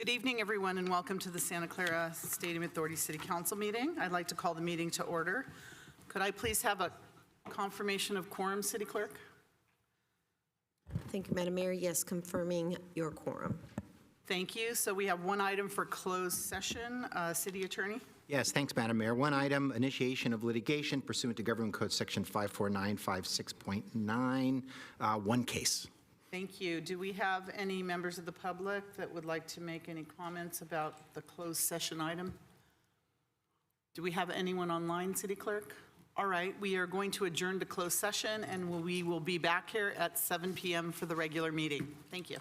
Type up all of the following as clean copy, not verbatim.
Good evening, everyone, and welcome to the Santa Clara Stadium Authority City Council meeting. I'd like to call the meeting to order. Could I please have a confirmation of quorum, City Clerk? Thank you, Madam Mayor. Yes, confirming your quorum. Thank you. So we have one item for closed session. City Attorney? Yes, thanks, Madam Mayor. One item, initiation of litigation pursuant to Government Code Section 54956.9, one case. Thank you. Do we have any members of the public that would like to make any comments about the closed session item? Do we have anyone online, City Clerk? All right, we are going to adjourn to closed session, and we will be back here at 7 p.m. for the regular meeting. Thank you.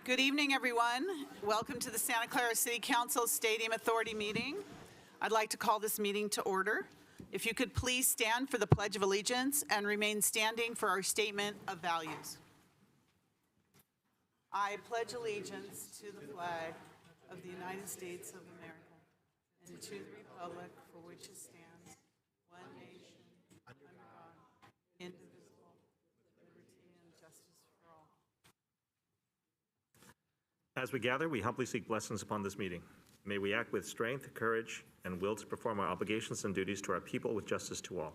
Good evening, everyone. Welcome to the Santa Clara City Council Stadium Authority meeting. I'd like to call this meeting to order. If you could please stand for the Pledge of Allegiance and remain standing for our statement of values. I pledge allegiance to the flag of the United States of America and to the republic for which it stands, one nation, under God, indivisible, with liberty and justice for all. As we gather, we humbly seek blessings upon this meeting. May we act with strength, courage, and will to perform our obligations and duties to our people with justice to all.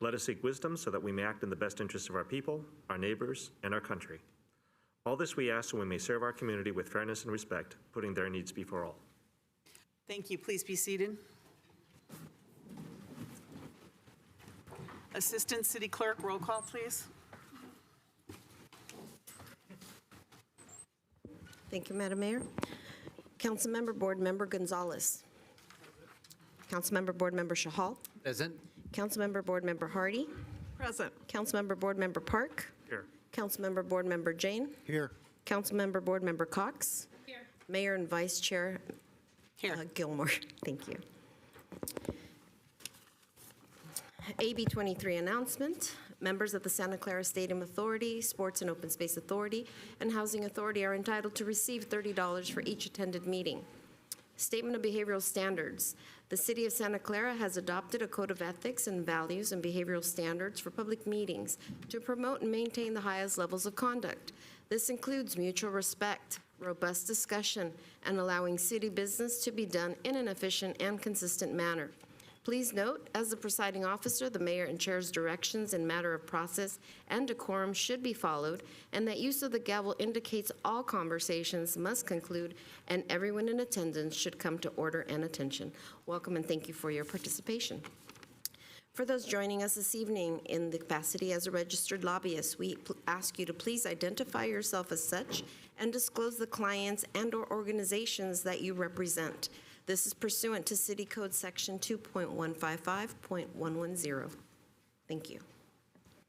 Let us seek wisdom so that we may act in the best interest of our people, our neighbors, and our country. All this we ask so we may serve our community with fairness and respect, putting their needs before all. Thank you. Please be seated. Assistant City Clerk, roll call, please. Thank you, Madam Mayor. Councilmember Board Member Gonzalez. Councilmember Board Member Shahal. Present. Councilmember Board Member Hardy. Present. Councilmember Board Member Park. Here. Councilmember Board Member Jane. Here. Councilmember Board Member Cox. Here. Mayor and Vice Chair Here. Gilmore. Thank you. AB 23 announcement. Members of the Santa Clara Stadium Authority, Sports and Open Space Authority, and Housing Authority are entitled to receive $30 for each attended meeting. Statement of Behavioral Standards. The City of Santa Clara has adopted a code of ethics and values and behavioral standards for public meetings to promote and maintain the highest levels of conduct. This includes mutual respect, robust discussion, and allowing city business to be done in an efficient and consistent manner. Please note, as the presiding officer, the mayor and chair's directions in matter of process and decorum should be followed, and that use of the gavel indicates all conversations must conclude and everyone in attendance should come to order and attention. Welcome and thank you for your participation. For those joining us this evening in the capacity as a registered lobbyist, we ask you to please identify yourself as such and disclose the clients and/or organizations that you represent. This is pursuant to City Code Section 2.155.110. Thank you.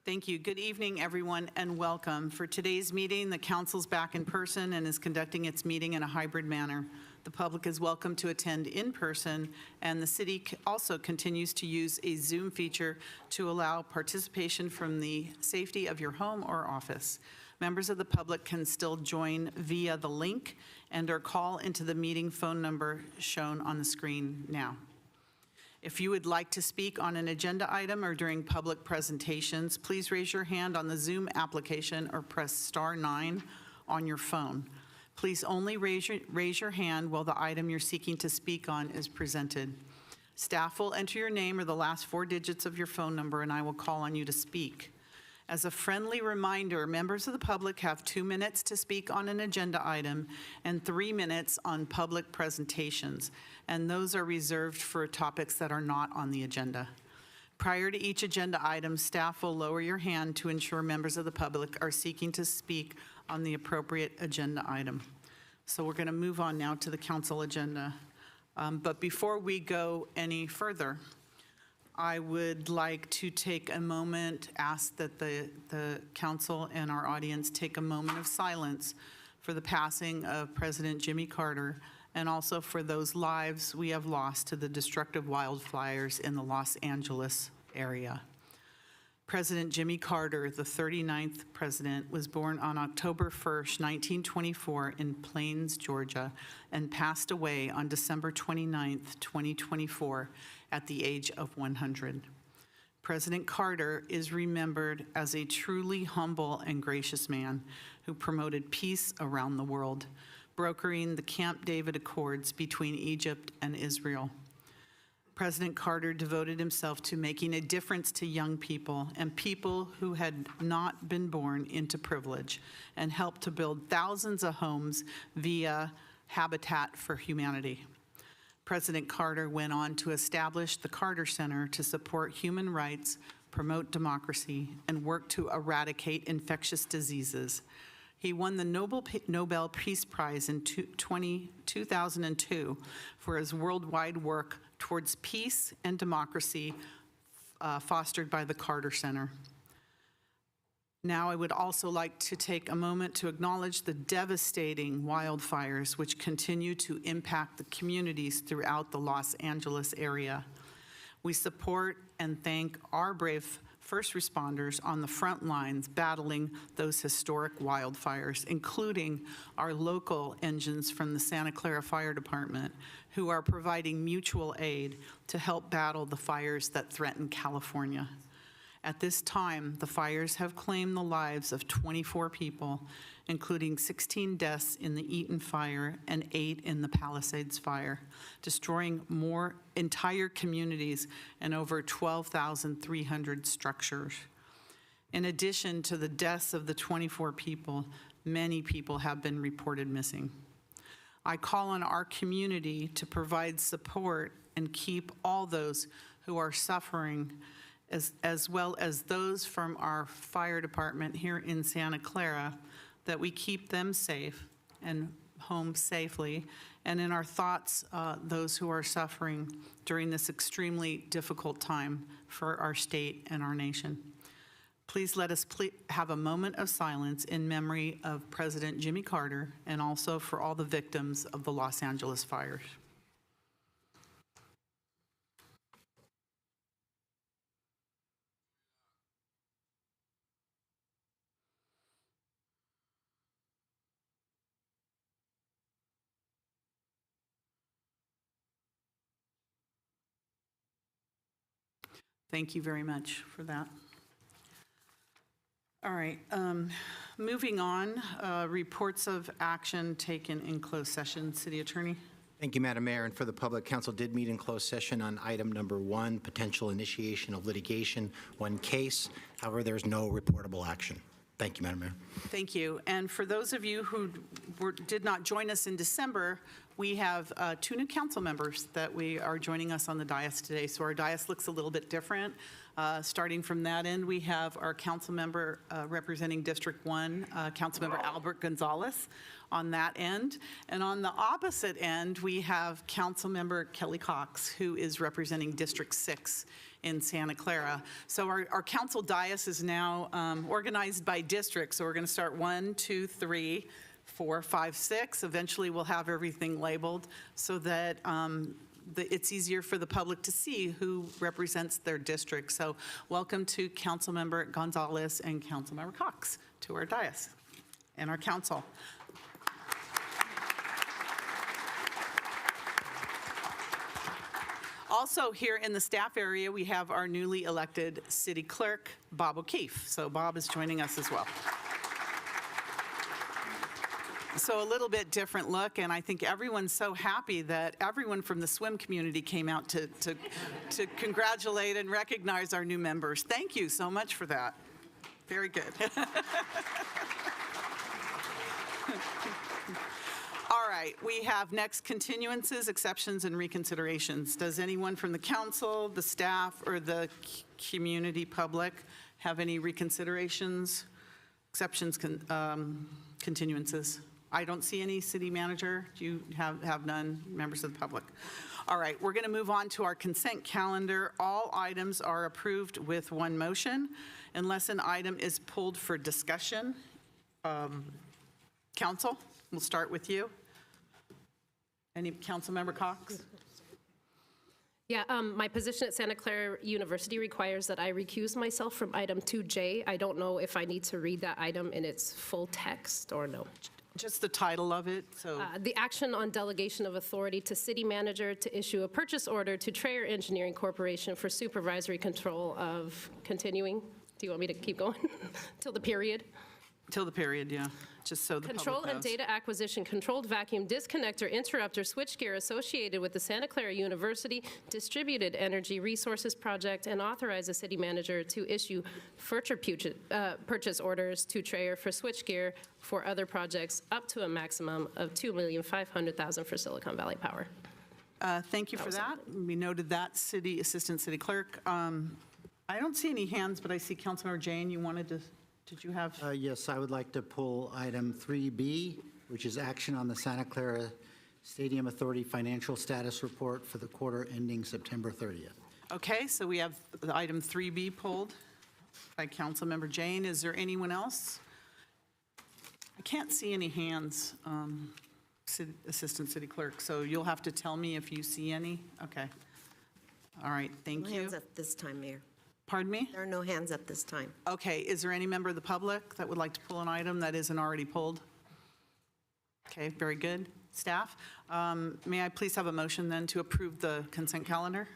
Thank you. Good evening, everyone, and welcome. For today's meeting, the council's back in person and is conducting its meeting in a hybrid manner. The public is welcome to attend in person, and the city also continues to use a Zoom feature to allow participation from the safety of your home or office. Members of the public can still join via the link and/or call into the meeting phone number shown on the screen now. If you would like to speak on an agenda item or during public presentations, please raise your hand on the Zoom application or press *9 on your phone. Please only raise your hand while the item you're seeking to speak on is presented. Staff will enter your name or the last 4 digits of your phone number, and I will call on you to speak. As a friendly reminder, members of the public have 2 minutes to speak on an agenda item and 3 minutes on public presentations, and those are reserved for topics that are not on the agenda. Prior to each agenda item, staff will lower your hand to ensure members of the public are seeking to speak on the appropriate agenda item. So we're going to move on now to the council agenda. But before we go any further, I would like to take a moment, ask that the council and our audience take a moment of silence for the passing of President Jimmy Carter, and also for those lives we have lost to the destructive wildfires in the Los Angeles area. President Jimmy Carter, the 39th president, was born on October 1st, 1924 in Plains, Georgia, and passed away on December 29th, 2024, at the age of 100. President Carter is remembered as a truly humble and gracious man who promoted peace around the world, brokering the Camp David Accords between Egypt and Israel. President Carter devoted himself to making a difference to young people and people who had not been born into privilege, and helped to build thousands of homes via Habitat for Humanity. President Carter went on to establish the Carter Center to support human rights, promote democracy, and work to eradicate infectious diseases. He won the Nobel Peace Prize in 2002 for his worldwide work towards peace and democracy fostered by the Carter Center. Now, I would also like to take a moment to acknowledge the devastating wildfires which continue to impact the communities throughout the Los Angeles area. We support and thank our brave first responders on the front lines battling those historic wildfires, including our local engines from the Santa Clara Fire Department, who are providing mutual aid to help battle the fires that threaten California. At this time, the fires have claimed the lives of 24 people, including 16 deaths in the Eaton fire and 8 in the Palisades fire, destroying more entire communities and over 12,300 structures. In addition to the deaths of the 24 people, many people have been reported missing. I call on our community to provide support and keep all those who are suffering, as well as those from our fire department here in Santa Clara, that we keep them safe and home safely, and in our thoughts, those who are suffering during this extremely difficult time for our state and our nation. Please let us have a moment of silence in memory of President Jimmy Carter and also for all the victims of the Los Angeles fires. Thank you very much for that. All right, moving on, reports of action taken in closed session. City Attorney. Thank you, Madam Mayor. And for the public, council did meet in closed session on item number 1, potential initiation of litigation, one case. However, there's no reportable action. Thank you, Madam Mayor. Thank you. And for those of you who did not join us in December, we have 2 new council members that we are joining us on the dais today. So our dais looks a little bit different. Starting from that end, we have our council member representing District 1, Council Member Albert Gonzalez on that end. And on the opposite end, we have Council Member Kelly Cox, who is representing District 6 in Santa Clara. So our council dais is now organized by district. So we're going to start 1, 2, 3, 4, 5, 6. Eventually, we'll have everything labeled so that it's easier for the public to see who represents their district. So welcome to Councilmember Gonzalez and Councilmember Cox to our dais and our council. Also here in the staff area, we have our newly elected city clerk, Bob O'Keefe. So Bob is joining us as well. So a little bit different look, and I think everyone's so happy that everyone from the swim community came out to congratulate and recognize our new members. Thank you so much for that. Very good. All right, we have next continuances, exceptions, and reconsiderations. Does anyone from the council, the staff, or the community public have any reconsiderations, exceptions, continuances? I don't see any. City manager, do you have none? Members of the public? All right, we're going to move on to our consent calendar. All items are approved with one motion unless an item is pulled for discussion. Council, we'll start with you. Any council member Cox? Yeah, my position at Santa Clara University requires that I recuse myself from item 2J. I don't know if I need to read that item in its full text or no. Just the title of it, so. The action on delegation of authority to city manager to issue a purchase order to Trayer Engineering Corporation for supervisory control of continuing. Do you want me to keep going till the period? Till the period, yeah, just so the public knows. Control and data acquisition, controlled vacuum disconnector, interrupter, switchgear associated with the Santa Clara University Distributed Energy Resources Project, and authorize the city manager to issue future purchase orders to Trayer for switchgear for other projects up to a maximum of $2,500,000 for Silicon Valley Power. Thank you for that. We noted that, Assistant City Clerk. I don't see any hands, but I see Councilmember Jane, you wanted to. Did you have? Yes, I would like to pull item 3B, which is action on the Santa Clara Stadium Authority financial status report for the quarter ending September 30th. Okay, so we have the item 3B pulled. by Councilmember Jane. Is there anyone else? I can't see any hands, Assistant City Clerk, so you'll have to tell me if you see any. Okay. All right, thank No you. hands at this time, Mayor. Pardon me? There are no hands at this time. Okay, is there any member of the public that would like to pull an item that isn't already pulled? Okay, very good. Staff, may I please have a motion then to approve the consent calendar?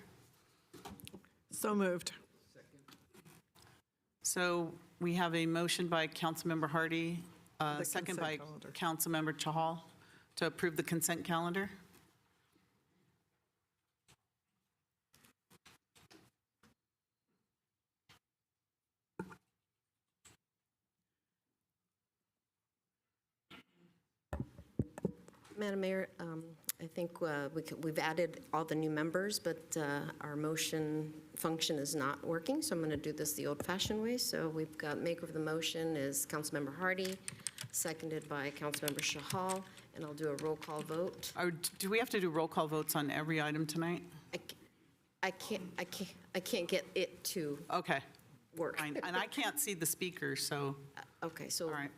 So moved. So we have a motion by Councilmember Hardy, The second by consent Councilmember Chahal to approve the consent calendar. Madam Mayor, I think we've added all the new members, but our motion function is not working, so I'm going to do this the old-fashioned way. So we've got maker of the motion is Councilmember Hardy, seconded by Councilmember Chahal, and I'll do a roll call vote. Do we have to do roll call votes on every item tonight? I can't get it to Okay, work. fine. And I can't see the speaker, so, Okay, so. all right.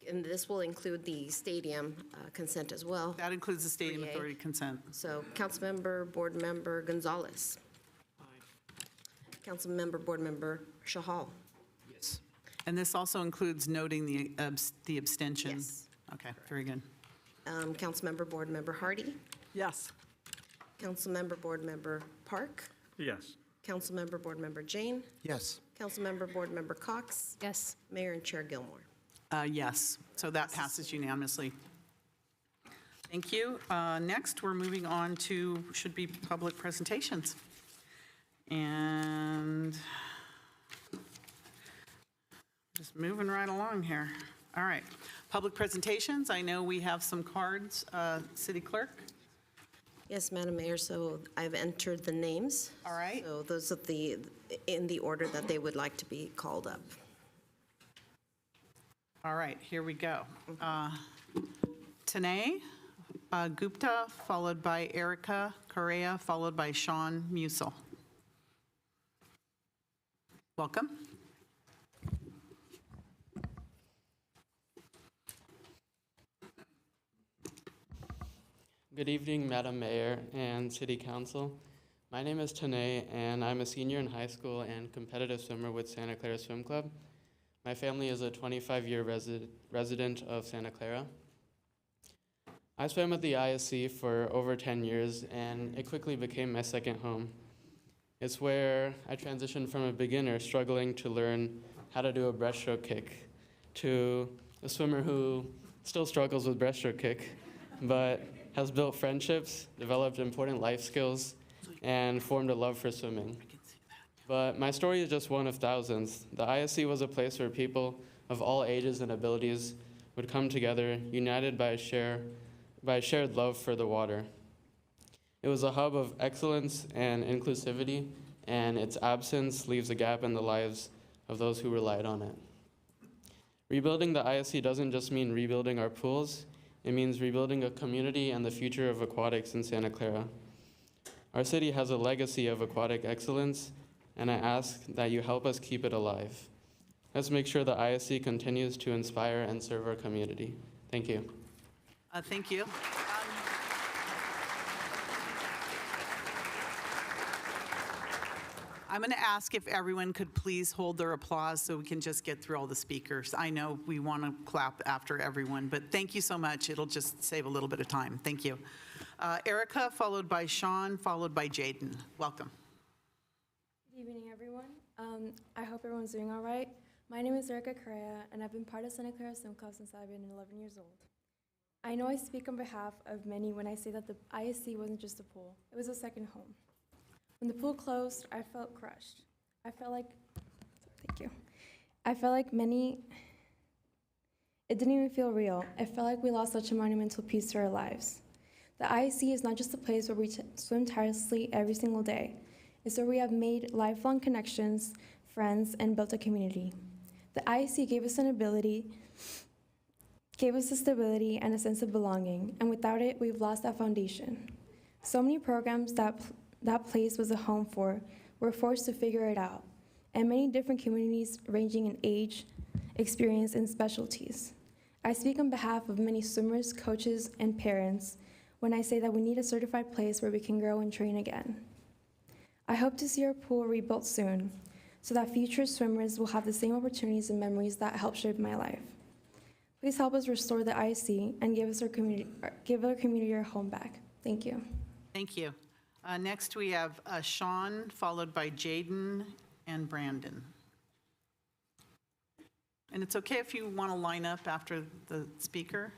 And this will include the stadium consent as well. That includes the Stadium 3A. Authority consent. So Councilmember, Board Member Gonzalez. Councilmember, Board Member Chahal. Yes. And this also includes noting the abstention? Yes. Okay, very good. Councilmember, Board Member Hardy. Yes. Councilmember, Board Member Park. Yes. Councilmember, Board Member Jane. Yes. Councilmember, Board Member Cox. Yes. Mayor and Chair Gilmore. Yes, so that passes unanimously. Thank you. Next, we're moving on to, should be public presentations. And just moving right along here. All right, public presentations. I know we have some cards. City Clerk? Yes, Madam Mayor, so I've entered the names. All right. So those are in the order that they would like to be called up. All right, here we go. Tanay Gupta, followed by Erica Correa, followed by Sean Musil. Welcome. Good evening, Madam Mayor and City Council. My name is Tanay, and I'm a senior in high school and competitive swimmer with Santa Clara Swim Club. My family is a 25-year resident of Santa Clara. I swam at the ISC for over 10 years, and it quickly became my second home. It's where I transitioned from a beginner struggling to learn how to do a breaststroke kick to a swimmer who still struggles with breaststroke kick, but has built friendships, developed important life skills, and formed a love for swimming. But my story is just one of thousands. The ISC was a place where people of all ages and abilities would come together, united by a shared love for the water. It was a hub of excellence and inclusivity, and its absence leaves a gap in the lives of those who relied on it. Rebuilding the ISC doesn't just mean rebuilding our pools, it means rebuilding a community and the future of aquatics in Santa Clara. Our city has a legacy of aquatic excellence, and I ask that you help us keep it alive. Let's make sure the ISC continues to inspire and serve our community. Thank you. Thank you. I'm going to ask if everyone could please hold their applause so we can just get through all the speakers. I know we want to clap after everyone, but thank you so much. It'll just save a little bit of time. Thank you. Erica, followed by Sean, followed by Jaden. Welcome. Good evening, everyone. I hope everyone's doing all right. My name is Erica Correa, and I've been part of Santa Clara Swim Club since I've been 11 years old. I know I speak on behalf of many when I say that the ISC wasn't just a pool, it was a second home. When the pool closed, I felt crushed. I felt like it didn't even feel real. It felt like we lost such a monumental piece to our lives. The ISC is not just a place where we swim tirelessly every single day. It's where we have made lifelong connections, friends, and built a community. The ISC gave us the stability and a sense of belonging, and without it, we've lost that foundation. So many programs that place was a home for were forced to figure it out, and many different communities ranging in age, experience, and specialties. I speak on behalf of many swimmers, coaches, and parents when I say that we need a certified place where we can grow and train again. I hope to see our pool rebuilt soon so that future swimmers will have the same opportunities and memories that helped shape my life. Please help us restore the IC and give our community our home back. Thank you. Thank you. Next, we have Sean, followed by Jaden and Brandon. And it's okay if you want to line up after the speaker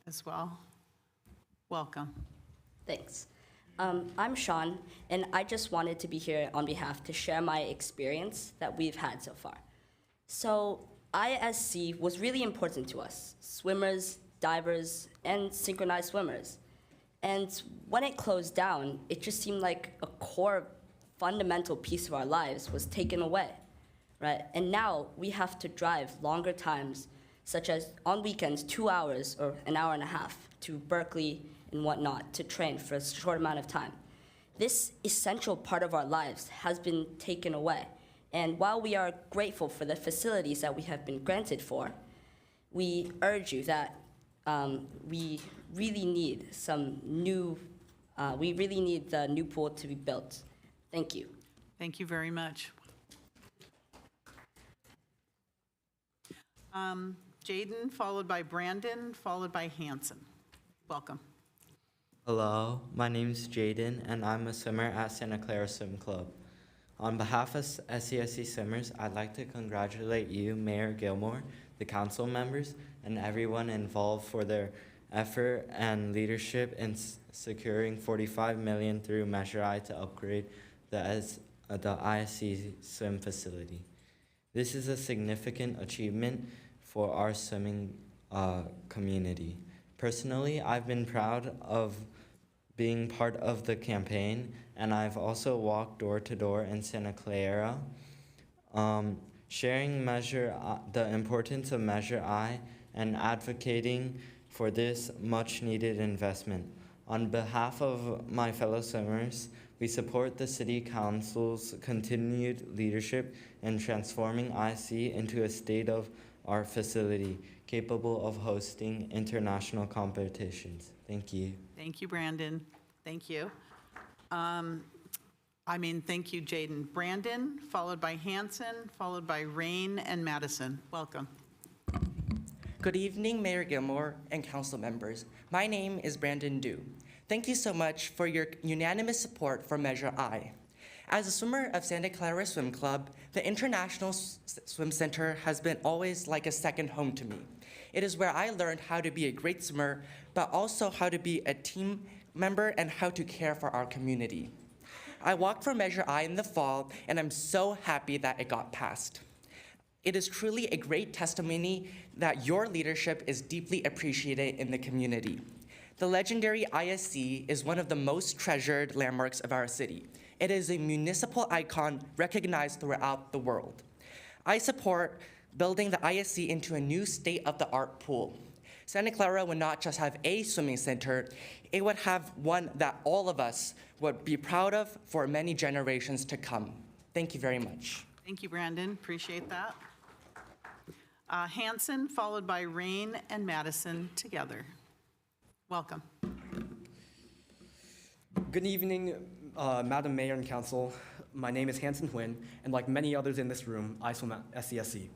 as well. Welcome. Thanks. I'm Sean, and I just wanted to be here on behalf to share my experience that we've had so far. So ISC was really important to us, swimmers, divers, and synchronized swimmers. And when it closed down, it just seemed like a core fundamental piece of our lives was taken away, right? And now we have to drive longer times, such as on weekends, 2 hours or an hour and a half to Berkeley and whatnot to train for a short amount of time. This essential part of our lives has been taken away. And while we are grateful for the facilities that we have been granted for, we urge you that we really need the new pool to be built. Thank you. Thank you very much. Jaden, followed by Brandon, followed by Hanson. Welcome. Hello, my name is Jaden, and I'm a swimmer at Santa Clara Swim Club. On behalf of SCSC swimmers, I'd like to congratulate you, Mayor Gilmore, the council members, and everyone involved for their effort and leadership in securing $45 million through Measure I to upgrade the ISC swim facility. This is a significant achievement for our swimming community. Personally, I've been proud of being part of the campaign, and I've also walked door to door in Santa Clara, sharing the importance of Measure I and advocating for this much needed investment. On behalf of my fellow swimmers, we support the City Council's continued leadership in transforming IC into a state-of-the-art facility capable of hosting international competitions. Thank you. Thank you, Brandon. Thank you. Thank you, Jaden. Brandon, followed by Hanson, followed by Rain and Madison. Welcome. Good evening, Mayor Gilmore and council members. My name is Brandon Du. Thank you so much for your unanimous support for Measure I. As a swimmer of Santa Clara Swim Club, the International Swim Center has been always like a second home to me. It is where I learned how to be a great swimmer, but also how to be a team member and how to care for our community. I walked for Measure I in the fall, and I'm so happy that it got passed. It is truly a great testimony that your leadership is deeply appreciated in the community. The legendary ISC is one of the most treasured landmarks of our city. It is a municipal icon recognized throughout the world. I support building the ISC into a new state-of-the-art pool. Santa Clara would not just have a swimming center, it would have one that all of us would be proud of for many generations to come. Thank you very much. Thank you, Brandon. Appreciate that. Hanson, followed by Rain and Madison together. Welcome. Good evening, Madam Mayor and Council. My name is Hanson Huynh, and like many others in this room, I swim at SCSC.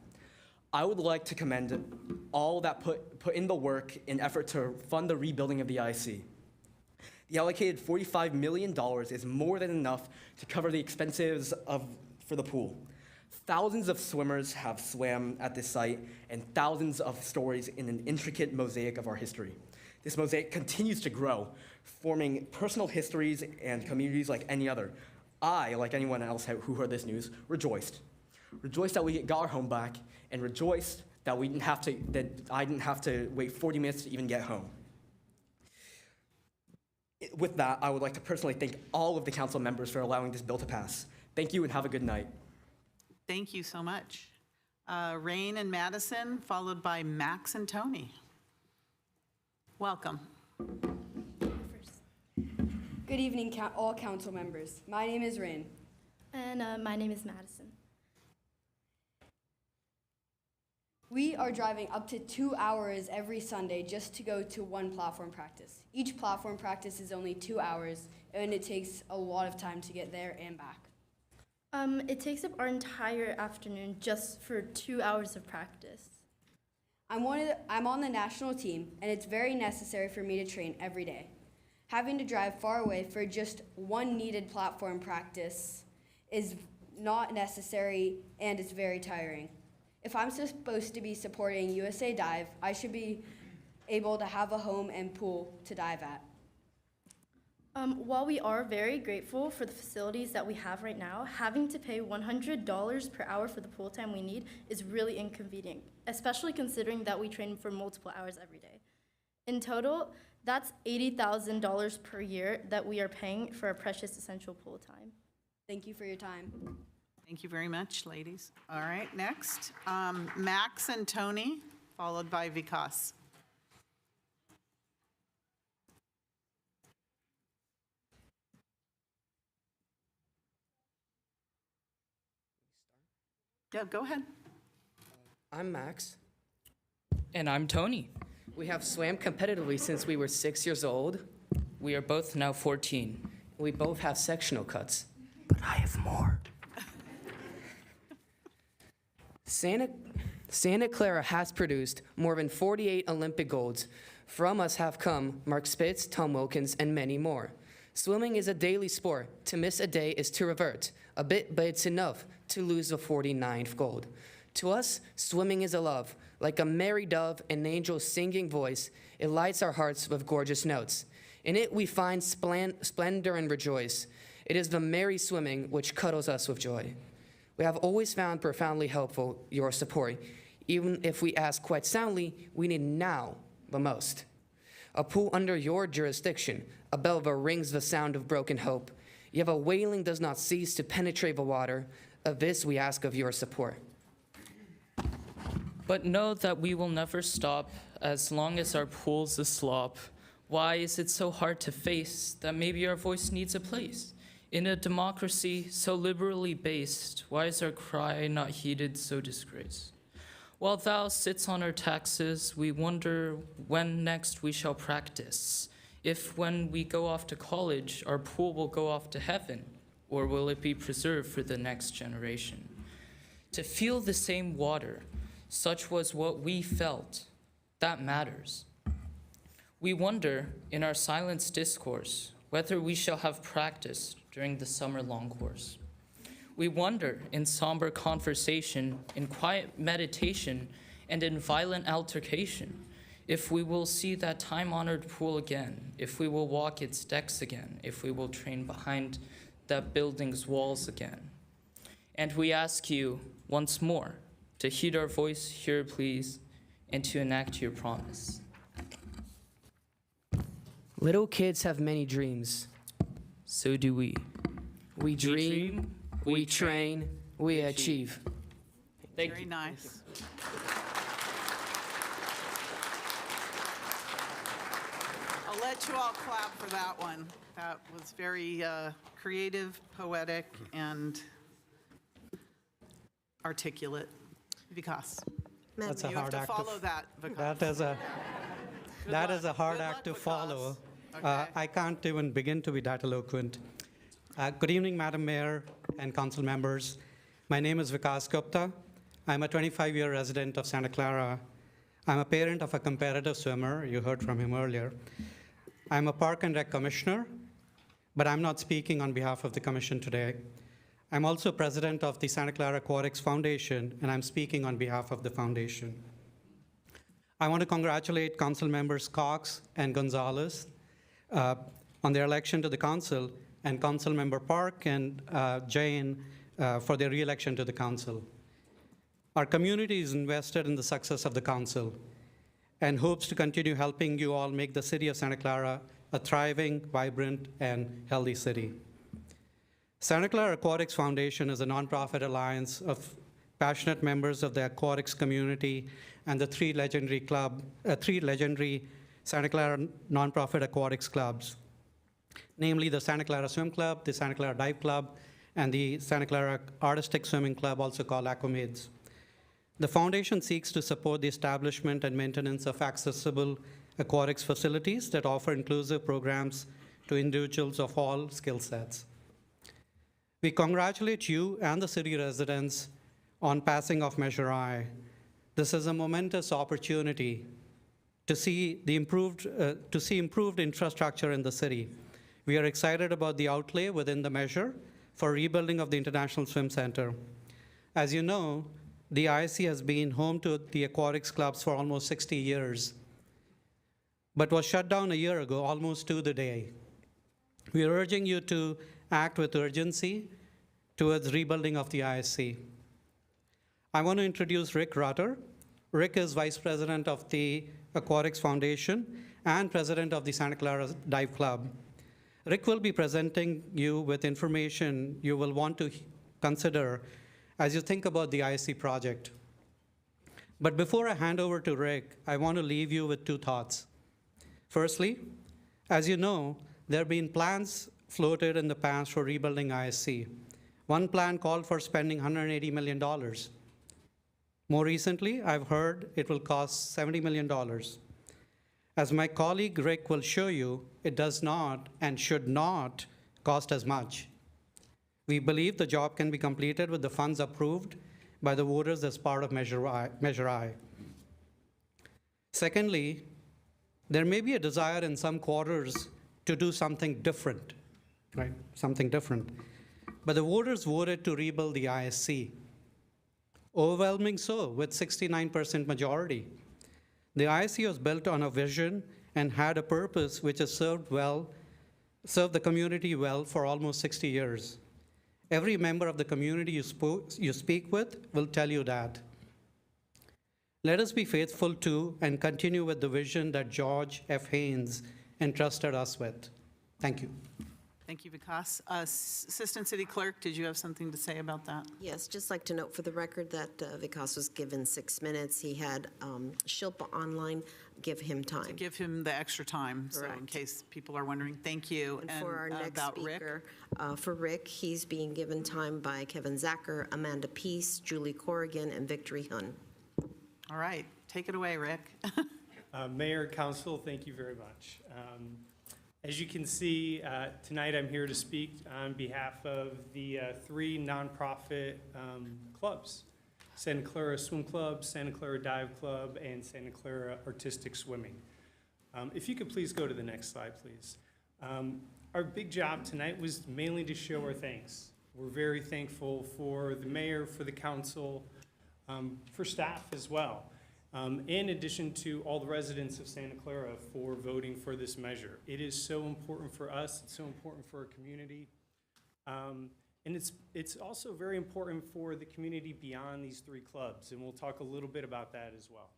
I would like to commend all that put in the work in effort to fund the rebuilding of the IC. The allocated $45 million is more than enough to cover the expenses for the pool. Thousands of swimmers have swam at this site, and thousands of stories in an intricate mosaic of our history. This mosaic continues to grow, forming personal histories and communities like any other. I, like anyone else who heard this news, rejoiced. Rejoiced that we got our home back, and rejoiced that I didn't have to wait 40 minutes to even get home. With that, I would like to personally thank all of the council members for allowing this bill to pass. Thank you and have a good night. Thank you so much. Rain and Madison, followed by Max and Tony. Welcome. Good Good evening, all council members. My name is Rin. And my name is Madison. We are driving up to 2 hours every Sunday just to go to one platform practice. Each platform practice is only 2 hours, and it takes a lot of time to get there and back. It takes up our entire afternoon just for 2 hours of practice. I'm on the national team, and it's very necessary for me to train every day. Having to drive far away for just one needed platform practice is not necessary, and it's very tiring. If I'm supposed to be supporting USA Dive, I should be able to have a home and pool to dive at. While we are very grateful for the facilities that we have right now, having to pay $100 per hour for the pool time we need is really inconvenient, especially considering that we train for multiple hours every day. In total, that's $80,000 per year that we are paying for our precious essential pool time. Thank you for your time. Thank you very much, ladies. All right, next, Max and Tony, followed by Vikas. Yeah, go ahead. I'm Max. And I'm Tony. We have swam competitively since we were 6 years old. We are both now 14. We both have sectional cuts. But I have more. Santa Clara has produced more than 48 Olympic golds. From us have come Mark Spitz, Tom Wilkins, and many more. Swimming is a daily sport. To miss a day is to revert. A bit, but it's enough to lose the 49th gold. To us, swimming is a love. Like a merry dove, an angel's singing voice, it lights our hearts with gorgeous notes. In it we find splendor and rejoice. It is the merry swimming which cuddles us with joy. We have always found profoundly helpful your support. Even if we ask quite soundly, we need now the most. A pool under your jurisdiction, a bell that rings the sound of broken hope. Yet a wailing does not cease to penetrate the water. Of this we ask of your support. But know that we will never stop as long as our pool's a slop. Why is it so hard to face that maybe our voice needs a place? In a democracy so liberally based, why is our cry not heeded so disgraced? While thou sits on our taxes, we wonder when next we shall practice. If when we go off to college, our pool will go off to heaven, or will it be preserved for the next generation? To feel the same water, such was what we felt, that matters. We wonder, in our silence discourse, whether we shall have practice during the summer-long course. We wonder, in somber conversation, in quiet meditation, and in violent altercation, if we will see that time-honored pool again, if we will walk its decks again, if we will train behind that building's walls again. And we ask you once more to heed our voice here, please, and to enact your promise. Little kids have many dreams. So do we. We dream, we train, we achieve. Very nice. I'll let you all clap for that one. That was very creative, poetic, and articulate. Vikas. That's a You have hard to act follow that, Vikas. That is a hard act to follow. I can't even begin to be that eloquent. Good evening, Madam Mayor and council members. My name is Vikas Gupta. I'm a 25-year resident of Santa Clara. I'm a parent of a competitive swimmer. You heard from him earlier. I'm a Park and Rec Commissioner, but I'm not speaking on behalf of the Commission today. I'm also president of the Santa Clara Aquatics Foundation, and I'm speaking on behalf of the foundation. I want to congratulate Council Members Cox and Gonzalez on their election to the Council, and Council Member Park and Jane for their re-election to the Council. Our community is invested in the success of the Council and hopes to continue helping you all make the city of Santa Clara a thriving, vibrant, and healthy city. Santa Clara Aquatics Foundation is a nonprofit alliance of passionate members of the aquatics community and the three legendary Santa Clara nonprofit aquatics clubs. namely the Santa Clara Swim Club, the Santa Clara Dive Club, and the Santa Clara Artistic Swimming Club, also called Aquamaids. The foundation seeks to support the establishment and maintenance of accessible aquatics facilities that offer inclusive programs to individuals of all skill sets. We congratulate you and the city residents on passing of Measure I. This is a momentous opportunity to see improved infrastructure in the city. We are excited about the outlay within the measure for rebuilding of the International Swim Center. As you know, the ISC has been home to the aquatics clubs for almost 60 years, but was shut down a year ago, almost to the day. We are urging you to act with urgency towards rebuilding of the ISC. I want to introduce Rick Rutter. Rick is Vice President of the Aquatics Foundation and President of the Santa Clara Dive Club. Rick will be presenting you with information you will want to consider as you think about the ISC project. But before I hand over to Rick, I want to leave you with two thoughts. Firstly, as you know, there have been plans floated in the past for rebuilding ISC. One plan called for spending $180 million. More recently, I've heard it will cost $70 million. As my colleague Rick will show you, it does not and should not cost as much. We believe the job can be completed with the funds approved by the voters as part of Measure I. Secondly, there may be a desire in some quarters to do something different, right? Something different. But the voters voted to rebuild the ISC. Overwhelming so, with 69% majority. The ISC was built on a vision and had a purpose which has served the community well for almost 60 years. Every member of the community you speak with will tell you that. Let us be faithful to and continue with the vision that George F. Haynes entrusted us with. Thank you. Thank you, Vikas. Assistant City Clerk, did you have something to say about that? Yes, just like to note for the record that Vikas was given 6 minutes. He had Shilpa online give him time. To give him the extra time, so in Correct. case people are wondering. Thank you. And for our next about Rick? speaker, for Rick, he's being given time by Kevin Zacher, Amanda Peace, Julie Corrigan, and Victory Hun. All right, take it away, Rick. Mayor, Council, thank you very much. As you can see, tonight I'm here to speak on behalf of the three nonprofit clubs, Santa Clara Swim Club, Santa Clara Dive Club, and Santa Clara Artistic Swimming. If you could please go to the next slide, please. Our big job tonight was mainly to show our thanks. We're very thankful for the mayor, for the council, for staff as well. In addition to all the residents of Santa Clara for voting for this measure. It is so important for us, it's so important for our community. And it's also very important for the community beyond these three clubs, and we'll talk a little bit about that as well.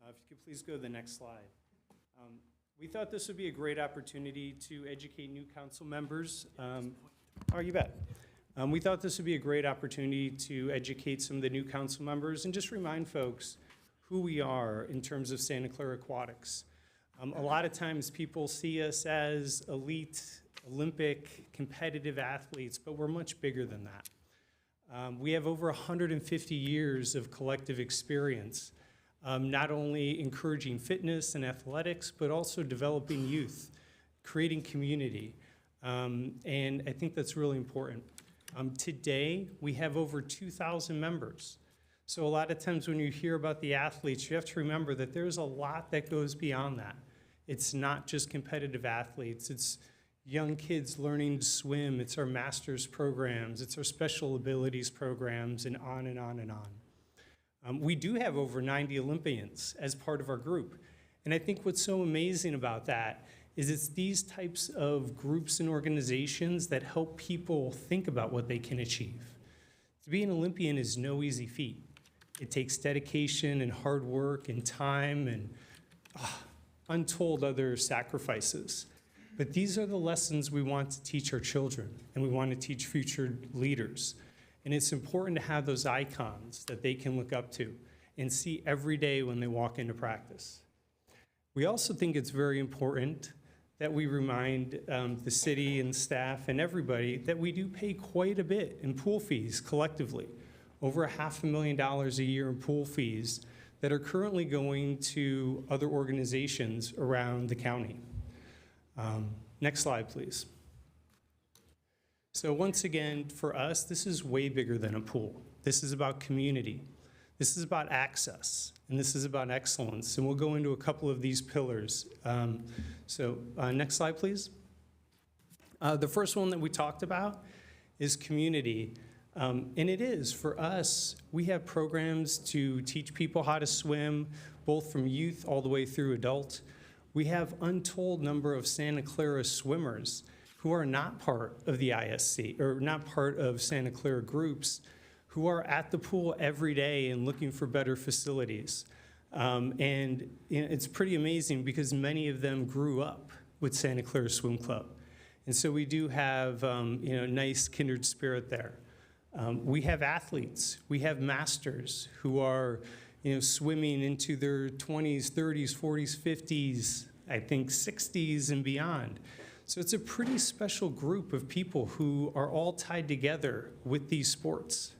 If you could please go to the next slide. We thought this would be a great opportunity to educate new council members. Oh, you bet. We thought this would be a great opportunity to educate some of the new council members and just remind folks who we are in terms of Santa Clara Aquatics. A lot of times people see us as elite, Olympic, competitive athletes, but we're much bigger than that. We have over 150 years of collective experience, not only encouraging fitness and athletics, but also developing youth, creating community. And I think that's really important. Today, we have over 2,000 members. So a lot of times when you hear about the athletes, you have to remember that there's a lot that goes beyond that. It's not just competitive athletes. It's young kids learning to swim. It's our master's programs. It's our special abilities programs, and on and on and on. We do have over 90 Olympians as part of our group. And I think what's so amazing about that is it's these types of groups and organizations that help people think about what they can achieve. To be an Olympian is no easy feat. It takes dedication and hard work and time and untold other sacrifices. But these are the lessons we want to teach our children, and we want to teach future leaders. And it's important to have those icons that they can look up to and see every day when they walk into practice. We also think it's very important that we remind the city and staff and everybody that we do pay quite a bit in pool fees collectively, over $500,000 a year in pool fees that are currently going to other organizations around the county. Next slide, please. So once again, for us, this is way bigger than a pool. This is about community. This is about access, and this is about excellence. And we'll go into a couple of these pillars. Next slide, please. The first one that we talked about is community. And it is, for us, we have programs to teach people how to swim, both from youth all the way through adult. We have untold number of Santa Clara swimmers who are not part of the ISC, or not part of Santa Clara groups, who are at the pool every day and looking for better facilities. And it's pretty amazing because many of them grew up with Santa Clara Swim Club. And so we do have nice kindred spirit there. We have athletes, we have masters who are swimming into their 20s, 30s, 40s, 50s, I think 60s and beyond. So it's a pretty special group of people who are all tied together with these sports.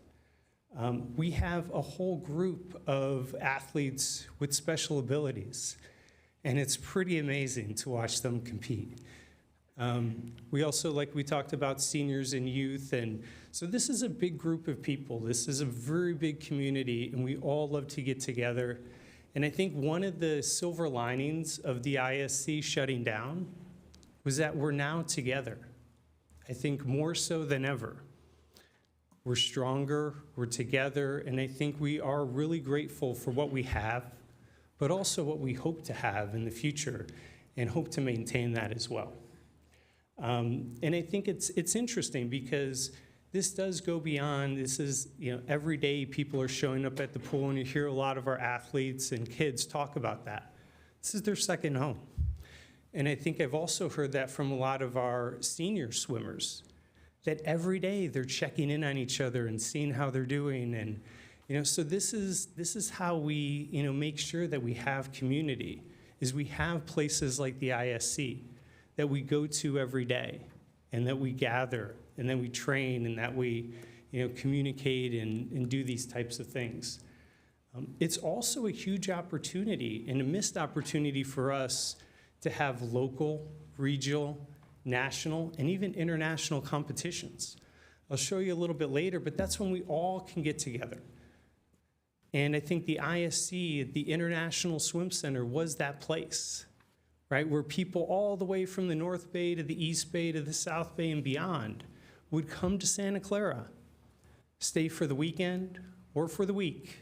We have a whole group of athletes with special abilities, and it's pretty amazing to watch them compete. We also, like we talked about, seniors and youth, and so this is a big group of people. This is a very big community, and we all love to get together. And I think one of the silver linings of the ISC shutting down was that we're now together. I think more so than ever. We're stronger, we're together, and I think we are really grateful for what we have, but also what we hope to have in the future, and hope to maintain that as well. And I think it's interesting because this does go beyond, this is, every day people are showing up at the pool, and you hear a lot of our athletes and kids talk about that. This is their second home. And I think I've also heard that from a lot of our senior swimmers, that every day they're checking in on each other and seeing how they're doing. And, so this is how we, make sure that we have community, is we have places like the ISC that we go to every day, and that we gather, and then we train, and that we, communicate and do these types of things. It's also a huge opportunity and a missed opportunity for us to have local, regional, national, and even international competitions. I'll show you a little bit later, but that's when we all can get together. And I think the ISC, the International Swim Center, was that place, right, where people all the way from the North Bay to the East Bay to the South Bay and beyond would come to Santa Clara, stay for the weekend or for the week,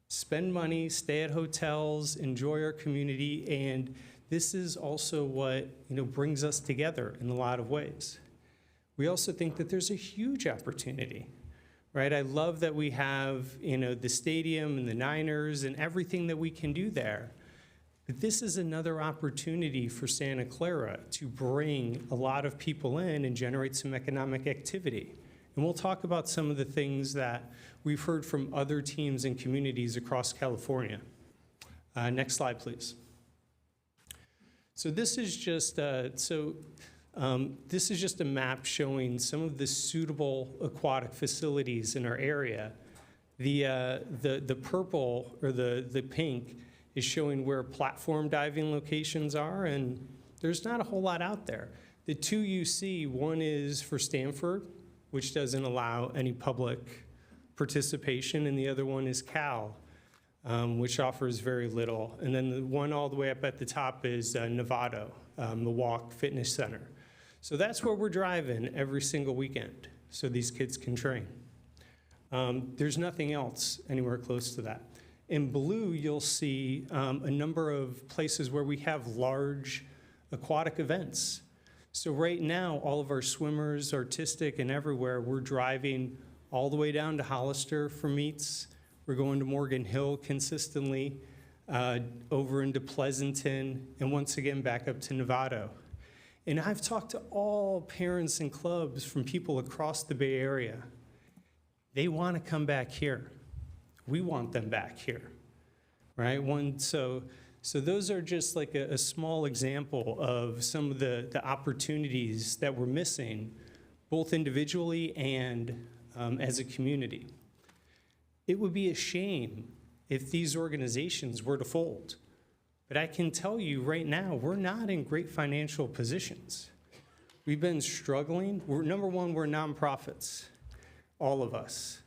spend money, stay at hotels, enjoy our community, and this is also what brings us together in a lot of ways. We also think that there's a huge opportunity, right? I love that we have the stadium and the Niners and everything that we can do there. But this is another opportunity for Santa Clara to bring a lot of people in and generate some economic activity. And we'll talk about some of the things that we've heard from other teams and communities across California. Next slide, please. So this is just this is just a map showing some of the suitable aquatic facilities in our area. The purple, or the pink, is showing where platform diving locations are, and there's not a whole lot out there. The two you see, one is for Stanford, which doesn't allow any public participation, and the other one is Cal, which offers very little. And then the one all the way up at the top is Novato, the Walk Fitness Center. So that's where we're driving every single weekend, so these kids can train. There's nothing else anywhere close to that. In blue, you'll see a number of places where we have large aquatic events. So right now, all of our swimmers, artistic and everywhere, we're driving all the way down to Hollister for meets. We're going to Morgan Hill consistently, over into Pleasanton, and once again back up to Novato. And I've talked to all parents and clubs from people across the Bay Area. They want to come back here. We want them back here, right? So So those are just like a small example of some of the opportunities that we're missing, both individually and as a community. It would be a shame if these organizations were to fold. But I can tell you right now, we're not in great financial positions. We've been struggling. Number one, we're nonprofits, all of us.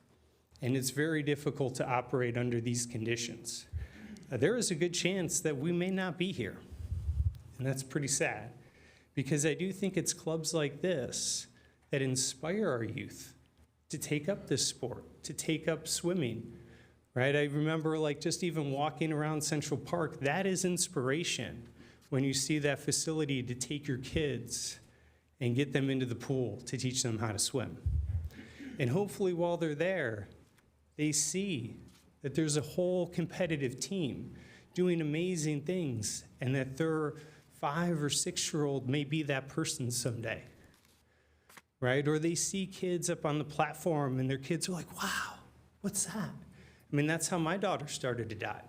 And it's very difficult to operate under these conditions. There is a good chance that we may not be here. And that's pretty sad, because I do think it's clubs like this that inspire our youth to take up this sport, to take up swimming, right? I remember like just even walking around Central Park, that is inspiration when you see that facility to take your kids and get them into the pool to teach them how to swim. And hopefully while they're there, they see that there's a whole competitive team doing amazing things, and that their 5 or 6-year-old may be that person someday, right? Or they see kids up on the platform and their kids are like, wow, what's that? I mean, that's how my daughter started to dive.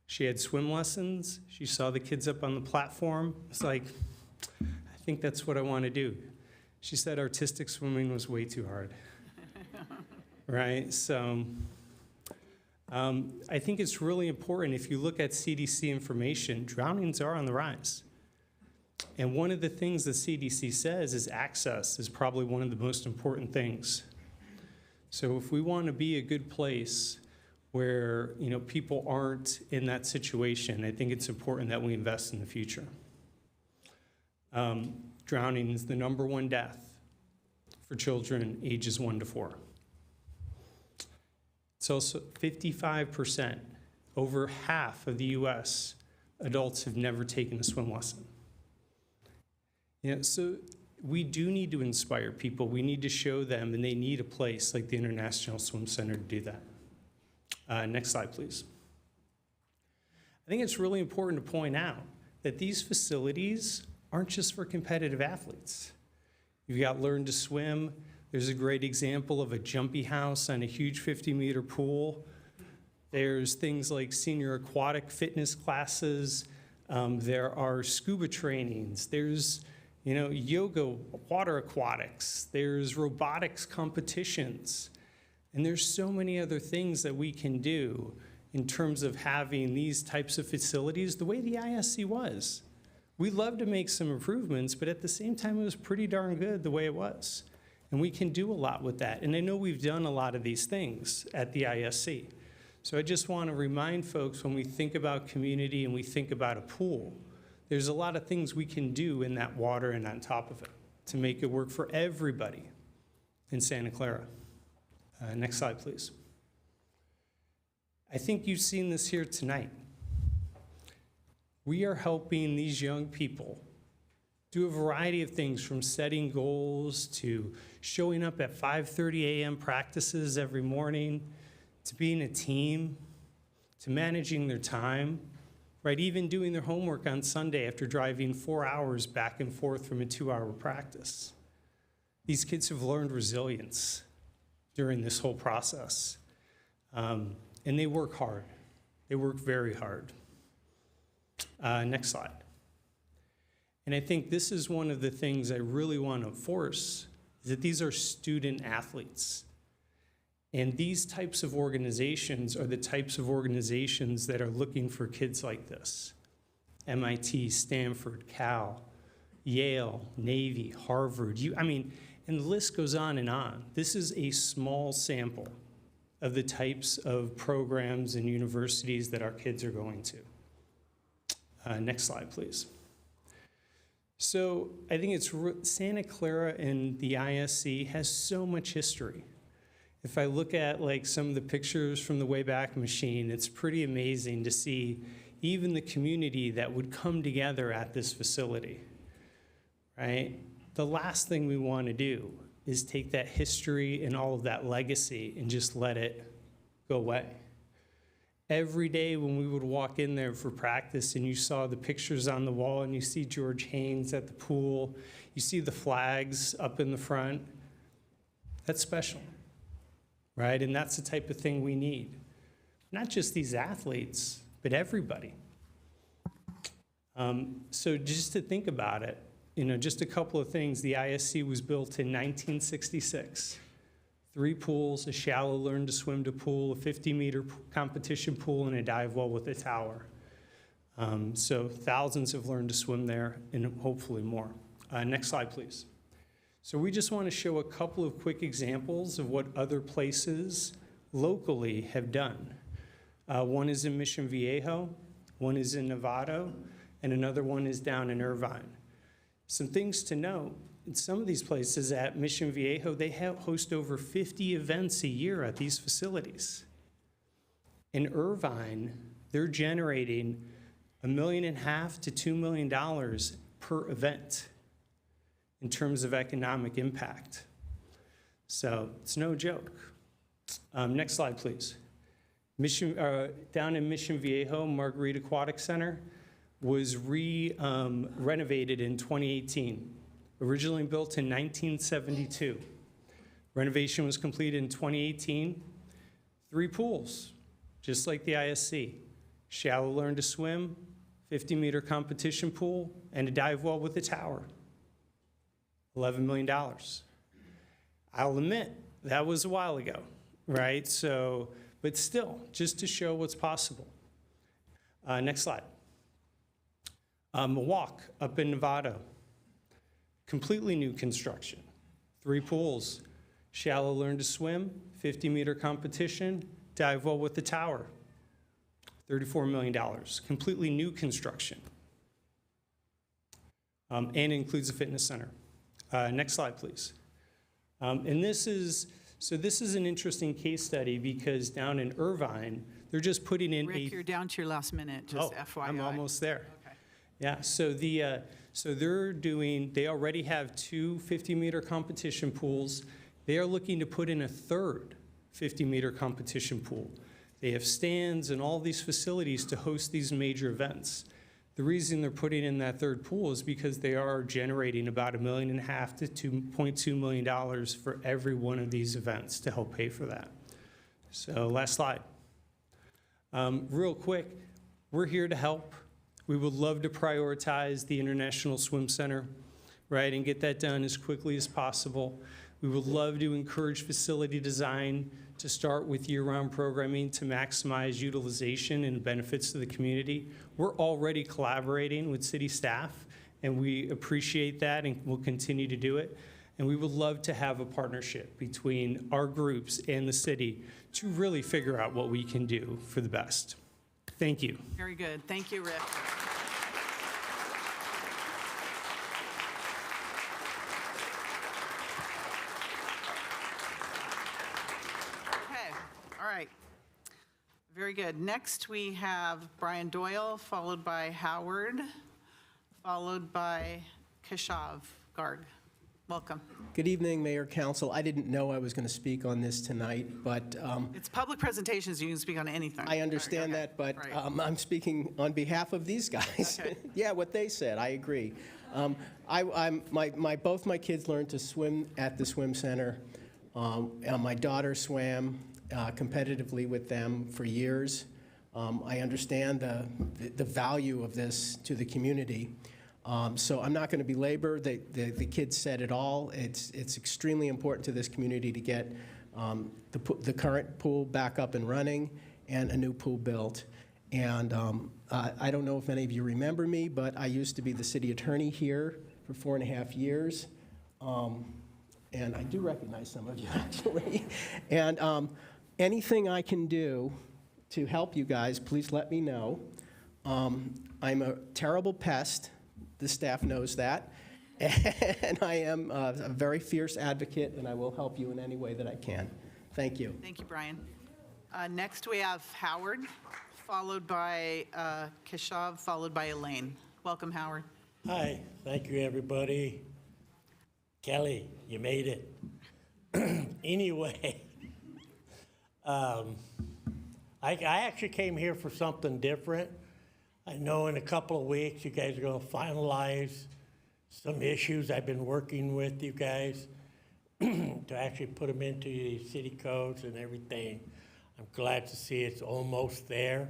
She had swim lessons. She saw the kids up on the platform. It's like, I think that's what I want to do. She said artistic swimming was way too hard, right? So I think it's really important. If you look at CDC information, drownings are on the rise. And one of the things the CDC says is access is probably one of the most important things. So if we want to be a good place where, you know, people aren't in that situation, I think it's important that we invest in the future. Drowning is the #1 death for children ages 1 to 4. It's also 55%, over half of the US adults have never taken a swim lesson. You know, so we do need to inspire people. We need to show them, and they need a place like the International Swim Center to do that. Next slide, please. I think it's really important to point out that these facilities aren't just for competitive athletes. You've got Learn to Swim. There's a great example of a jumpy house on a huge 50-meter pool. There's things like senior aquatic fitness classes. There are scuba trainings. There's, you know, yoga, water aquatics. There's robotics competitions. And there's so many other things that we can do in terms of having these types of facilities the way the ISC was. We'd love to make some improvements, but at the same time, it was pretty darn good the way it was. And we can do a lot with that. And I know we've done a lot of these things at the ISC. So I just want to remind folks, when we think about community and we think about a pool, there's a lot of things we can do in that water and on top of it to make it work for everybody in Santa Clara. Next slide, please. I think you've seen this here tonight. We are helping these young people do a variety of things, from setting goals to showing up at 5:30 a.m. practices every morning, to being a team, to managing their time, right? Even doing their homework on Sunday after driving 4 hours back and forth from a 2-hour practice. These kids have learned resilience during this whole process. And they work hard. They work very hard. Next slide. And I think this is one of the things I really want to enforce, is that these are student athletes. And these types of organizations are the types of organizations that are looking for kids like this. MIT, Stanford, Cal, Yale, Navy, Harvard. And the list goes on and on. This is a small sample of the types of programs and universities that our kids are going to. Next slide, please. So I think it's Santa Clara and the ISC has so much history. If I look at like some of the pictures from the Wayback Machine, it's pretty amazing to see even the community that would come together at this facility, right? The last thing we want to do is take that history and all of that legacy and just let it go away. Every day when we would walk in there for practice and you saw the pictures on the wall and you see George Haynes at the pool, you see the flags up in the front, that's special, right? And that's the type of thing we need. Not just these athletes, but everybody. So just to think about it, just a couple of things. The ISC was built in 1966. 3 pools, a shallow learn-to-swim to pool, a 50-meter competition pool, and a dive well with a tower. So thousands have learned to swim there, and hopefully more. Next slide, please. So we just want to show a couple of quick examples of what other places locally have done. One is in Mission Viejo, one is in Novato, and another one is down in Irvine. Some things to note, in some of these places at Mission Viejo, they host over 50 events a year at these facilities. In Irvine, they're generating $1.5 million to $2 million per event in terms of economic impact. So it's no joke. Next slide, please. Down in Mission Viejo, Marguerite Aquatic Center was renovated in 2018. Originally built in 1972. Renovation was completed in 2018. 3 pools, just like the ISC. Shallow learn to swim, 50-meter competition pool, and a dive well with a tower. $11 million. I'll admit, that was a while ago, right? So, but still, just to show what's possible. Next slide. Milwaukee, up in Nevada. Completely new construction. 3 pools, shallow learn to swim, 50-meter competition, dive well with the tower. $34 million, completely new construction. And includes a fitness center. Next slide, please. And this is an interesting case study because down in Irvine, they're just putting in Rick, you're down to your last minute, just FYI. I'm almost there. Okay. Yeah, so they already have 2 50-meter competition pools. They are looking to put in a 3rd 50-meter competition pool. They have stands and all these facilities to host these major events. The reason they're putting in that 3rd pool is because they are generating about $1.5 million to $2.2 million for every one of these events to help pay for that. So last slide. Real quick, we're here to help. We would love to prioritize the International Swim Center, right, and get that done as quickly as possible. We would love to encourage facility design to start with year-round programming to maximize utilization and benefits to the community. We're already collaborating with city staff, and we appreciate that and we'll continue to do it. And we would love to have a partnership between our groups and the city to really figure out what we can do for the best. Thank you. Very good. Thank you, Rick. Okay, all right. Very good. Next, we have Brian Doyle, followed by Howard, followed by Keshav Garg. Welcome. Good evening, Mayor, Council. I didn't know I was going to speak on this tonight, but It's public presentations. You can speak on anything. I understand that, but Right. I'm speaking on behalf of these guys. Okay. Yeah, what they said, I agree. Both my kids learned to swim at the swim center. And my daughter swam competitively with them for years. I understand the value of this to the community. So I'm not going to belabor. The kids said it all. It's extremely important to this community to get the current pool back up and running and a new pool built. And I don't know if any of you remember me, but I used to be the city attorney here for 4.5 years. And I do recognize some of you, actually. And anything I can do to help you guys, please let me know. I'm a terrible pest. The staff knows that. And I am a very fierce advocate, and I will help you in any way that I can. Thank you. Thank you, Brian. Next, we have Howard, followed by Keshav, followed by Elaine. Welcome, Howard. Hi, thank you, everybody. Kelly, you made it. Anyway, I actually came here for something different. I know in a couple of weeks you guys are going to finalize some issues I've been working with you guys to actually put them into the city codes and everything. I'm glad to see it's almost there,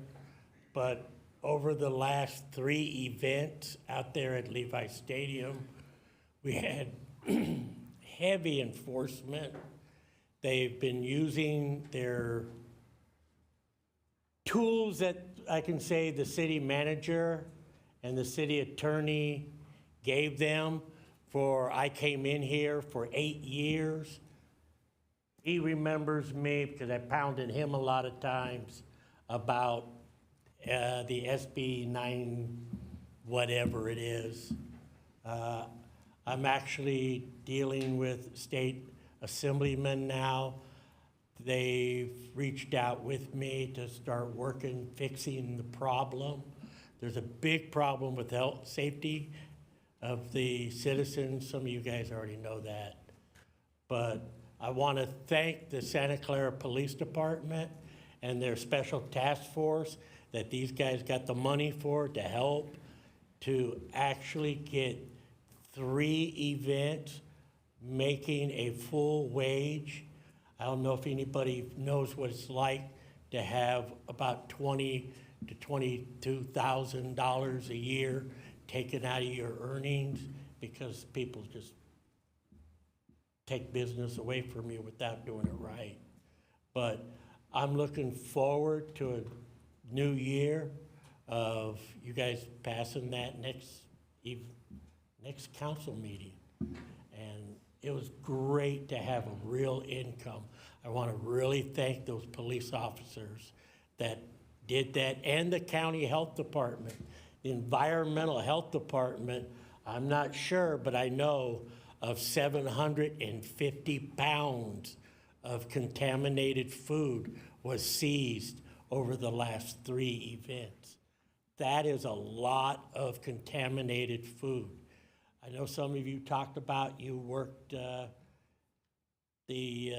but over the last 3 events out there at Levi Stadium, we had heavy enforcement. They've been using their tools that I can say the city manager and the city attorney gave them I came in here for 8 years. He remembers me because I pounded him a lot of times about the SB 9, whatever it is. I'm actually dealing with state assemblymen now. They've reached out with me to start working, fixing the problem. There's a big problem with health safety of the citizens. Some of you guys already know that. But I want to thank the Santa Clara Police Department and their special task force that these guys got the money for to help to actually get 3 events making a full wage. I don't know if anybody knows what it's like to have about $20,000 to $22,000 a year taken out of your earnings because people just take business away from you without doing it right. But I'm looking forward to a new year of you guys passing that next council meeting. And it was great to have a real income. I want to really thank those police officers that did that and the county health department. The environmental health department, I'm not sure, but I know of 750 pounds of contaminated food was seized over the last 3 events. That is a lot of contaminated food. I know some of you talked about you worked the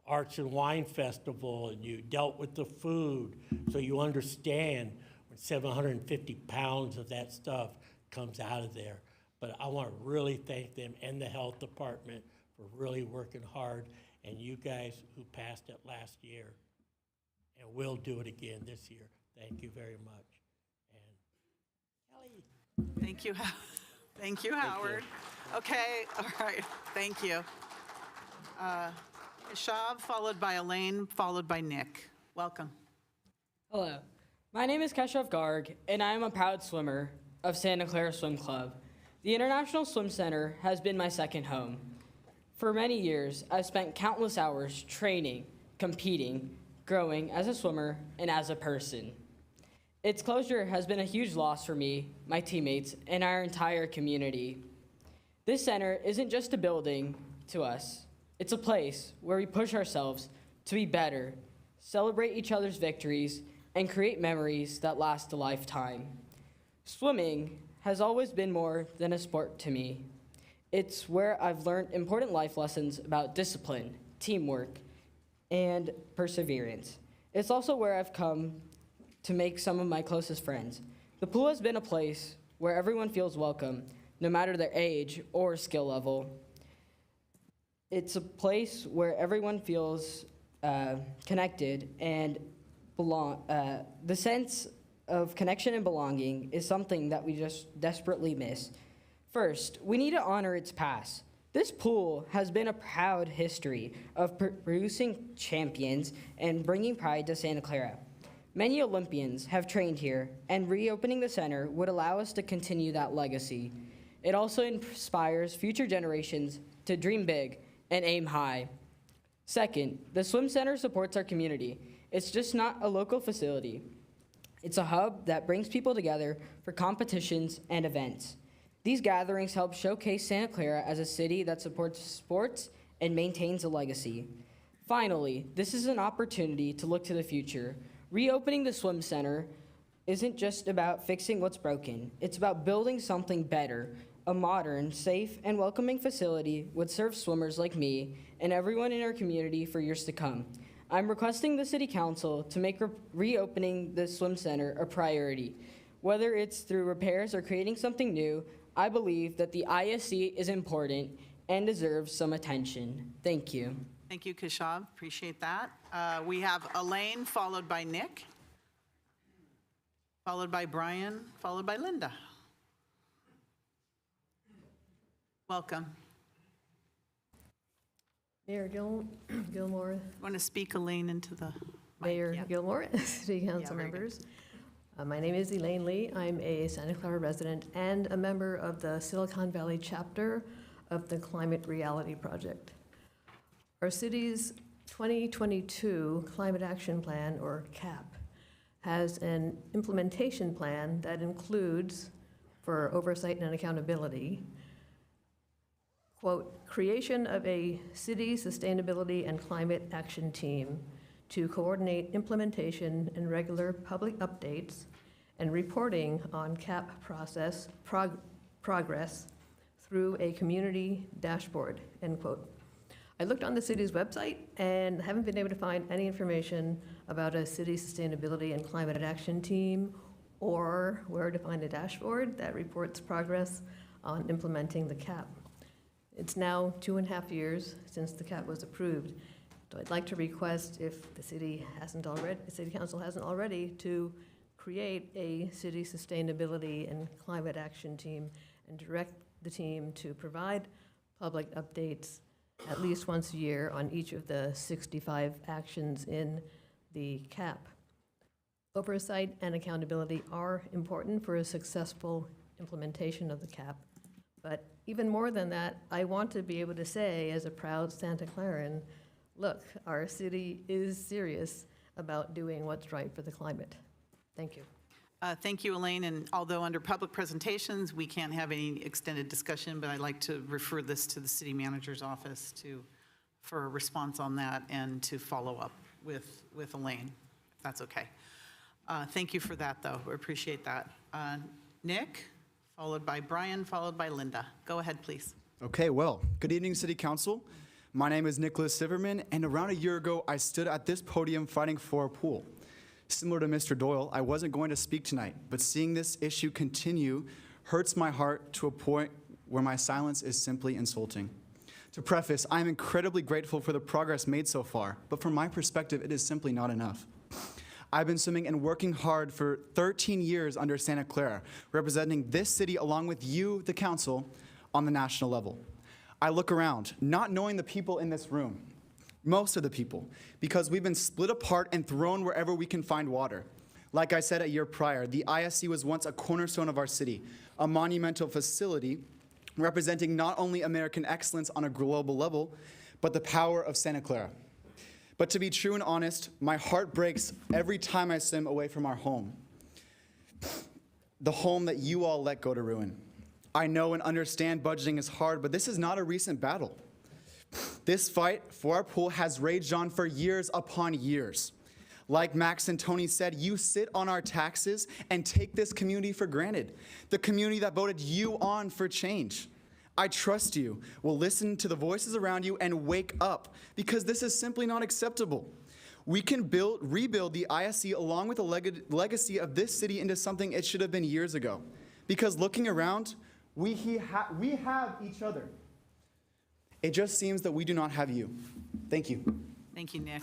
Arts and Wine Festival and you dealt with the food, so you understand when 750 pounds of that stuff comes out of there. But I want to really thank them and the health department for really working hard, and you guys who passed it last year, and will do it again this year. Thank you very much. And Kelly. Thank you. Thank you, Howard. Okay, all right, thank you. Shav, followed by Elaine, followed by Nick. Welcome. Hello, my name is Keshav Garg, and I am a proud swimmer of Santa Clara Swim Club. The International Swim Center has been my second home. For many years, I've spent countless hours training, competing, growing as a swimmer, and as a person. Its closure has been a huge loss for me, my teammates, and our entire community. This center isn't just a building to us. It's a place where we push ourselves to be better, celebrate each other's victories, and create memories that last a lifetime. Swimming has always been more than a sport to me. It's where I've learned important life lessons about discipline, teamwork, and perseverance. It's also where I've come to make some of my closest friends. The pool has been a place where everyone feels welcome, no matter their age or skill level. It's a place where everyone feels connected and belong. The sense of connection and belonging is something that we just desperately miss. First, we need to honor its past. This pool has been a proud history of producing champions and bringing pride to Santa Clara. Many Olympians have trained here, and reopening the center would allow us to continue that legacy. It also inspires future generations to dream big and aim high. Second, the swim center supports our community. It's just not a local facility. It's a hub that brings people together for competitions and events. These gatherings help showcase Santa Clara as a city that supports sports and maintains a legacy. Finally, this is an opportunity to look to the future. Reopening the swim center isn't just about fixing what's broken. It's about building something better. A modern, safe, and welcoming facility would serve swimmers like me and everyone in our community for years to come. I'm requesting the City Council to make reopening the swim center a priority. Whether it's through repairs or creating something new, I believe that the ISC is important and deserves some attention. Thank you. Thank you, Keshav. Appreciate that. We have Elaine, followed by Nick. followed by Brian, followed by Linda. Welcome. Mayor Gilmore, Want to speak, Elaine, into the mic? Mayor Yeah. Gilmore, City Council very good. members. My name is Elaine Lee. I'm a Santa Clara resident and a member of the Silicon Valley chapter of the Climate Reality Project. Our city's 2022 Climate Action Plan, or CAP, has an implementation plan that includes, for oversight and accountability, quote, creation of a city sustainability and climate action team to coordinate implementation and regular public updates and reporting on CAP process progress through a community dashboard, end quote. I looked on the city's website and haven't been able to find any information about a city sustainability and climate action team or where to find a dashboard that reports progress on implementing the CAP. It's now 2.5 years since the CAP was approved. So I'd like to request, if the city council hasn't already, to create a city sustainability and climate action team and direct the team to provide public updates at least once a year on each of the 65 actions in the CAP. Oversight and accountability are important for a successful implementation of the CAP. But even more than that, I want to be able to say, as a proud Santa Claran, look, our city is serious about doing what's right for the climate. Thank you. Thank you, Elaine. And although under public presentations, we can't have any extended discussion, but I'd like to refer this to the city manager's office for a response on that and to follow up with Elaine, if that's okay. Thank you for that, though. We appreciate that. Nick, followed by Brian, followed by Linda. Go ahead, please. Okay, well, good evening, City Council. My name is Nicholas Siverman, and around a year ago, I stood at this podium fighting for a pool. Similar to Mr. Doyle, I wasn't going to speak tonight, but seeing this issue continue hurts my heart to a point where my silence is simply insulting. To preface, I am incredibly grateful for the progress made so far, but from my perspective, it is simply not enough. I've been swimming and working hard for 13 years under Santa Clara, representing this city along with you, the council, on the national level. I look around, not knowing the people in this room, most of the people, because we've been split apart and thrown wherever we can find water. Like I said a year prior, the ISC was once a cornerstone of our city, a monumental facility representing not only American excellence on a global level, but the power of Santa Clara. But to be true and honest, my heart breaks every time I swim away from our home, the home that you all let go to ruin. I know and understand budgeting is hard, but this is not a recent battle. This fight for our pool has raged on for years upon years. Like Max and Tony said, you sit on our taxes and take this community for granted, the community that voted you on for change. I trust you will listen to the voices around you and wake up, because this is simply not acceptable. We can rebuild the ISC along with the legacy of this city into something it should have been years ago. Because looking around, we have each other. It just seems that we do not have you. Thank you. Thank you, Nick.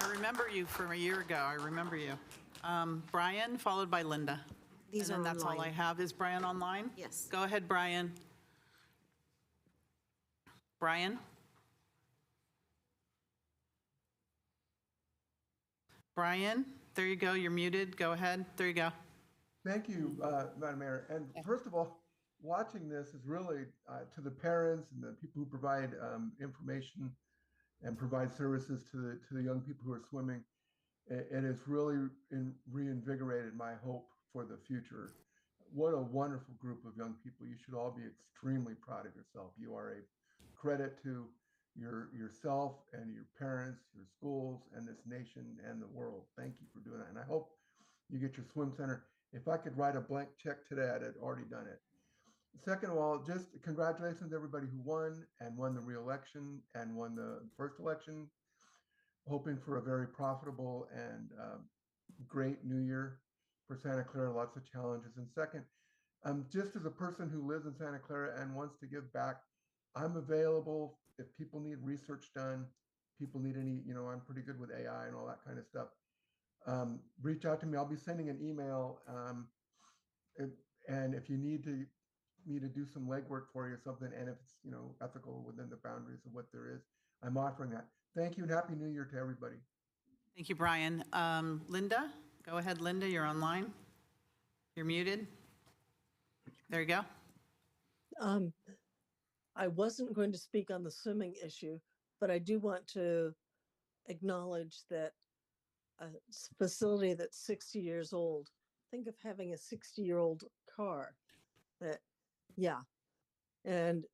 I remember you from a year ago. I remember you. Brian, followed by Linda. These And are then that's all I online. have. Is Brian online? Yes. Go ahead, Brian. Brian? Brian, there you go. You're muted. Go ahead. There you go. Thank you, Madam Mayor. And first of all, watching this is really to the parents and the people who provide information and provide services to the young people who are swimming. It has really reinvigorated my hope for the future. What a wonderful group of young people. You should all be extremely proud of yourself. You are a credit to yourself and your parents, your schools, and this nation and the world. Thank you for doing that. And I hope you get your swim center. If I could write a blank check today, I'd have already done it. Second of all, just congratulations to everybody who won the re-election and won the first election. Hoping for a very profitable and great new year for Santa Clara, lots of challenges. And second, just as a person who lives in Santa Clara and wants to give back, I'm available if people need research done, people need any, I'm pretty good with AI and all that kind of stuff. Reach out to me. I'll be sending an email. And if you need me to do some legwork for you or something, and if it's, ethical within the boundaries of what there is, I'm offering that. Thank you and Happy New Year to everybody. Thank you, Brian. Linda, go ahead, Linda, you're online. You're muted. There you go. I wasn't going to speak on the swimming issue, but I do want to acknowledge that a facility that's 60 years old, think of having a 60-year-old car that, yeah. And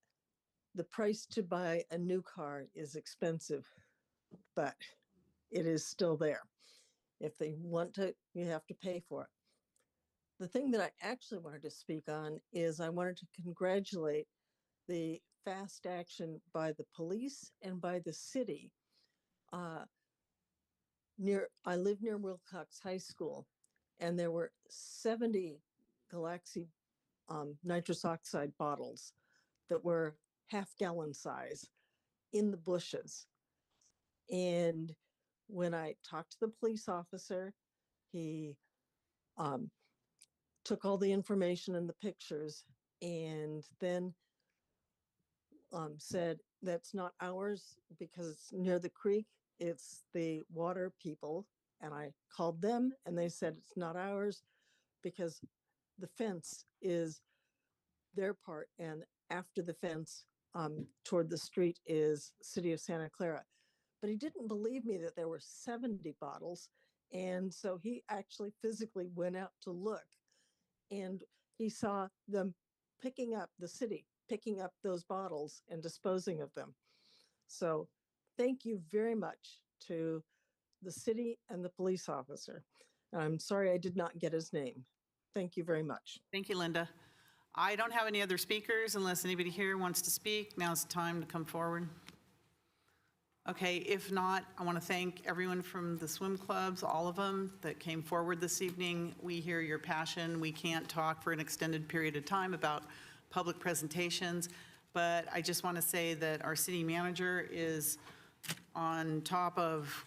the price to buy a new car is expensive, but it is still there. If they want to, you have to pay for it. The thing that I actually wanted to speak on is I wanted to congratulate the fast action by the police and by the city. I live near Wilcox High School, and there were 70 Galaxy nitrous oxide bottles that were half-gallon size in the bushes. And when I talked to the police officer, he took all the information and the pictures and then said, that's not ours because it's near the creek, it's the water people. And I called them and they said, it's not ours because the fence is their part. And after the fence toward the street is City of Santa Clara. But he didn't believe me that there were 70 bottles. And so he actually physically went out to look and he saw them picking up, the city picking up those bottles and disposing of them. So thank you very much to the city and the police officer. I'm sorry I did not get his name. Thank you very much. Thank you, Linda. I don't have any other speakers unless anybody here wants to speak. Now's the time to come forward. Okay, if not, I want to thank everyone from the swim clubs, all of them that came forward this evening. We hear your passion. We can't talk for an extended period of time about public presentations, but I just want to say that our city manager is on top of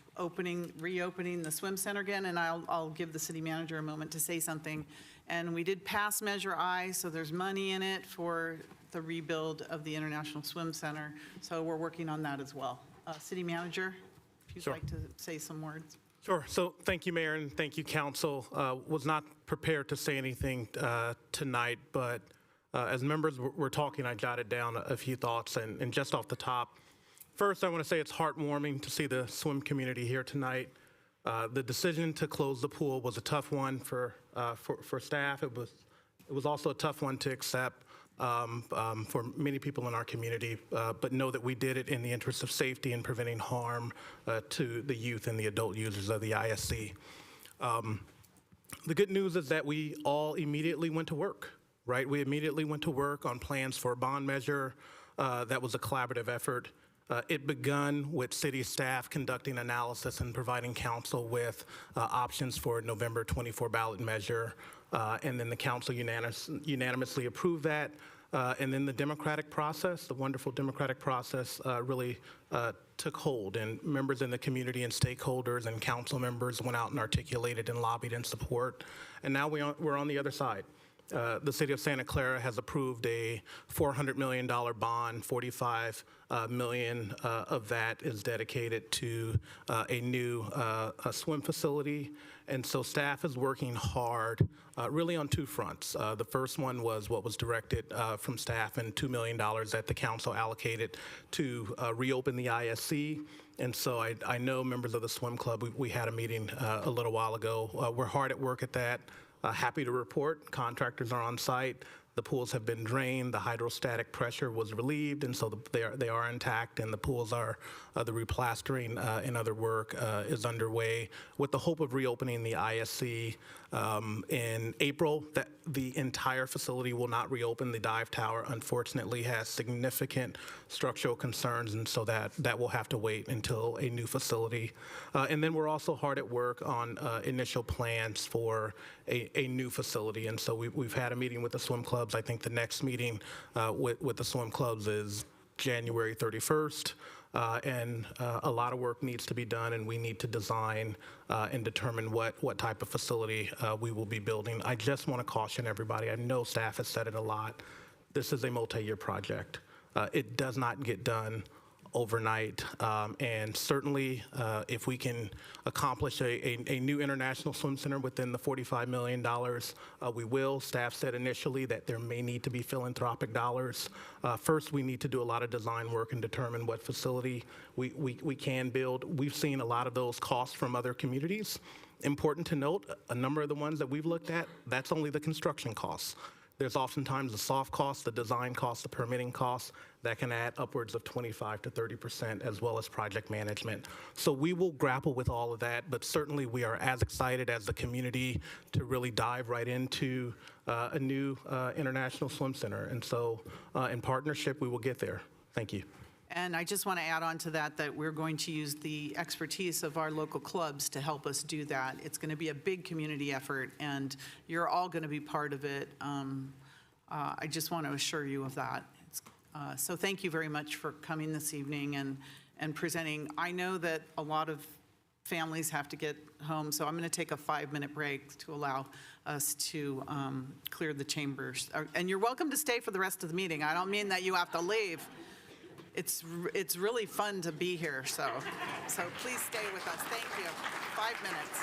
reopening the swim center again, and I'll give the city manager a moment to say something. And we did pass Measure I, so there's money in it for the rebuild of the International Swim Center. So we're working on that as well. City manager, if you'd like to say some words. Sure. So thank you, Mayor, and thank you, Council. Was not prepared to say anything tonight, but as members were talking, I jotted down a few thoughts, and just off the top, first, I want to say it's heartwarming to see the swim community here tonight. The decision to close the pool was a tough one for staff. It was also a tough one to accept for many people in our community, but know that we did it in the interest of safety and preventing harm to the youth and the adult users of the ISC. The good news is that we all immediately went to work, right? We immediately went to work on plans for a bond measure. That was a collaborative effort. It begun with city staff conducting analysis and providing council with options for a November 24 ballot measure. And then the council unanimously approved that. And then the democratic process, the wonderful democratic process really took hold, and members in the community and stakeholders and council members went out and articulated and lobbied in support. And now we're on the other side. The city of Santa Clara has approved a $400 million bond. 45 million of that is dedicated to a new swim facility. And so staff is working hard really on two fronts. The first one was what was directed from staff, and $2 million that the council allocated to reopen the ISC. And so I know members of the swim club, we had a meeting a little while ago. We're hard at work at that. Happy to report, contractors are on site. The pools have been drained, the hydrostatic pressure was relieved, and so they are intact, and the pools are, the replastering and other work is underway with the hope of reopening the ISC in April. That the entire facility will not reopen. The dive tower, unfortunately, has significant structural concerns, and so that will have to wait until a new facility. And then we're also hard at work on initial plans for a new facility, and so we've had a meeting with the swim clubs. I think the next meeting with the swim clubs is January 31st. And a lot of work needs to be done, and we need to design and determine what type of facility we will be building. I just want to caution everybody. I know staff has said it a lot. This is a multi-year project. It does not get done overnight, and certainly if we can accomplish a new international swim center within the $45 million, we will. Staff said initially that there may need to be philanthropic dollars. First, we need to do a lot of design work and determine what facility we can build. We've seen a lot of those costs from other communities. Important to note, a number of the ones that we've looked at, that's only the construction costs. There's oftentimes the soft costs, the design costs, the permitting costs that can add upwards of 25 to 30%, as well as project management. So we will grapple with all of that, but certainly we are as excited as the community to really dive right into a new international swim center. And so in partnership, we will get there. Thank you. And I just want to add on to that, that we're going to use the expertise of our local clubs to help us do that. It's going to be a big community effort, and you're all going to be part of it. I just want to assure you of that. So thank you very much for coming this evening and presenting. I know that a lot of families have to get home, so I'm going to take a 5-minute break to allow us to clear the chambers. And you're welcome to stay for the rest of the meeting. I don't mean that you have to leave. It's really fun to be here, so please stay with us. Thank you. 5 minutes.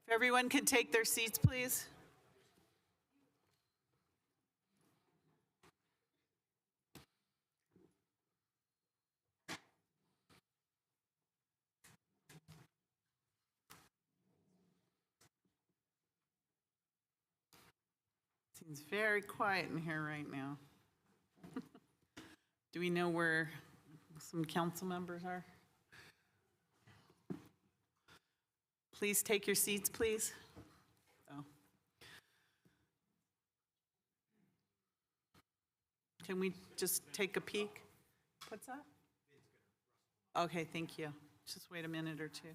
If everyone can take their seats, please. Seems very quiet in here right now. Do we know where some council members are? Please take your seats, please. Oh. Can we just take a peek? What's that? Okay, thank you. Just wait a minute or two.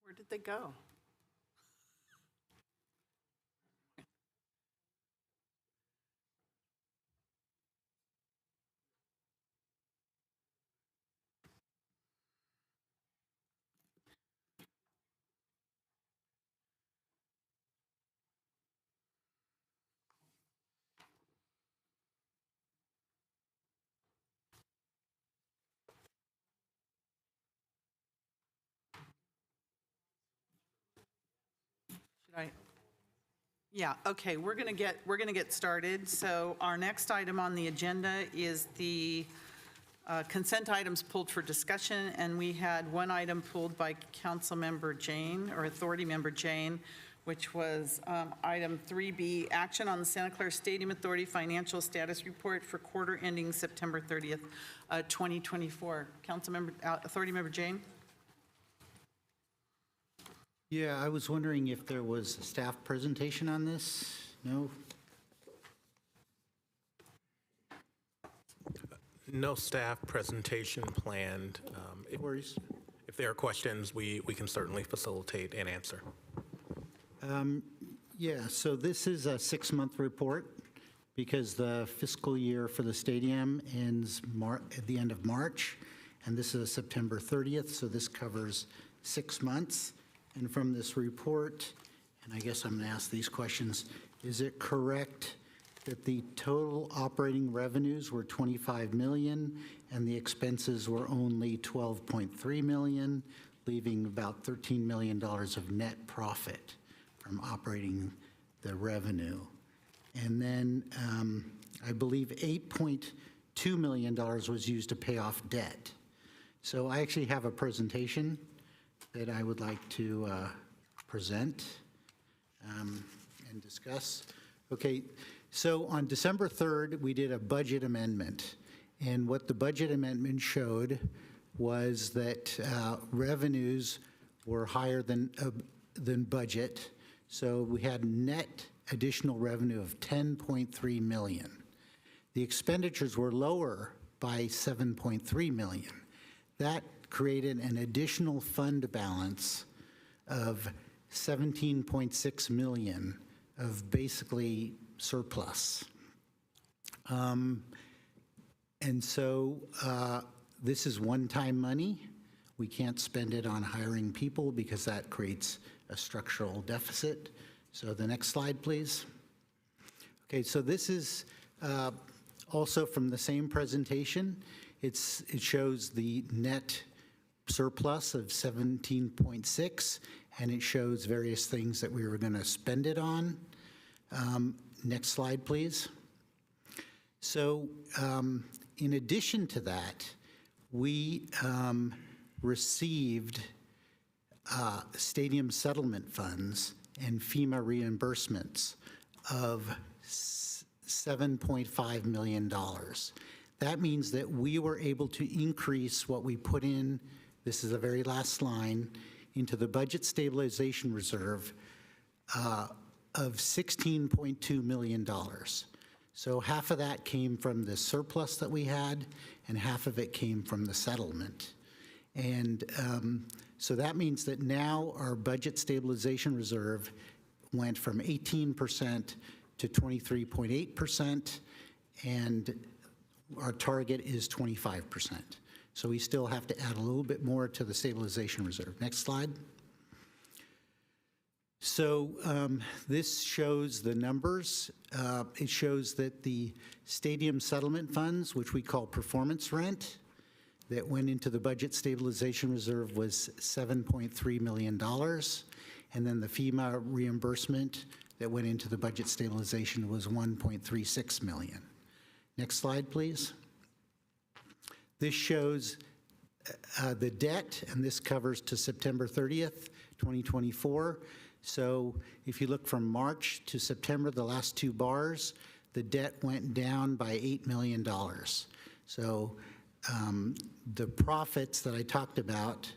Where did they go? Should I? Yeah, okay, we're gonna get started. So our next item on the agenda is the consent items pulled for discussion, and we had one item pulled by Council Member Jane, or Authority Member Jane, which was item 3B, action on the Santa Clara Stadium Authority financial status report for quarter ending September 30th, 2024. Council Member, Authority Member Jane? Yeah, I was wondering if there was a staff presentation on this? No? No staff presentation planned. Worries. If there are questions, we can certainly facilitate and answer. Yeah, so this is a 6-month report because the fiscal year for the stadium ends at the end of March, and this is September 30th, so this covers 6 months. And from this report, and I guess I'm going to ask these questions, is it correct that the total operating revenues were $25 million and the expenses were only $12.3 million, leaving about $13 million of net profit from operating the revenue? And then I believe $8.2 million was used to pay off debt. So I actually have a presentation that I would like to present and discuss. Okay, so on December 3rd, we did a budget amendment. And what the budget amendment showed was that revenues were higher than budget. So we had net additional revenue of $10.3 million. The expenditures were lower by $7.3 million. That created an additional fund balance of $17.6 million of basically surplus. And so this is one-time money. We can't spend it on hiring people because that creates a structural deficit. So the next slide, please. Okay, so this is also from the same presentation. It shows the net surplus of 17.6, and it shows various things that we were going to spend it on. Next slide, please. So in addition to that, we received stadium settlement funds and FEMA reimbursements of $7.5 million. That means that we were able to increase what we put in, this is the very last line, into the budget stabilization reserve of $16.2 million. So half of that came from the surplus that we had, and half of it came from the settlement. And so that means that now our budget stabilization reserve went from 18% to 23.8%, and our target is 25%. So we still have to add a little bit more to the stabilization reserve. Next slide. So this shows the numbers. It shows that the stadium settlement funds, which we call performance rent, that went into the budget stabilization reserve was $7.3 million. And then the FEMA reimbursement that went into the budget stabilization was $1.36 million. Next slide, please. This shows the debt, and this covers to September 30th, 2024. So if you look from March to September, the last two bars, the debt went down by $8 million. So the profits that I talked about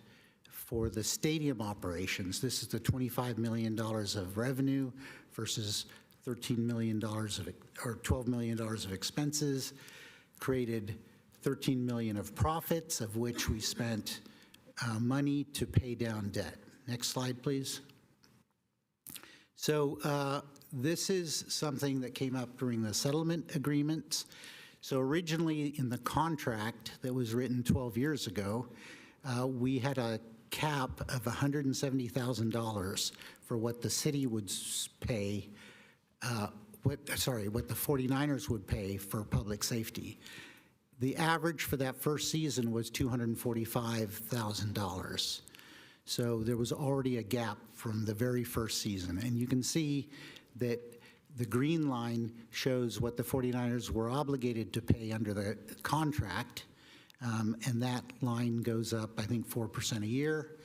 for the stadium operations, this is the $25 million of revenue versus $13 million or $12 million of expenses, created $13 million of profits, of which we spent money to pay down debt. Next slide, please. So this is something that came up during the settlement agreements. So originally in the contract that was written 12 years ago, we had a cap of $170,000 for what the city would pay, what the 49ers would pay for public safety. The average for that first season was $245,000. So there was already a gap from the very first season. And you can see that the green line shows what the 49ers were obligated to pay under the contract. And that line goes up, I think, 4% a year.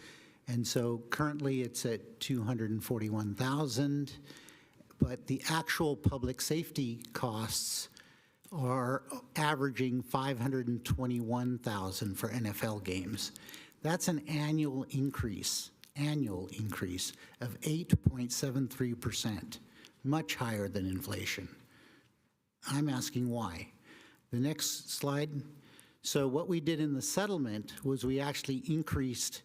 And so currently it's at $241,000. But the actual public safety costs are averaging $521,000 for NFL games. That's an annual increase of 8.73%, much higher than inflation. I'm asking why. The next slide. So what we did in the settlement was we actually increased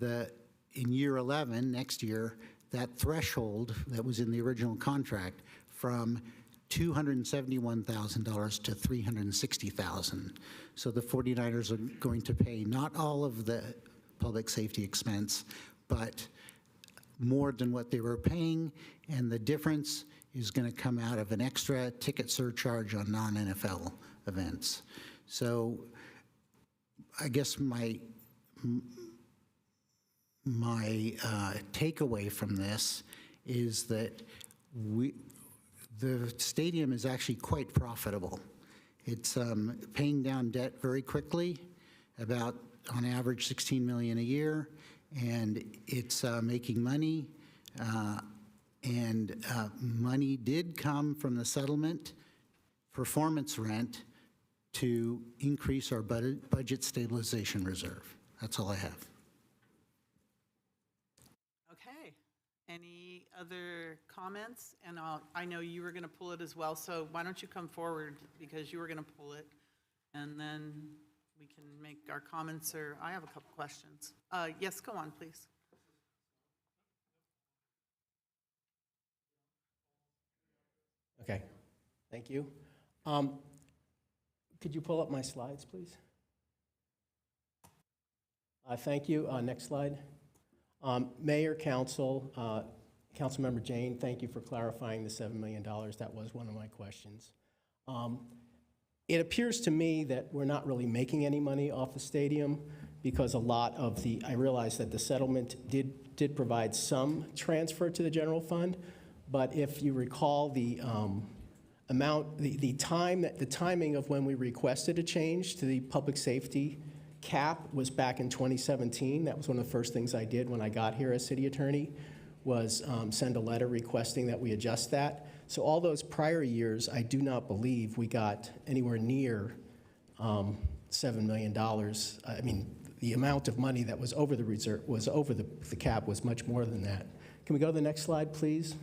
in year 11, next year, that threshold that was in the original contract from $271,000 to $360,000. So the 49ers are going to pay not all of the public safety expense, but more than what they were paying, and the difference is going to come out of an extra ticket surcharge on non-NFL events. So I guess my takeaway from this is that the stadium is actually quite profitable. It's paying down debt very quickly, about on average $16 million a year, and it's making money. And money did come from the settlement performance rent to increase our budget stabilization reserve. That's all I have. Okay. Any other comments? And I know you were going to pull it as well, so why don't you come forward because you were going to pull it, and then we can make our comments, or I have a couple questions. Yes, go on, please. Okay, thank you. Could you pull up my slides, please? Thank you. Next slide. Mayor, Council, Councilmember Jane, thank you for clarifying the $7 million. That was one of my questions. It appears to me that we're not really making any money off the stadium because a lot of I realize that the settlement did provide some transfer to the general fund, but if you recall the timing of when we requested a change to the public safety cap was back in 2017. That was one of the first things I did when I got here as city attorney, was send a letter requesting that we adjust that. So all those prior years, I do not believe we got anywhere near $7 million. I mean, the amount of money that was over the reserve, was over the cap was much more than that. Can we go to the next slide, please?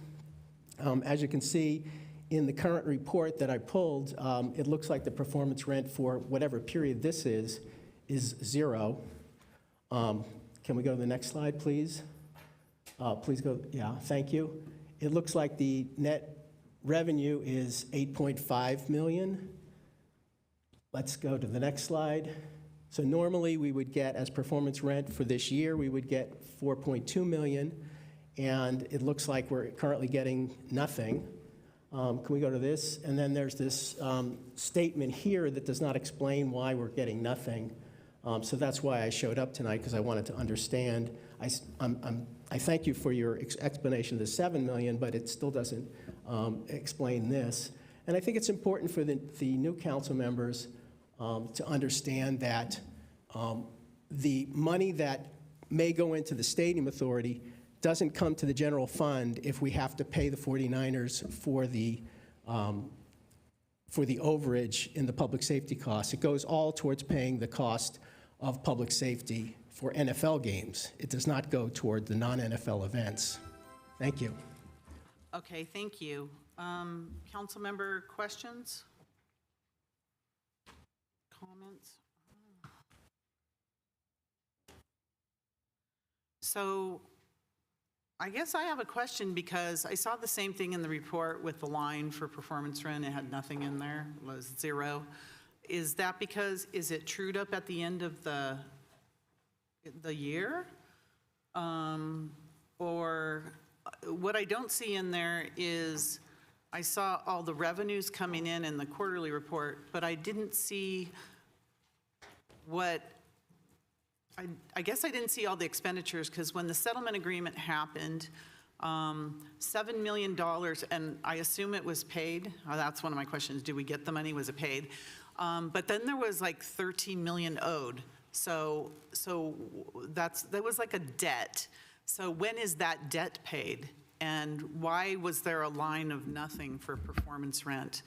As you can see, in the current report that I pulled, it looks like the performance rent for whatever period this is zero. Can we go to the next slide, please? Please go, yeah, thank you. It looks like the net revenue is 8.5 million. Let's go to the next slide. So normally we would get, as performance rent for this year, we would get 4.2 million, and it looks like we're currently getting nothing. Can we go to this? And then there's this statement here that does not explain why we're getting nothing. So that's why I showed up tonight, because I wanted to understand. I thank you for your explanation of the 7 million, but it still doesn't explain this. And I think it's important for the new council members to understand that the money that may go into the Stadium Authority doesn't come to the general fund if we have to pay the 49ers for the overage in the public safety costs. It goes all towards paying the cost of public safety for NFL games. It does not go toward the non-NFL events. Thank you. Okay, thank you. Council member questions? Comments? So I guess I have a question, because I saw the same thing in the report with the line for performance rent. It had nothing in there, it was zero. Is that because, is it trued up at the end of the year? Or what I don't see in there is, I saw all the revenues coming in the quarterly report, but I didn't see what, I guess I didn't see all the expenditures, because when the settlement agreement happened, $7 million, and I assume it was paid. That's one of my questions. Do we get the money? Was it paid? But then there was like 13 million owed. So that was like a debt. So when is that debt paid? And why was there a line of nothing for performance rent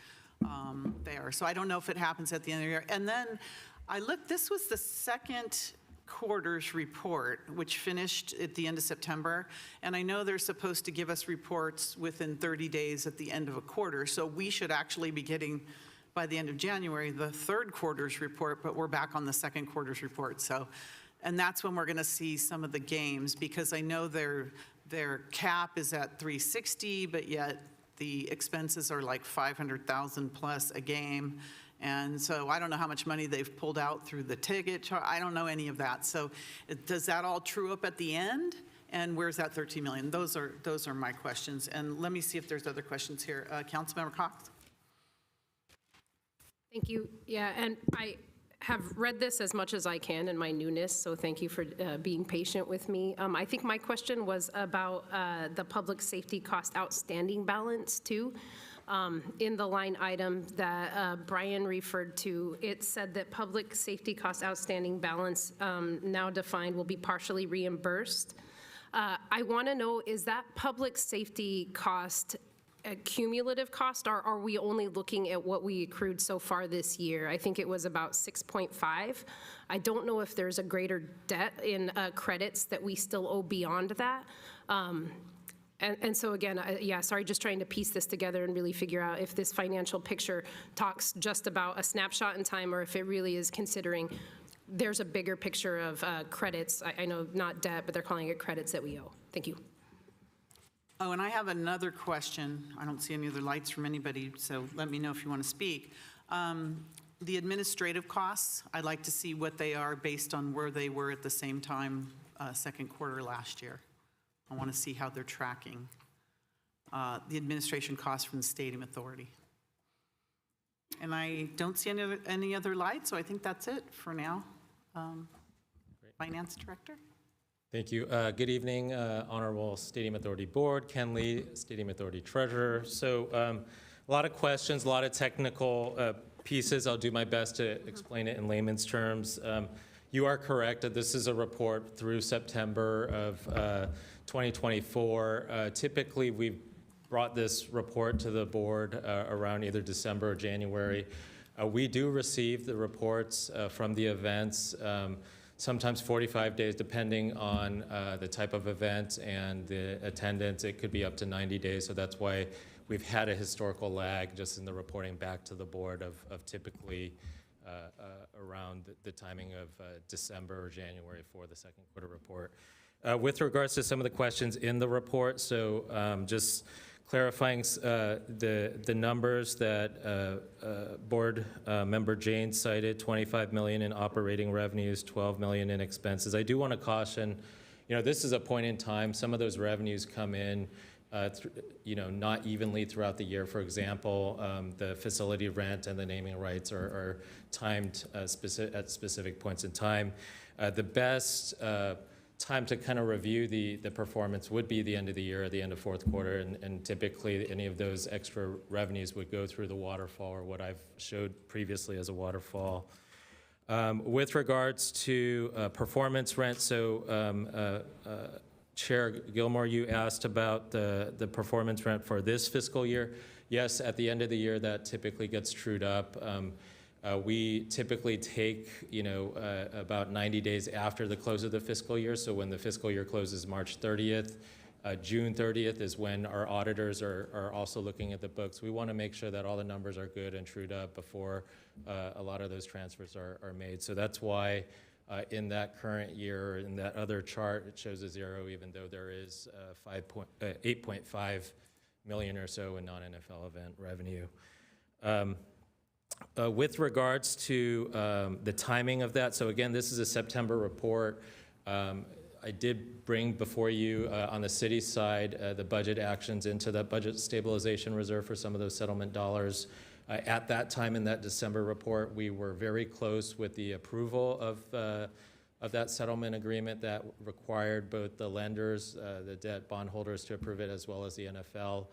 there? So I don't know if it happens at the end of the year. And then I looked, this was the second quarter's report, which finished at the end of September. And I know they're supposed to give us reports within 30 days at the end of a quarter. So we should actually be getting, by the end of January, the third quarter's report, but we're back on the second quarter's report. So, and that's when we're going to see some of the games, because I know their cap is at 360, but yet the expenses are like 500,000 plus a game. And so I don't know how much money they've pulled out through the ticket. I don't know any of that. So does that all true up at the end? And where's that 13 million? Those are my questions. And let me see if there's other questions here. Councilmember Cox? Thank you. Yeah, and I have read this as much as I can in my newness, so thank you for being patient with me. I think my question was about the public safety cost outstanding balance too. In the line item that Brian referred to, it said that public safety cost outstanding balance, now defined, will be partially reimbursed. I want to know, is that public safety cost a cumulative cost, or are we only looking at what we accrued so far this year? I think it was about 6.5. I don't know if there's a greater debt in credits that we still owe beyond that. And so again, yeah, sorry, just trying to piece this together and really figure out if this financial picture talks just about a snapshot in time, or if it really is considering there's a bigger picture of credits. I know not debt, but they're calling it credits that we owe. Thank you. Oh, and I have another question. I don't see any other lights from anybody, so let me know if you want to speak. The administrative costs, I'd like to see what they are based on where they were at the same time, second quarter last year. I want to see how they're tracking the administration costs from the Stadium Authority. And I don't see any other lights, so I think that's it for now. Finance Director? Thank you. Good evening, Honorable Stadium Authority Board, Ken Lee, Stadium Authority Treasurer. So a lot of questions, a lot of technical pieces. I'll do my best to explain it in layman's terms. You are correct that this is a report through September of 2024. Typically, we've brought this report to the board around either December or January. We do receive the reports from the events sometimes 45 days, depending on the type of event and the attendance. It could be up to 90 days, so that's why we've had a historical lag just in the reporting back to the board of typically around the timing of December or January for the second quarter report. With regards to some of the questions in the report, so just clarifying the numbers that board member Jane cited, 25 million in operating revenues, 12 million in expenses. I do want to caution, this is a point in time. Some of those revenues come in not evenly throughout the year. For example, the facility rent and the naming rights are timed at specific points in time. The best time to kind of review the performance would be the end of the year or the end of fourth quarter, and typically any of those extra revenues would go through the waterfall, or what I've showed previously as a waterfall. With regards to performance rent, so Chair Gilmore, you asked about the performance rent for this fiscal year. Yes, at the end of the year, that typically gets trued up. We typically take, about 90 days after the close of the fiscal year. So when the fiscal year closes March 30th, June 30th is when our auditors are also looking at the books. We want to make sure that all the numbers are good and trued up before a lot of those transfers are made. So that's why in that current year, in that other chart, it shows a 0, even though there is 8.5 million or so in non-NFL event revenue. With regards to the timing of that, so again, this is a September report. I did bring before you on the city side the budget actions into that budget stabilization reserve for some of those settlement dollars. At that time in that December report, we were very close with the approval of that settlement agreement that required both the lenders, the debt bondholders to approve it, as well as the NFL.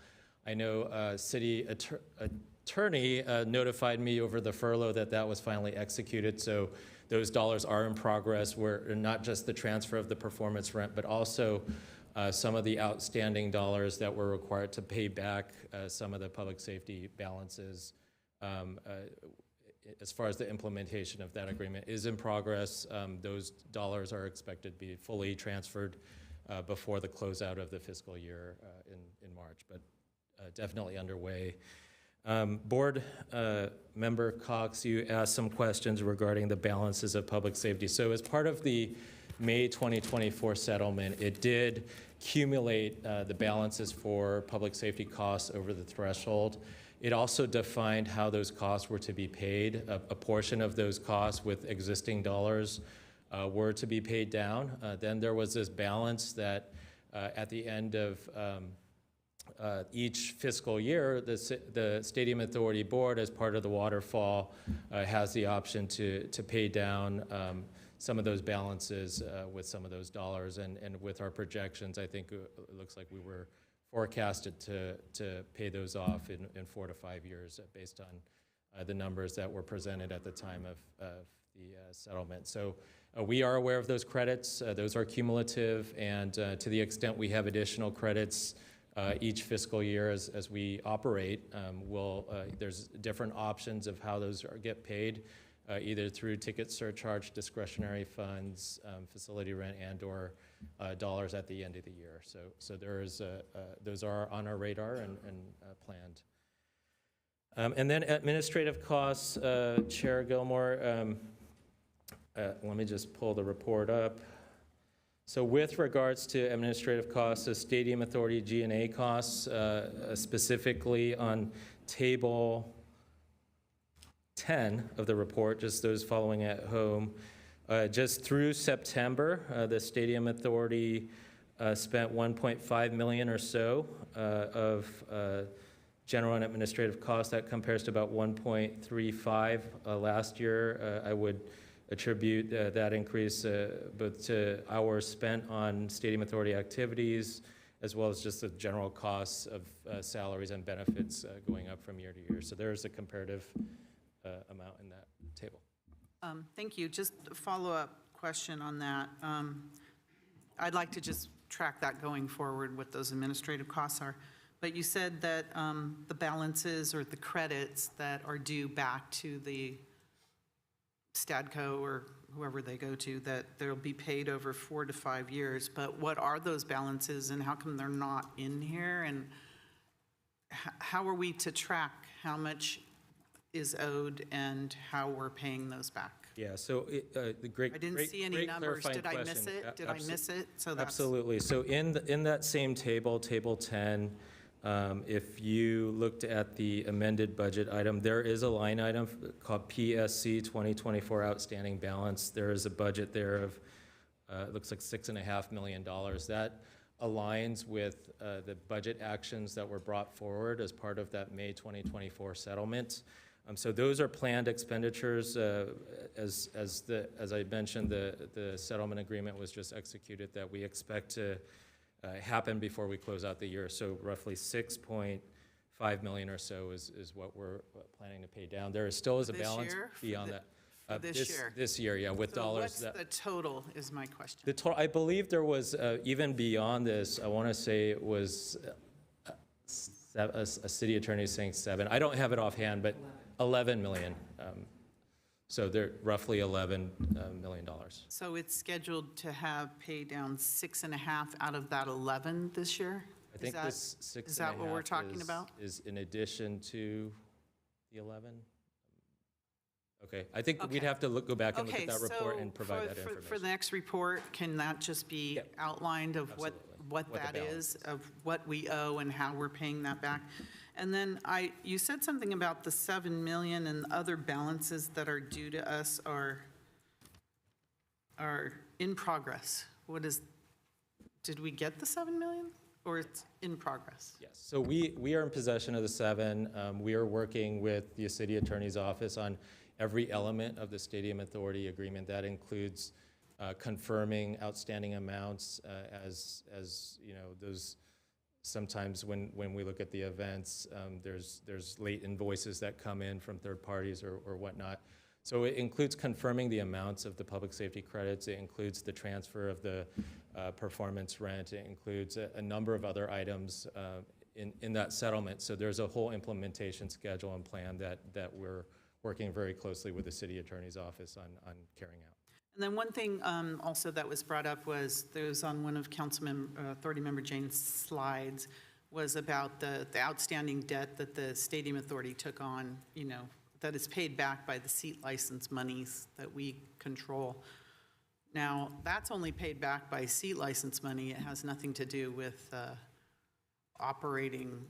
I know city attorney notified me over the furlough that was finally executed, so those dollars are in progress. We're not just the transfer of the performance rent, but also some of the outstanding dollars that were required to pay back some of the public safety balances. As far as the implementation of that agreement is in progress, those dollars are expected to be fully transferred before the closeout of the fiscal year in March, but definitely underway. Board Member Cox, you asked some questions regarding the balances of public safety. So as part of the May 2024 settlement, it did accumulate the balances for public safety costs over the threshold. It also defined how those costs were to be paid. A portion of those costs with existing dollars were to be paid down. Then there was this balance that at the end of each fiscal year, the Stadium Authority Board, as part of the waterfall, has the option to pay down some of those balances with some of those dollars. And with our projections, I think it looks like we were forecasted to pay those off in 4 to 5 years based on the numbers that were presented at the time of the settlement. So we are aware of those credits. Those are cumulative, and to the extent we have additional credits each fiscal year as we operate, there's different options of how those get paid, either through ticket surcharge, discretionary funds, facility rent, and/or dollars at the end of the year. So those are on our radar and planned. And then administrative costs, Chair Gilmore, let me just pull the report up. So with regards to administrative costs, the Stadium Authority G&A costs, specifically on table 10 of the report, just those following at home, just through September, the Stadium Authority spent 1.5 million or so of general and administrative costs. That compares to about 1.35 last year. I would attribute that increase both to hours spent on Stadium Authority activities, as well as just the general costs of salaries and benefits going up from year to year. So there is a comparative amount in that table. Thank you. Just a follow-up question on that. I'd like to just track that going forward, what those administrative costs are. But you said that the balances or the credits that are due back to the Stadco or whoever they go to, that they'll be paid over 4 to 5 years. But what are those balances and how come they're not in here? And how are we to track how much is owed and how we're paying those back? Yeah, so the great. I didn't see any numbers. Did I miss it? Did I miss it? So that's Absolutely. So in that same table, Table 10, if you looked at the amended budget item, there is a line item called PSC 2024 outstanding balance. There is a budget there of, it looks like $6.5 million. That aligns with the budget actions that were brought forward as part of that May 2024 settlement. So those are planned expenditures. As I mentioned, the settlement agreement was just executed that we expect to happen before we close out the year. So roughly $6.5 million or so is what we're planning to pay down. There still is a balance beyond that. This year, yeah, with dollars. What's the total is my question. The total, I believe there was, even beyond this, I want to say it was a city attorney saying 7. I don't have it offhand, but 11 million. So they're roughly $11 million. So it's scheduled to have paid down 6.5 out of that 11 this year? I think this 6.5 is that what we're talking about? Is in addition to the 11? Okay, I think we'd have to go back and look at that report and provide that information. For the next report, can that just be outlined of what that is, of what we owe and how we're paying that back? And then you said something about the 7 million and other balances that are due to us are in progress. Did we get the 7 million or it's in progress? Yes, so we are in possession of the 7. We are working with the city attorney's office on every element of the Stadium Authority agreement. That includes confirming outstanding amounts as you know, those. Sometimes when we look at the events, there's late invoices that come in from third parties or whatnot. So it includes confirming the amounts of the public safety credits. It includes the transfer of the performance rent. It includes a number of other items in that settlement. So there's a whole implementation schedule and plan that we're working very closely with the city attorney's office on carrying out. And then one thing also that was brought up was, there was on one of Authority Member Jane's slides, was about the outstanding debt that the Stadium Authority took on, you know, that is paid back by the seat license monies that we control. Now, that's only paid back by seat license money. It has nothing to do with operating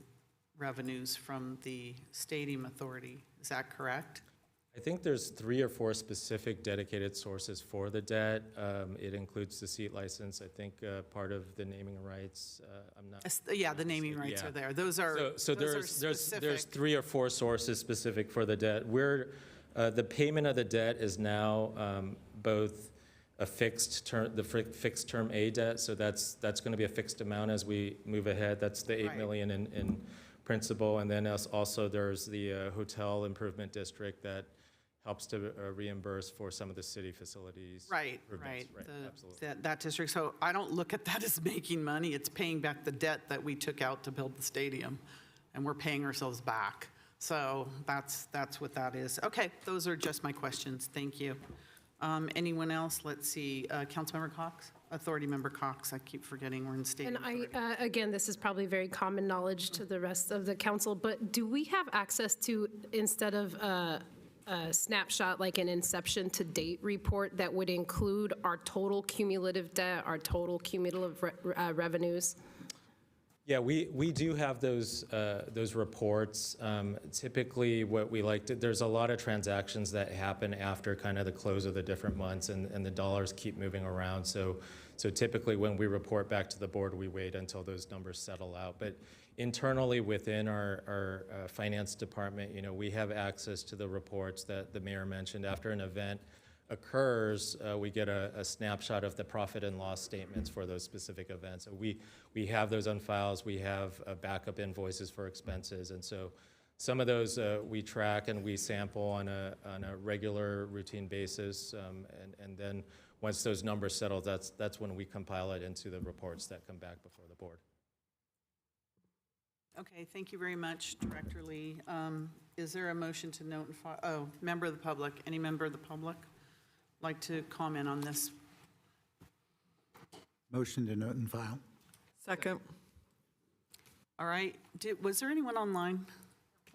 revenues from the Stadium Authority. Is that correct? I think there's 3 or 4 specific dedicated sources for the debt. It includes the seat license. I think part of the naming rights. I'm not. Yeah, the naming rights are there. Those are there's 3 or 4 sources specific for the debt. The payment of the debt is now both a fixed term, the fixed term A debt. So that's going to be a fixed amount as we move ahead. That's the $8 million in principal, and then also there's the hotel improvement district that helps to reimburse for some of the city facilities. Right. Absolutely. That district. So I don't look at that as making money. It's paying back the debt that we took out to build the stadium, and we're paying ourselves back. So that's what that is. Okay, those are just my questions. Thank you. Anyone else? Let's see. Councilmember Cox? Authority Member Cox. I keep forgetting we're in stadium. And again, this is probably very common knowledge to the rest of the council, but do we have access to, instead of a snapshot, like an inception to date report that would include our total cumulative debt, our total cumulative revenues? Yeah, we do have those reports. Typically, what we like to, there's a lot of transactions that happen after kind of the close of the different months, and the dollars keep moving around. So typically, when we report back to the board, we wait until those numbers settle out. But internally within our finance department, you know, we have access to the reports that the mayor mentioned. After an event occurs, we get a snapshot of the profit and loss statements for those specific events. So we have those on files. We have backup invoices for expenses, and so some of those we track and we sample on a regular routine basis, and then once those numbers settle, that's when we compile it into the reports that come back before the board. Okay, thank you very much, Director Lee. Is there a motion to note and file? Oh, member of the public. Any member of the public? like to comment on this? Motion to note and file. Second. All right, was there anyone online?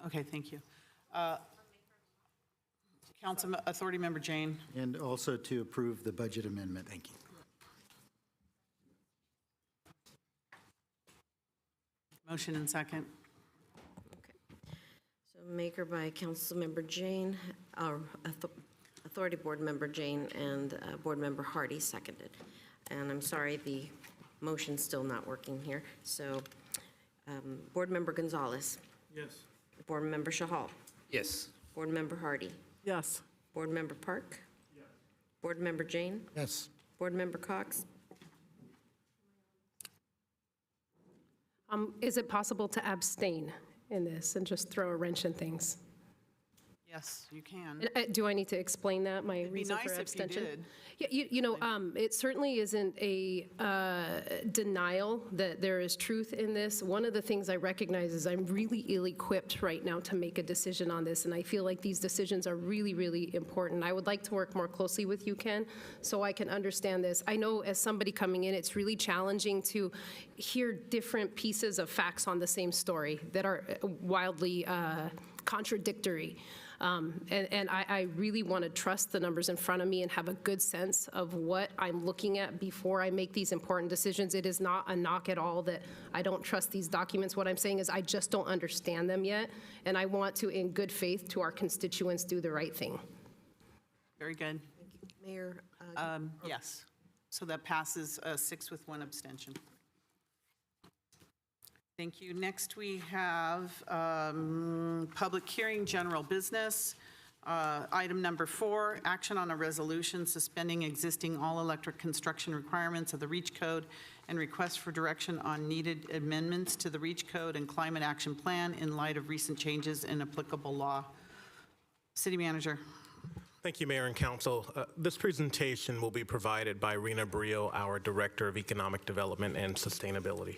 Okay, thank you. Council Authority Member Jane. And also to approve the budget amendment. Thank you. Motion and second. So maker by Councilmember Jane, Authority Board Member Jane, and Board Member Hardy seconded. And I'm sorry, the motion's still not working here. So Board Member Gonzalez. Yes. Board Member Shahal. Yes. Board Member Hardy. Yes. Board Member Park. Yes. Board Member Jane. Yes. Board Member Cox. Is it possible to abstain in this and just throw a wrench in things? Yes, you can. Do I need to explain that, my It'd be reason nice for if you abstention? did. Yeah, it certainly isn't a denial that there is truth in this. One of the things I recognize is I'm really ill-equipped right now to make a decision on this, and I feel like these decisions are really, really important. I would like to work more closely with you, Ken, so I can understand this. I know as somebody coming in, it's really challenging to hear different pieces of facts on the same story that are wildly contradictory. And I really want to trust the numbers in front of me and have a good sense of what I'm looking at before I make these important decisions. It is not a knock at all that I don't trust these documents. What I'm saying is I just don't understand them yet, and I want to, in good faith, to our constituents, do the right thing. Very good. Mayor. Yes. So that passes 6 with 1 abstention. Thank you. Next, we have public hearing, general business. Item number 4, action on a resolution suspending existing all-electric construction requirements of the REACH Code and request for direction on needed amendments to the REACH Code and Climate Action Plan in light of recent changes in applicable law. City Manager. Thank you, Mayor and Council. This presentation will be provided by Rena Brio, our Director of Economic Development and Sustainability.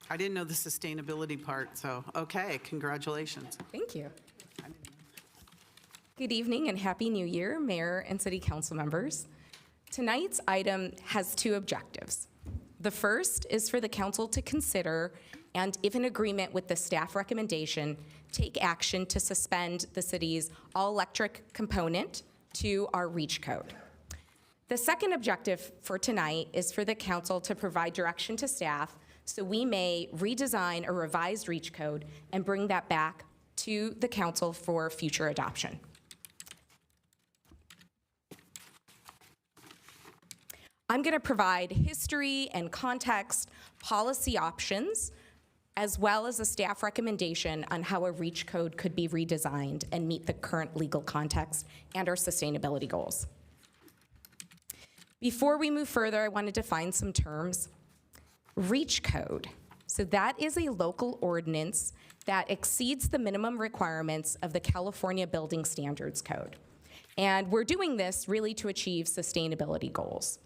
I didn't know the sustainability part, so, okay, congratulations. Thank you. Good evening and Happy New Year, Mayor and City Council members. Tonight's item has 2 objectives. The first is for the council to consider and, if in agreement with the staff recommendation, take action to suspend the city's all-electric component to our REACH code. The second objective for tonight is for the council to provide direction to staff so we may redesign a revised REACH code and bring that back to the council for future adoption. I'm going to provide history and context, policy options, as well as a staff recommendation on how a REACH code could be redesigned and meet the current legal context and our sustainability goals. Before we move further, I want to define some terms. REACH code. So that is a local ordinance that exceeds the minimum requirements of the California Building Standards Code. And we're doing this really to achieve sustainability goals.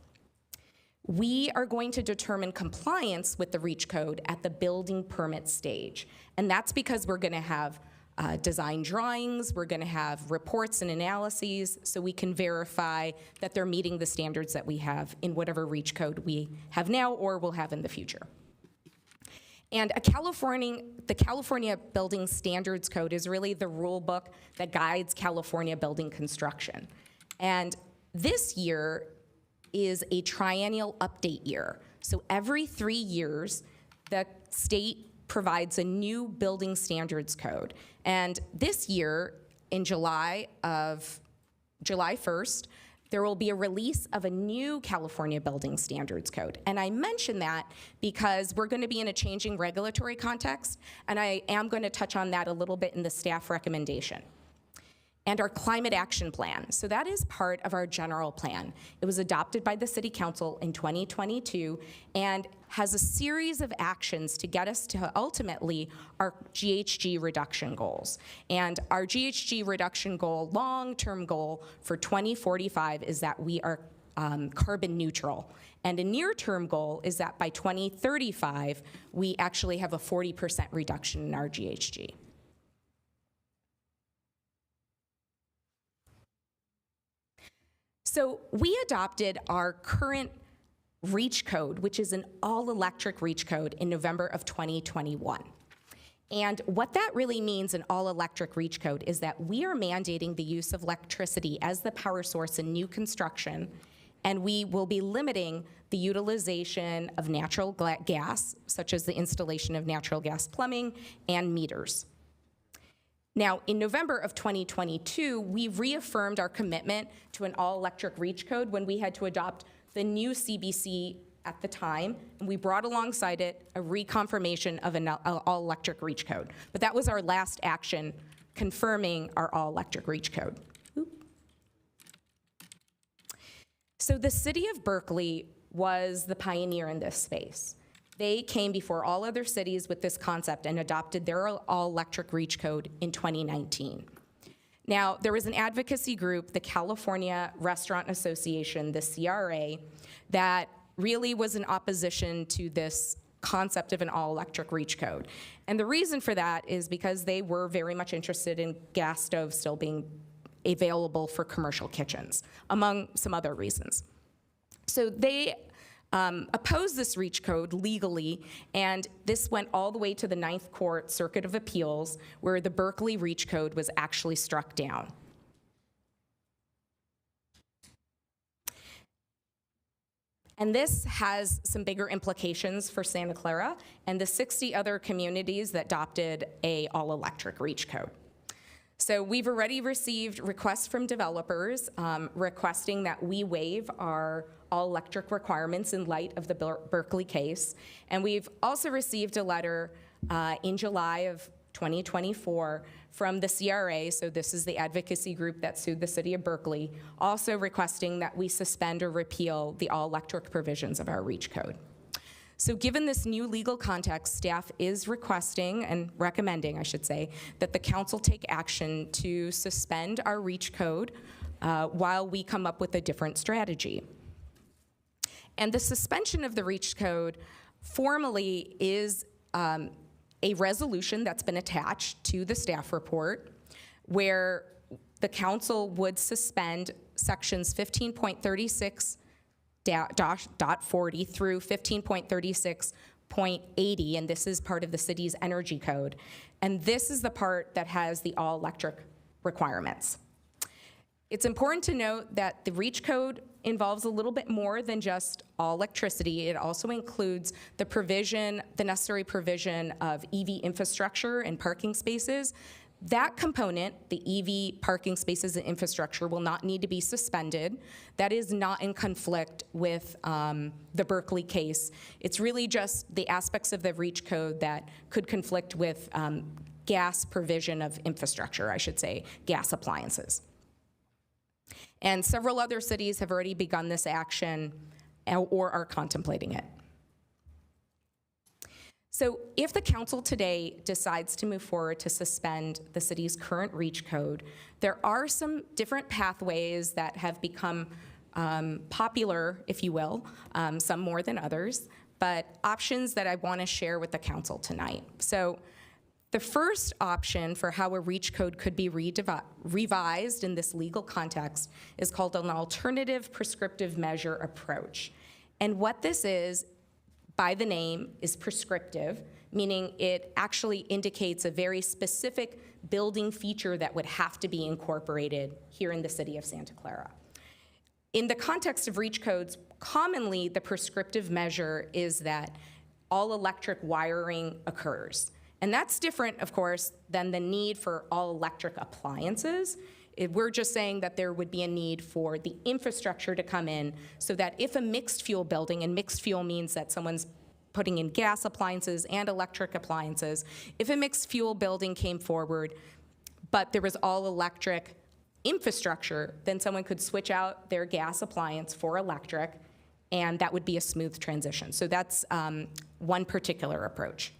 We are going to determine compliance with the REACH code at the building permit stage. And that's because we're going to have design drawings, we're going to have reports and analyses so we can verify that they're meeting the standards that we have in whatever REACH code we have now or will have in the future. And the California Building Standards Code is really the rule book that guides California building construction. And this year is a triennial update year. So every 3 years, the state provides a new building standards code. And this year, in July 1st, there will be a release of a new California Building Standards Code. And I mention that because we're going to be in a changing regulatory context, and I am going to touch on that a little bit in the staff recommendation. And our climate action plan. So that is part of our general plan. It was adopted by the City Council in 2022 and has a series of actions to get us to ultimately our GHG reduction goals. And our GHG reduction goal, long-term goal for 2045 is that we are carbon neutral. And a near-term goal is that by 2035, we actually have a 40% reduction in our GHG. So we adopted our current REACH code, which is an all-electric REACH code, in November of 2021. And what that really means, an all-electric REACH code, is that we are mandating the use of electricity as the power source in new construction, and we will be limiting the utilization of natural gas, such as the installation of natural gas plumbing and meters. Now, in November of 2022, we reaffirmed our commitment to an all-electric REACH code when we had to adopt the new CBC at the time, and we brought alongside it a reconfirmation of an all-electric REACH code. But that was our last action, confirming our all-electric REACH code. So the city of Berkeley was the pioneer in this space. They came before all other cities with this concept and adopted their all-electric REACH code in 2019. Now, there was an advocacy group, the California Restaurant Association, the CRA, that really was in opposition to this concept of an all-electric REACH code. And the reason for that is because they were very much interested in gas stoves still being available for commercial kitchens, among some other reasons. So they opposed this REACH code legally, and this went all the way to the Ninth Court Circuit of Appeals, where the Berkeley REACH code was actually struck down. And this has some bigger implications for Santa Clara and the 60 other communities that adopted a all-electric REACH code. So we've already received requests from developers requesting that we waive our all-electric requirements in light of the Berkeley case. And we've also received a letter in July of 2024 from the CRA, so this is the advocacy group that sued the city of Berkeley, also requesting that we suspend or repeal the all-electric provisions of our REACH code. So given this new legal context, staff is requesting and recommending, I should say, that the council take action to suspend our REACH code while we come up with a different strategy. And the suspension of the REACH code formally is a resolution that's been attached to the staff report where the council would suspend sections 15.36.40 through 15.36.80, and this is part of the city's energy code. And this is the part that has the all-electric requirements. It's important to note that the REACH code involves a little bit more than just all electricity. It also includes the provision, the necessary provision of EV infrastructure and parking spaces. That component, the EV parking spaces and infrastructure, will not need to be suspended. That is not in conflict with the Berkeley case. It's really just the aspects of the REACH code that could conflict with gas provision of infrastructure, I should say, gas appliances. And several other cities have already begun this action or are contemplating it. So if the council today decides to move forward to suspend the city's current REACH code, there are some different pathways that have become popular, if you will, some more than others, but options that I want to share with the council tonight. So the first option for how a REACH code could be revised in this legal context is called an alternative prescriptive measure approach. And what this is, by the name, is prescriptive, meaning it actually indicates a very specific building feature that would have to be incorporated here in the city of Santa Clara. In the context of REACH codes, commonly the prescriptive measure is that all electric wiring occurs. And that's different, of course, than the need for all electric appliances. We're just saying that there would be a need for the infrastructure to come in so that if a mixed fuel building, and mixed fuel means that someone's putting in gas appliances and electric appliances, if a mixed fuel building came forward, but there was all electric infrastructure, then someone could switch out their gas appliance for electric, and that would be a smooth transition. So that's one particular approach.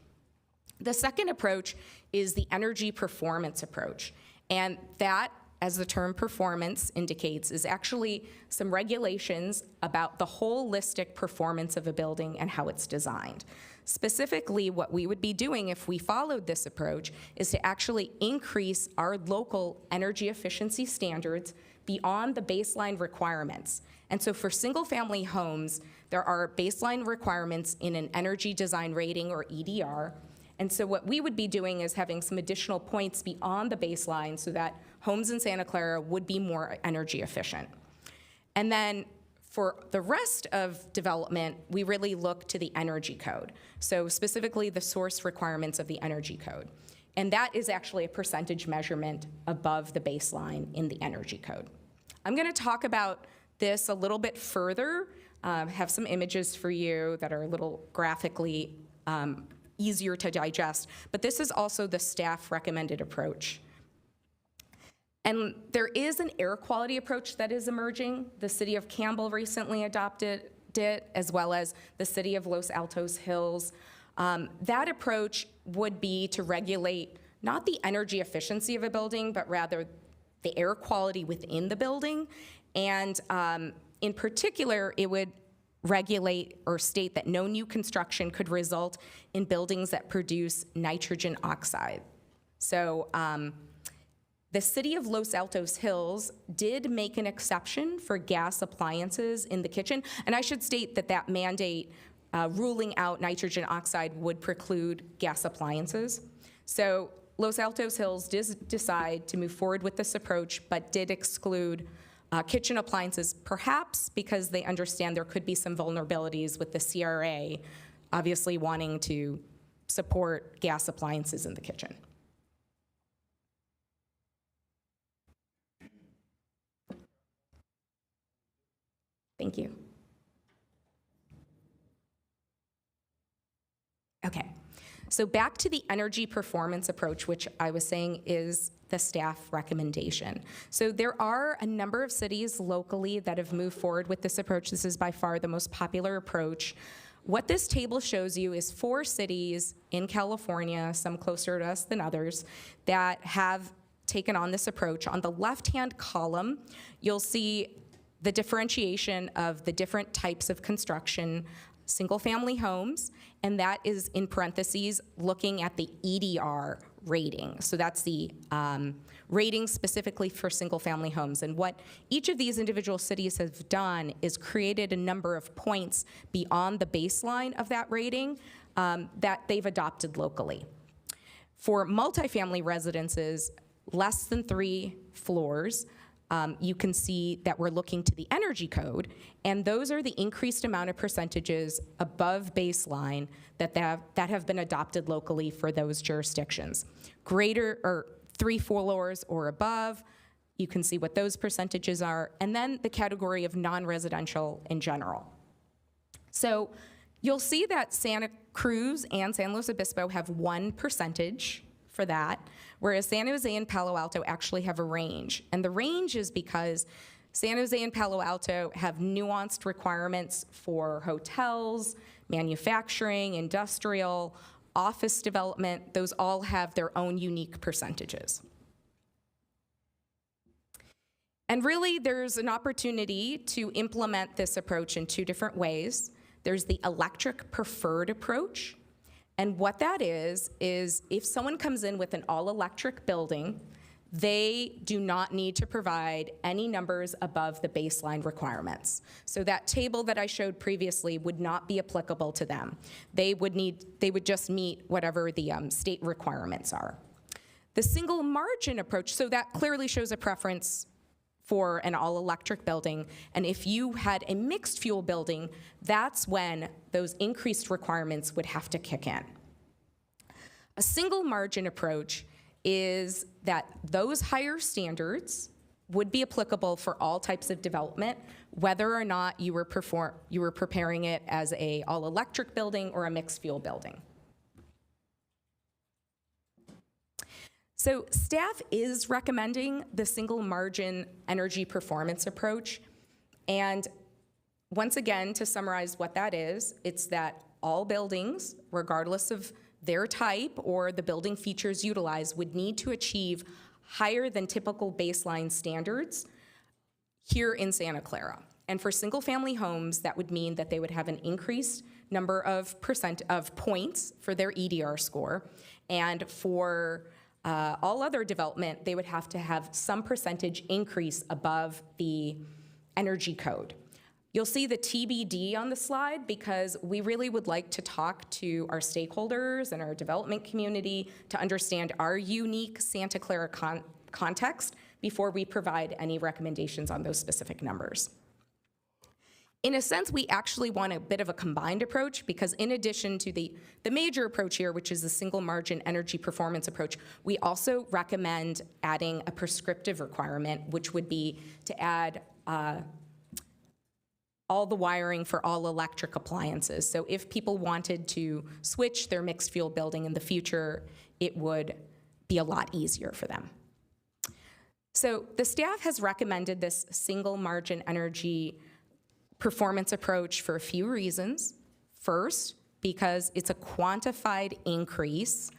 The second approach is the energy performance approach. And that, as the term performance indicates, is actually some regulations about the holistic performance of a building and how it's designed. Specifically, what we would be doing if we followed this approach is to actually increase our local energy efficiency standards beyond the baseline requirements. And so for single-family homes, there are baseline requirements in an energy design rating, or EDR. And so what we would be doing is having some additional points beyond the baseline so that homes in Santa Clara would be more energy efficient. And then for the rest of development, we really look to the energy code. So specifically the source requirements of the energy code. And that is actually a percentage measurement above the baseline in the energy code. I'm going to talk about this a little bit further, have some images for you that are a little graphically easier to digest, but this is also the staff recommended approach. And there is an air quality approach that is emerging. The city of Campbell recently adopted it, as well as the city of Los Altos Hills. That approach would be to regulate not the energy efficiency of a building, but rather the air quality within the building. And in particular, it would regulate or state that no new construction could result in buildings that produce nitrogen oxide. So the city of Los Altos Hills did make an exception for gas appliances in the kitchen. And I should state that that mandate ruling out nitrogen oxide would preclude gas appliances. So Los Altos Hills did decide to move forward with this approach, but did exclude kitchen appliances, perhaps because they understand there could be some vulnerabilities with the CRA, obviously wanting to support gas appliances in the kitchen. Thank you. Okay, so back to the energy performance approach, which I was saying is the staff recommendation. So there are a number of cities locally that have moved forward with this approach. This is by far the most popular approach. What this table shows you is 4 cities in California, some closer to us than others, that have taken on this approach. On the left-hand column, you'll see the differentiation of the different types of construction, single-family homes, and that is in parentheses looking at the EDR rating. So that's the rating specifically for single-family homes. And what each of these individual cities have done is created a number of points beyond the baseline of that rating that they've adopted locally. For multifamily residences, less than 3 floors, you can see that we're looking to the energy code, and those are the increased amount of percentages above baseline that have been adopted locally for those jurisdictions. Greater or 3 floors or above, you can see what those percentages are, and then the category of non-residential in general. So you'll see that Santa Cruz and San Luis Obispo have 1% for that, whereas San Jose and Palo Alto actually have a range. And the range is because San Jose and Palo Alto have nuanced requirements for hotels, manufacturing, industrial, office development. Those all have their own unique percentages. And really, there's an opportunity to implement this approach in 2 different ways. There's the electric preferred approach. And what that is if someone comes in with an all-electric building, they do not need to provide any numbers above the baseline requirements. So that table that I showed previously would not be applicable to them. They would just meet whatever the state requirements are. The single margin approach, so that clearly shows a preference for an all-electric building, and if you had a mixed fuel building, that's when those increased requirements would have to kick in. A single margin approach is that those higher standards would be applicable for all types of development, whether or not you were preparing it as a all-electric building or a mixed fuel building. So staff is recommending the single margin energy performance approach. And once again, to summarize what that is, it's that all buildings, regardless of their type or the building features utilized, would need to achieve higher than typical baseline standards here in Santa Clara. And for single family homes, that would mean that they would have an increased number of points for their EDR score. And for all other development, they would have to have some percentage increase above the energy code. You'll see the TBD on the slide because we really would like to talk to our stakeholders and our development community to understand our unique Santa Clara context before we provide any recommendations on those specific numbers. In a sense, we actually want a bit of a combined approach because in addition to the major approach here, which is the single margin energy performance approach, we also recommend adding a prescriptive requirement, which would be to add all the wiring for all electric appliances. So if people wanted to switch their mixed fuel building in the future, it would be a lot easier for them. So the staff has recommended this single margin energy performance approach for a few reasons. First, because it's a quantified increase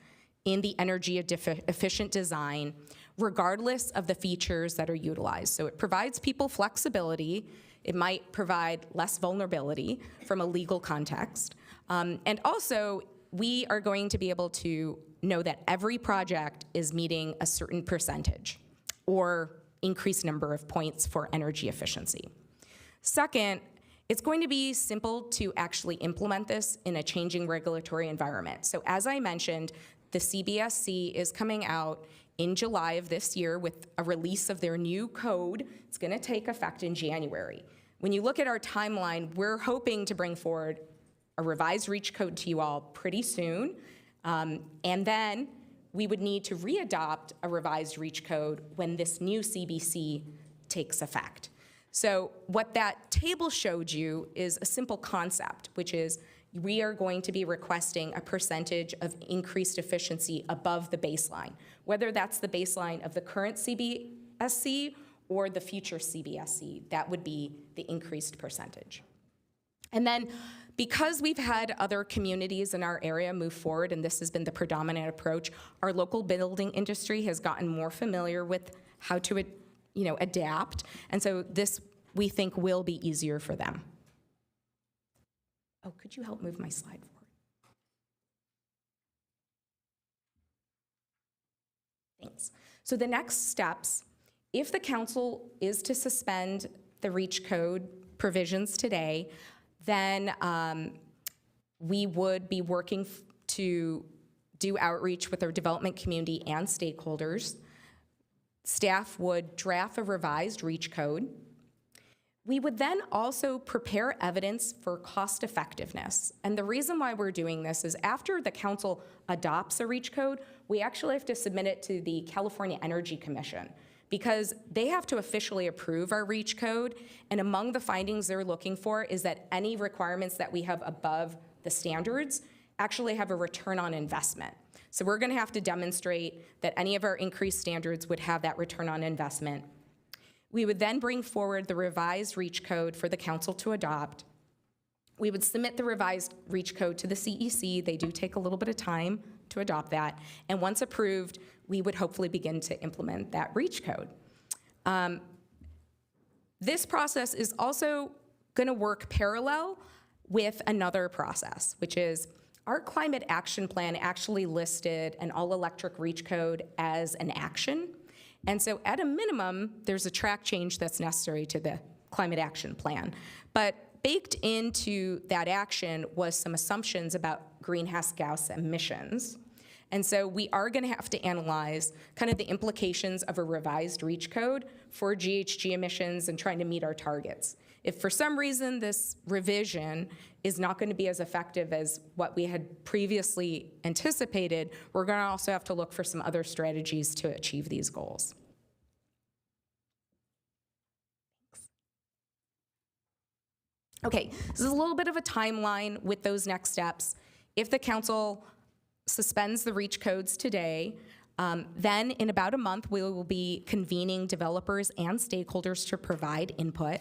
in the energy efficient design, regardless of the features that are utilized. So it provides people flexibility. It might provide less vulnerability from a legal context. And also, we are going to be able to know that every project is meeting a certain percentage or increased number of points for energy efficiency. Second, it's going to be simple to actually implement this in a changing regulatory environment. So as I mentioned, the CBSC is coming out in July of this year with a release of their new code. It's going to take effect in January. When you look at our timeline, we're hoping to bring forward a revised REACH code to you all pretty soon. And then we would need to readopt a revised REACH code when this new CBC takes effect. So what that table showed you is a simple concept, which is we are going to be requesting a percentage of increased efficiency above the baseline, whether that's the baseline of the current CBSC or the future CBSC. That would be the increased percentage. And then because we've had other communities in our area move forward, and this has been the predominant approach, our local building industry has gotten more familiar with how to adapt. And so this, we think, will be easier for them. Oh, could you help move my slide forward? Thanks. So the next steps, if the council is to suspend the REACH code provisions today, then we would be working to do outreach with our development community and stakeholders. Staff would draft a revised REACH code. We would then also prepare evidence for cost effectiveness. And the reason why we're doing this is after the council adopts a REACH code, we actually have to submit it to the California Energy Commission because they have to officially approve our REACH code. And among the findings they're looking for is that any requirements that we have above the standards actually have a return on investment. So we're going to have to demonstrate that any of our increased standards would have that return on investment. We would then bring forward the revised REACH code for the council to adopt. We would submit the revised REACH code to the CEC. They do take a little bit of time to adopt that. And once approved, we would hopefully begin to implement that REACH code. This process is also going to work parallel with another process, which is our climate action plan actually listed an all-electric REACH code as an action. And so at a minimum, there's a track change that's necessary to the climate action plan. But baked into that action was some assumptions about greenhouse gas emissions. And so we are going to have to analyze kind of the implications of a revised REACH code for GHG emissions and trying to meet our targets. If for some reason this revision is not going to be as effective as what we had previously anticipated, we're going to also have to look for some other strategies to achieve these goals. Okay, this is a little bit of a timeline with those next steps. If the council suspends the REACH codes today, then in about a month, we will be convening developers and stakeholders to provide input.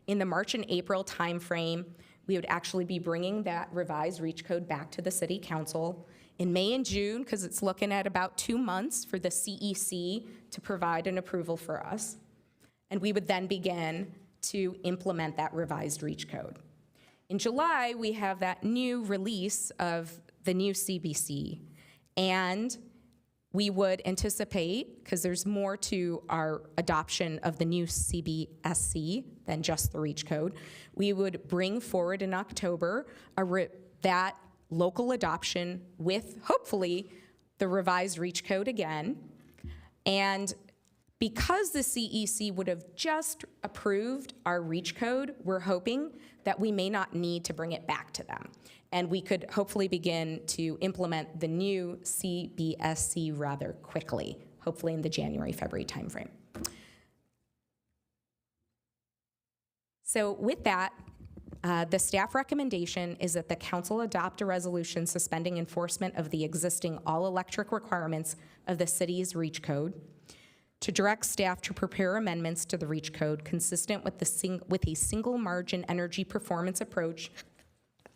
In the March and April timeframe, we would actually be bringing that revised REACH code back to the City Council. In May and June, because it's looking at about 2 months for the CEC to provide an approval for us. And we would then begin to implement that revised REACH code. In July, we have that new release of the new CBC. And We would anticipate, because there's more to our adoption of the new CBSC than just the REACH code, we would bring forward in October that local adoption with, hopefully, the revised REACH code again. And because the CEC would have just approved our REACH code, we're hoping that we may not need to bring it back to them. And we could hopefully begin to implement the new CBSC rather quickly, hopefully in the January, February timeframe. So with that, the staff recommendation is that the council adopt a resolution suspending enforcement of the existing all-electric requirements of the city's REACH code, to direct staff to prepare amendments to the REACH code consistent with a single margin energy performance approach,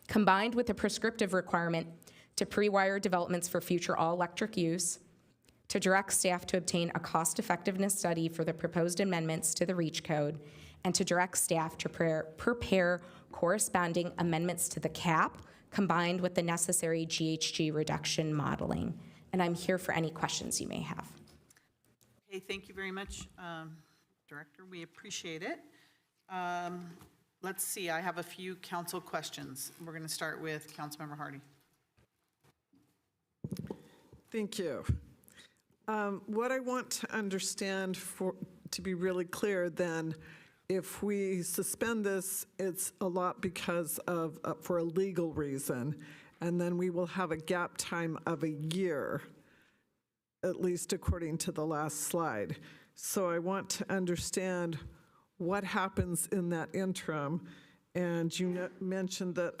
combined with a prescriptive requirement to pre-wire developments for future all-electric use, to direct staff to obtain a cost-effectiveness study for the proposed amendments to the REACH code, and to direct staff to prepare corresponding amendments to the cap, combined with the necessary GHG reduction modeling. And I'm here for any questions you may have. Okay, thank you very much, Director. We appreciate it. Let's see, I have a few council questions. We're going to start with Councilmember Hardy. Thank you. What I want to understand, to be really clear then, if we suspend this, it's a lot because of, for a legal reason, and then we will have a gap time of a year, at least according to the last slide. So I want to understand what happens in that interim. And you mentioned that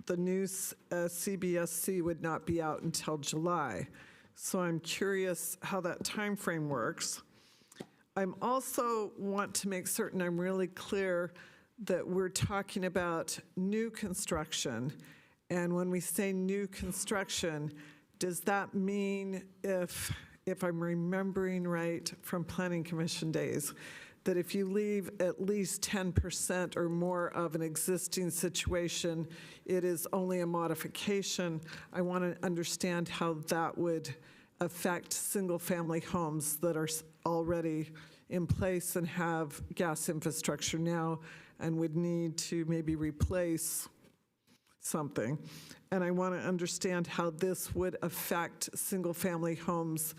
the new CBSC would not be out until July. So I'm curious how that time frame works. I'm also want to make certain I'm really clear that we're talking about new construction. And when we say new construction, does that mean, if I'm remembering right from Planning Commission days, that if you leave at least 10% or more of an existing situation, it is only a modification? I want to understand how that would affect single-family homes that are already in place and have gas infrastructure now and would need to maybe replace something. And I want to understand how this would affect single-family homes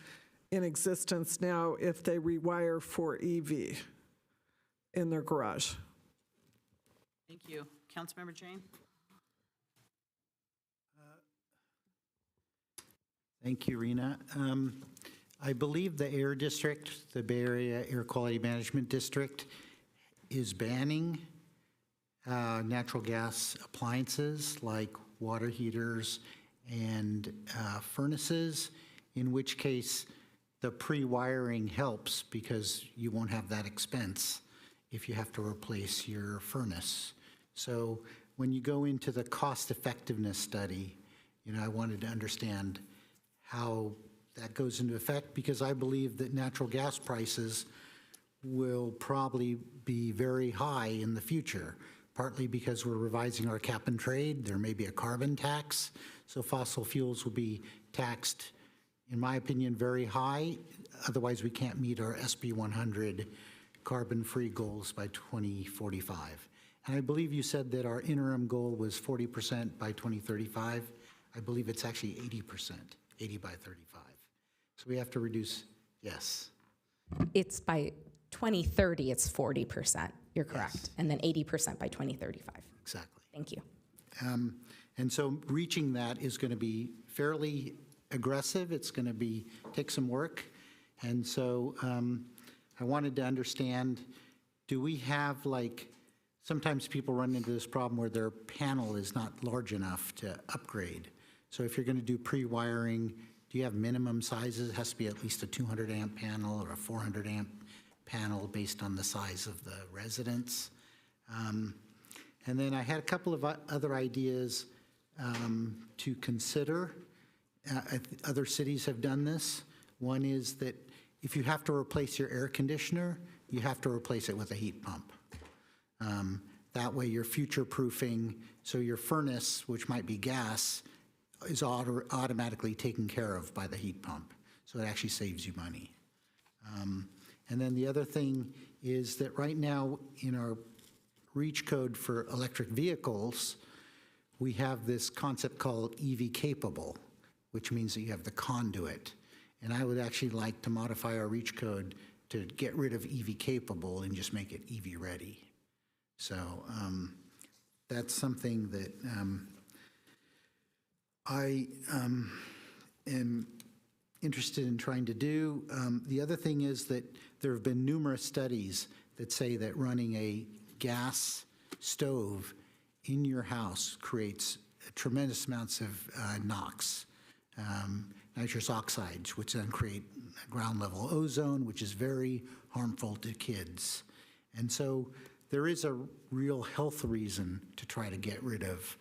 in existence now if they rewire for EV in their garage. Thank you. Councilmember Jane? Thank you, Rena. I believe the Air District, the Bay Area Air Quality Management District, is banning natural gas appliances like water heaters and furnaces, in which case the pre-wiring helps because you won't have that expense if you have to replace your furnace. So when you go into the cost effectiveness study, I wanted to understand how that goes into effect, because I believe that natural gas prices will probably be very high in the future, partly because we're revising our cap and trade. There may be a carbon tax, so fossil fuels will be taxed, in my opinion, very high. Otherwise, we can't meet our SB 100 carbon-free goals by 2045. And I believe you said that our interim goal was 40% by 2035. I believe it's actually 80%, 80 by 35. So we have to reduce, yes. It's by 2030, it's 40%. You're correct. Yes. And then 80% by 2035. Exactly. Thank you. And so reaching that is going to be fairly aggressive. It's going to take some work. And so I wanted to understand, do we have, sometimes people run into this problem where their panel is not large enough to upgrade. So if you're going to do pre-wiring, do you have minimum sizes? It has to be at least a 200 amp panel or a 400 amp panel based on the size of the residence. And then I had a couple of other ideas to consider. Other cities have done this. One is that if you have to replace your air conditioner, you have to replace it with a heat pump. That way you're future-proofing, so your furnace, which might be gas, is automatically taken care of by the heat pump. so it actually saves you money. And then the other thing is that right now in our REACH code for electric vehicles, we have this concept called EV capable, which means that you have the conduit. And I would actually like to modify our REACH code to get rid of EV capable and just make it EV ready. So that's something that I am interested in trying to do. The other thing is that there have been numerous studies that say that running a gas stove in your house creates tremendous amounts of NOx, nitrous oxides, which then create ground level ozone, which is very harmful to kids. And so there is a real health reason to try to get rid of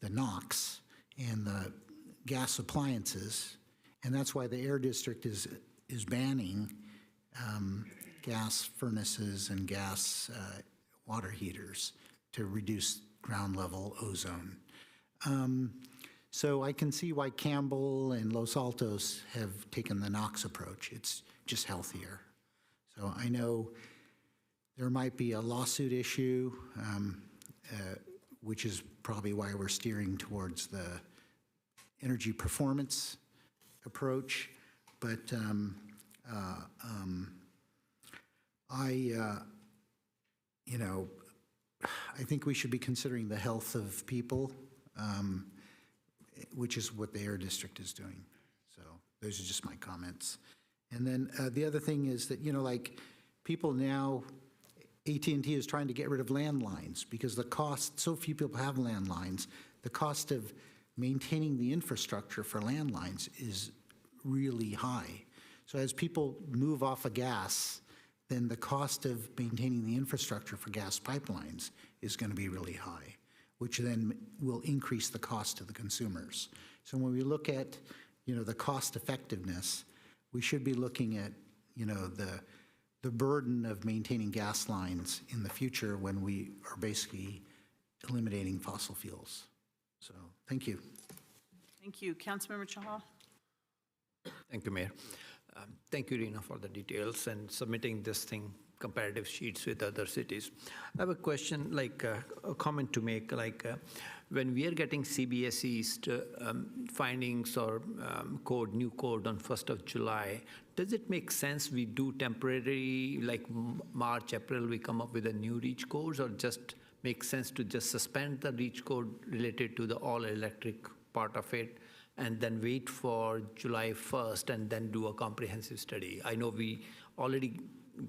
the NOx and the gas appliances. And that's why the Air District is banning gas furnaces and gas water heaters to reduce ground level ozone. So I can see why Campbell and Los Altos have taken the NOx approach. It's just healthier. So I know there might be a lawsuit issue, which is probably why we're steering towards the energy performance approach. But I think we should be considering the health of people, which is what the Air District is doing. So those are just my comments. And then the other thing is that, like people now, AT&T is trying to get rid of landlines because the cost, so few people have landlines, the cost of maintaining the infrastructure for landlines is really high. So as people move off of gas, then the cost of maintaining the infrastructure for gas pipelines is going to be really high, which then will increase the cost to the consumers. So when we look at, the cost effectiveness, we should be looking at, the burden of maintaining gas lines in the future when we are basically eliminating fossil fuels. So, thank you. Thank you. Councilmember Chahal? Thank you, Mayor. Thank you, Rena, for the details and submitting this thing, comparative sheets with other cities. I have a question, a comment to make, when we are getting CBSE's findings or new code on 1st of July, does it make sense we do temporary, like March, April, we come up with a new REACH codes, or just make sense to just suspend the REACH code related to the all-electric part of it, and then wait for July 1st and then do a comprehensive study? I know we already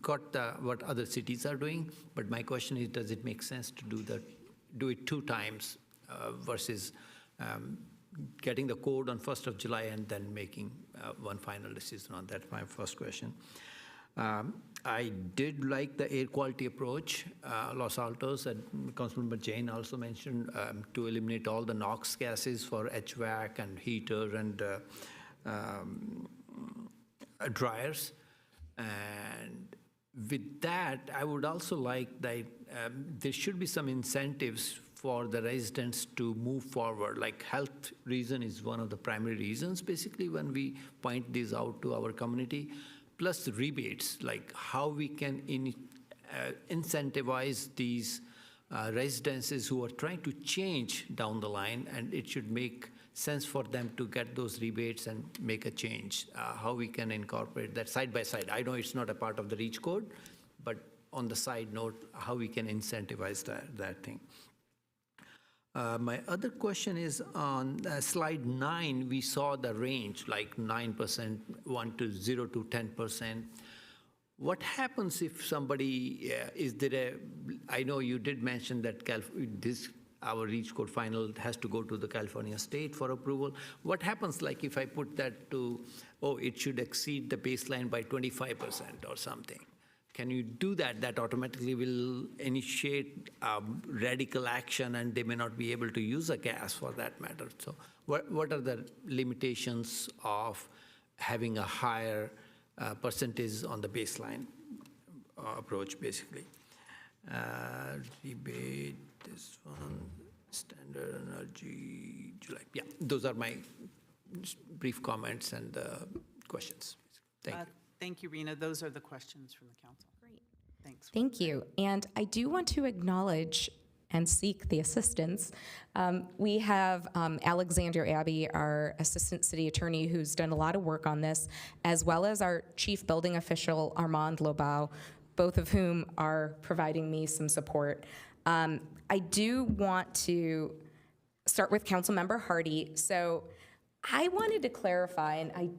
got what other cities are doing, but my question is, does it make sense to do it 2 times versus getting the code on 1st of July and then making one final decision on that? My first question. I did like the air quality approach, Los Altos, and Councilmember Jane also mentioned to eliminate all the NOx gases for HVAC and heater and dryers. And with that, I would also like that there should be some incentives for the residents to move forward. Like health reason is one of the primary reasons, basically, when we point these out to our community. Plus rebates, like how we can incentivize these residences who are trying to change down the line, and it should make sense for them to get those rebates and make a change. How we can incorporate that side by side. I know it's not a part of the REACH code, but on the side note, how we can incentivize that thing. My other question is on slide 9, we saw the range, like 9%, 0 to 10%. What happens if somebody, I know you did mention that our REACH code final has to go to the California state for approval. What happens like if I put that to, it should exceed the baseline by 25% or something? Can you do that? That automatically will initiate radical action, and they may not be able to use a gas for that matter. So what are the limitations of having a higher percentage on the baseline approach, basically? Rebate, this one, standard energy, July. Yeah, those are my brief comments and questions. Thank you. Thank you, Rena. Those are the questions from the council. Great. Thanks. Thank you. And I do want to acknowledge and seek the assistance. We have Alexander Abbey, our assistant city attorney, who's done a lot of work on this, as well as our chief building official, Armand Lobau, both of whom are providing me some support. I do want to start with Councilmember Hardy. So I wanted to clarify, and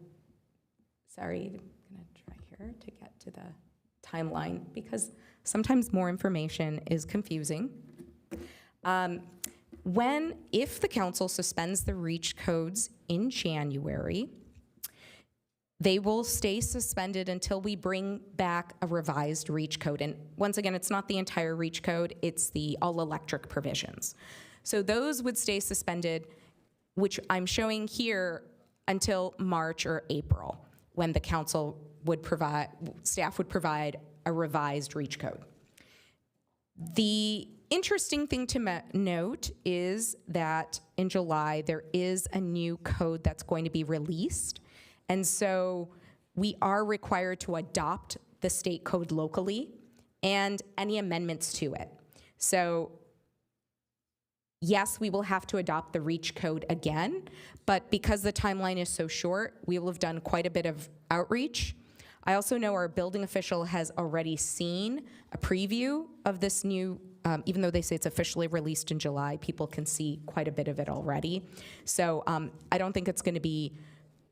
sorry, I'm gonna try here to get to the timeline because sometimes more information is confusing. If the council suspends the REACH codes in January, they will stay suspended until we bring back a revised REACH code. And once again, it's not the entire REACH code, it's the all-electric provisions. So those would stay suspended, which I'm showing here until March or April, when the council would provide, staff would provide a revised REACH code. The interesting thing to note is that in July, there is a new code that's going to be released. And so we are required to adopt the state code locally and any amendments to it. So yes, we will have to adopt the REACH code again, but because the timeline is so short, we will have done quite a bit of outreach. I also know our building official has already seen a preview of this new, even though they say it's officially released in July, people can see quite a bit of it already. So I don't think it's going to be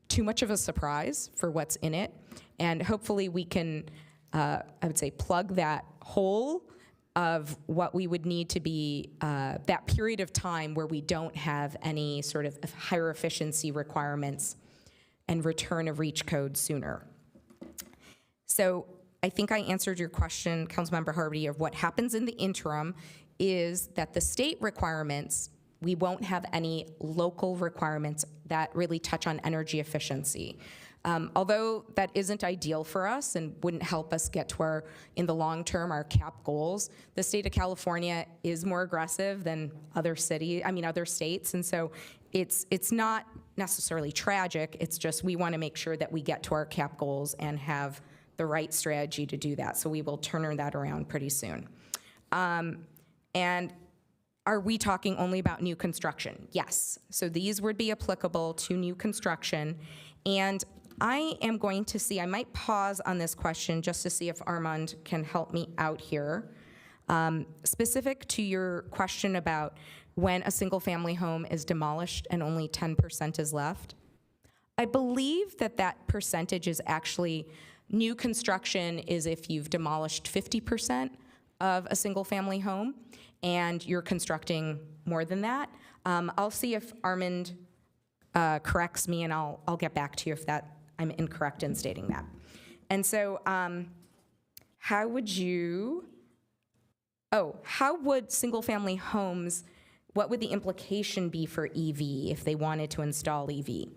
too much of a surprise for what's in it. And hopefully we can, I would say, plug that hole of what we would need to be that period of time where we don't have any sort of higher efficiency requirements and return a REACH code sooner. So I think I answered your question, Councilmember Hardy, of what happens in the interim is that the state requirements, we won't have any local requirements that really touch on energy efficiency. Although that isn't ideal for us and wouldn't help us get to our, in the long term, our cap goals, the state of California is more aggressive than other states, and so it's not necessarily tragic, it's just we wanna make sure that we get to our cap goals and have the right strategy to do that, so we will turn that around pretty soon. And are we talking only about new construction? Yes, so these would be applicable to new construction, and I am going to see, I might pause on this question just to see if Armand can help me out here. Specific to your question about when a single family home is demolished and only 10% is left, I believe that that percentage is actually, new construction is if you've demolished 50% of a single family home and you're constructing more than that. I'll see if Armand corrects me and I'll get back to you if that I'm incorrect in stating that. And so how would single family homes, what would the implication be for EV if they wanted to install EV?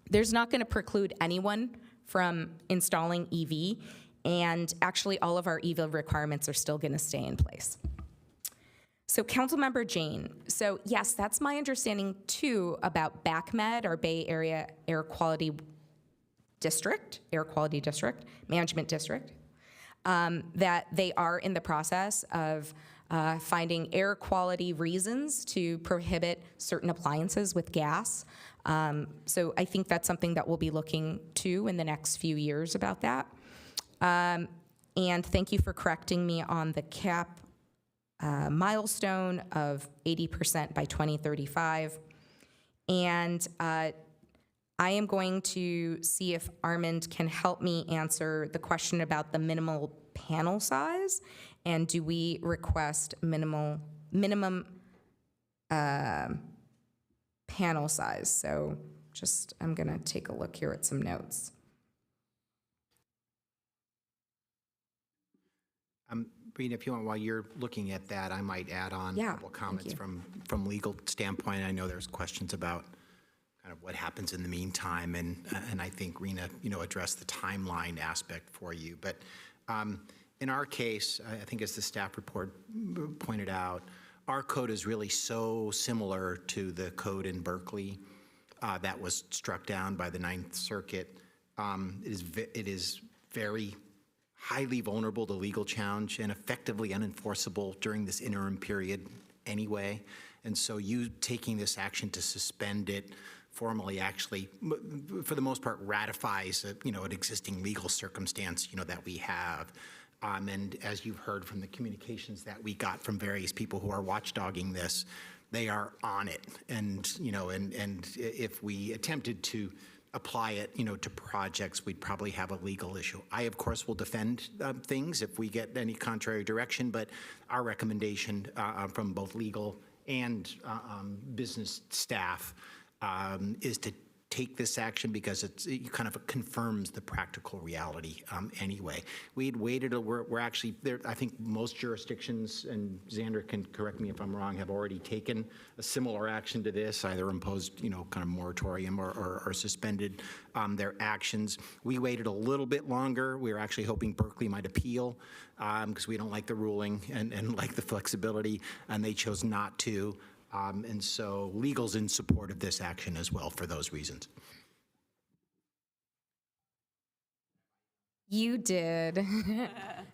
There's not going to preclude anyone from installing EV, and actually all of our EV requirements are still going to stay in place. So Councilmember Jane, so yes, that's my understanding too about BACMed, our Bay Area Air Quality District, Management District, that they are in the process of finding air quality reasons to prohibit certain appliances with gas. So I think that's something that we'll be looking to in the next few years about that. And thank you for correcting me on the cap milestone of 80% by 2035. And I am going to see if Armand can help me answer the question about the minimal panel size, and do we request minimum panel size? So just, I'm gonna take a look here at some notes. Rena, if you want, while you're looking at that, I might add on a couple comments from legal standpoint. I know there's questions about kind of what happens in the meantime, and I think Rena, addressed the timeline aspect for you. But in our case, I think as the staff report pointed out, our code is really so similar to the code in Berkeley that was struck down by the Ninth Circuit It is very highly vulnerable to legal challenge and effectively unenforceable during this interim period anyway. And so you taking this action to suspend it formally actually, for the most part, ratifies an existing legal circumstance that we have. And as you've heard from the communications that we got from various people who are watchdogging this, they are on it. And if we attempted to apply it, to projects, we'd probably have a legal issue. I, of course, will defend things if we get any contrary direction, but our recommendation from both legal and business staff is to take this action because it kind of confirms the practical reality anyway. We'd waited, we're actually there. I think most jurisdictions, and Xander can correct me if I'm wrong, have already taken a similar action to this, either imposed, kind of moratorium or suspended their actions. We waited a little bit longer. We were actually hoping Berkeley might appeal because we don't like the ruling and like the flexibility, and they chose not to. And so legal's in support of this action as well for those reasons. You did.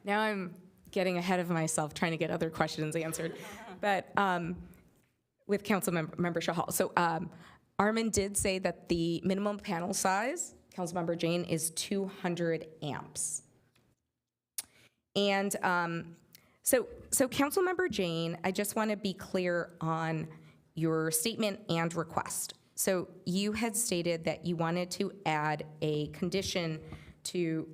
Now I'm getting ahead of myself trying to get other questions answered. But with Council Member Shahal. So Armin did say that the minimum panel size, Councilmember Jane, is 200 amps. And So Councilmember Jane, I just want to be clear on your statement and request. So you had stated that you wanted to add a condition to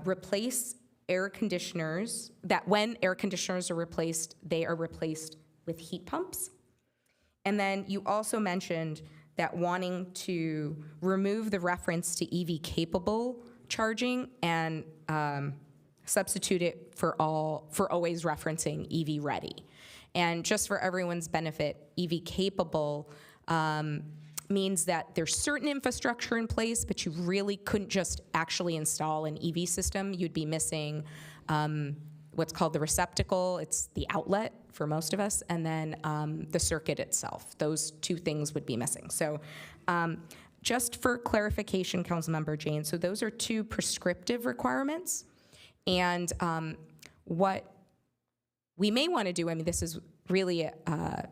replace air conditioners, that when air conditioners are replaced, they are replaced with heat pumps. And then you also mentioned that wanting to remove the reference to EV-capable charging and substitute it for always referencing EV ready. And just for everyone's benefit, EV capable means that there's certain infrastructure in place, but you really couldn't just actually install an EV system. You'd be missing what's called the receptacle. It's the outlet for most of us, and then the circuit itself. Those two things would be missing. So just for clarification, Councilmember Jane, so those are two prescriptive requirements. And what we may want to do, I mean, this is really a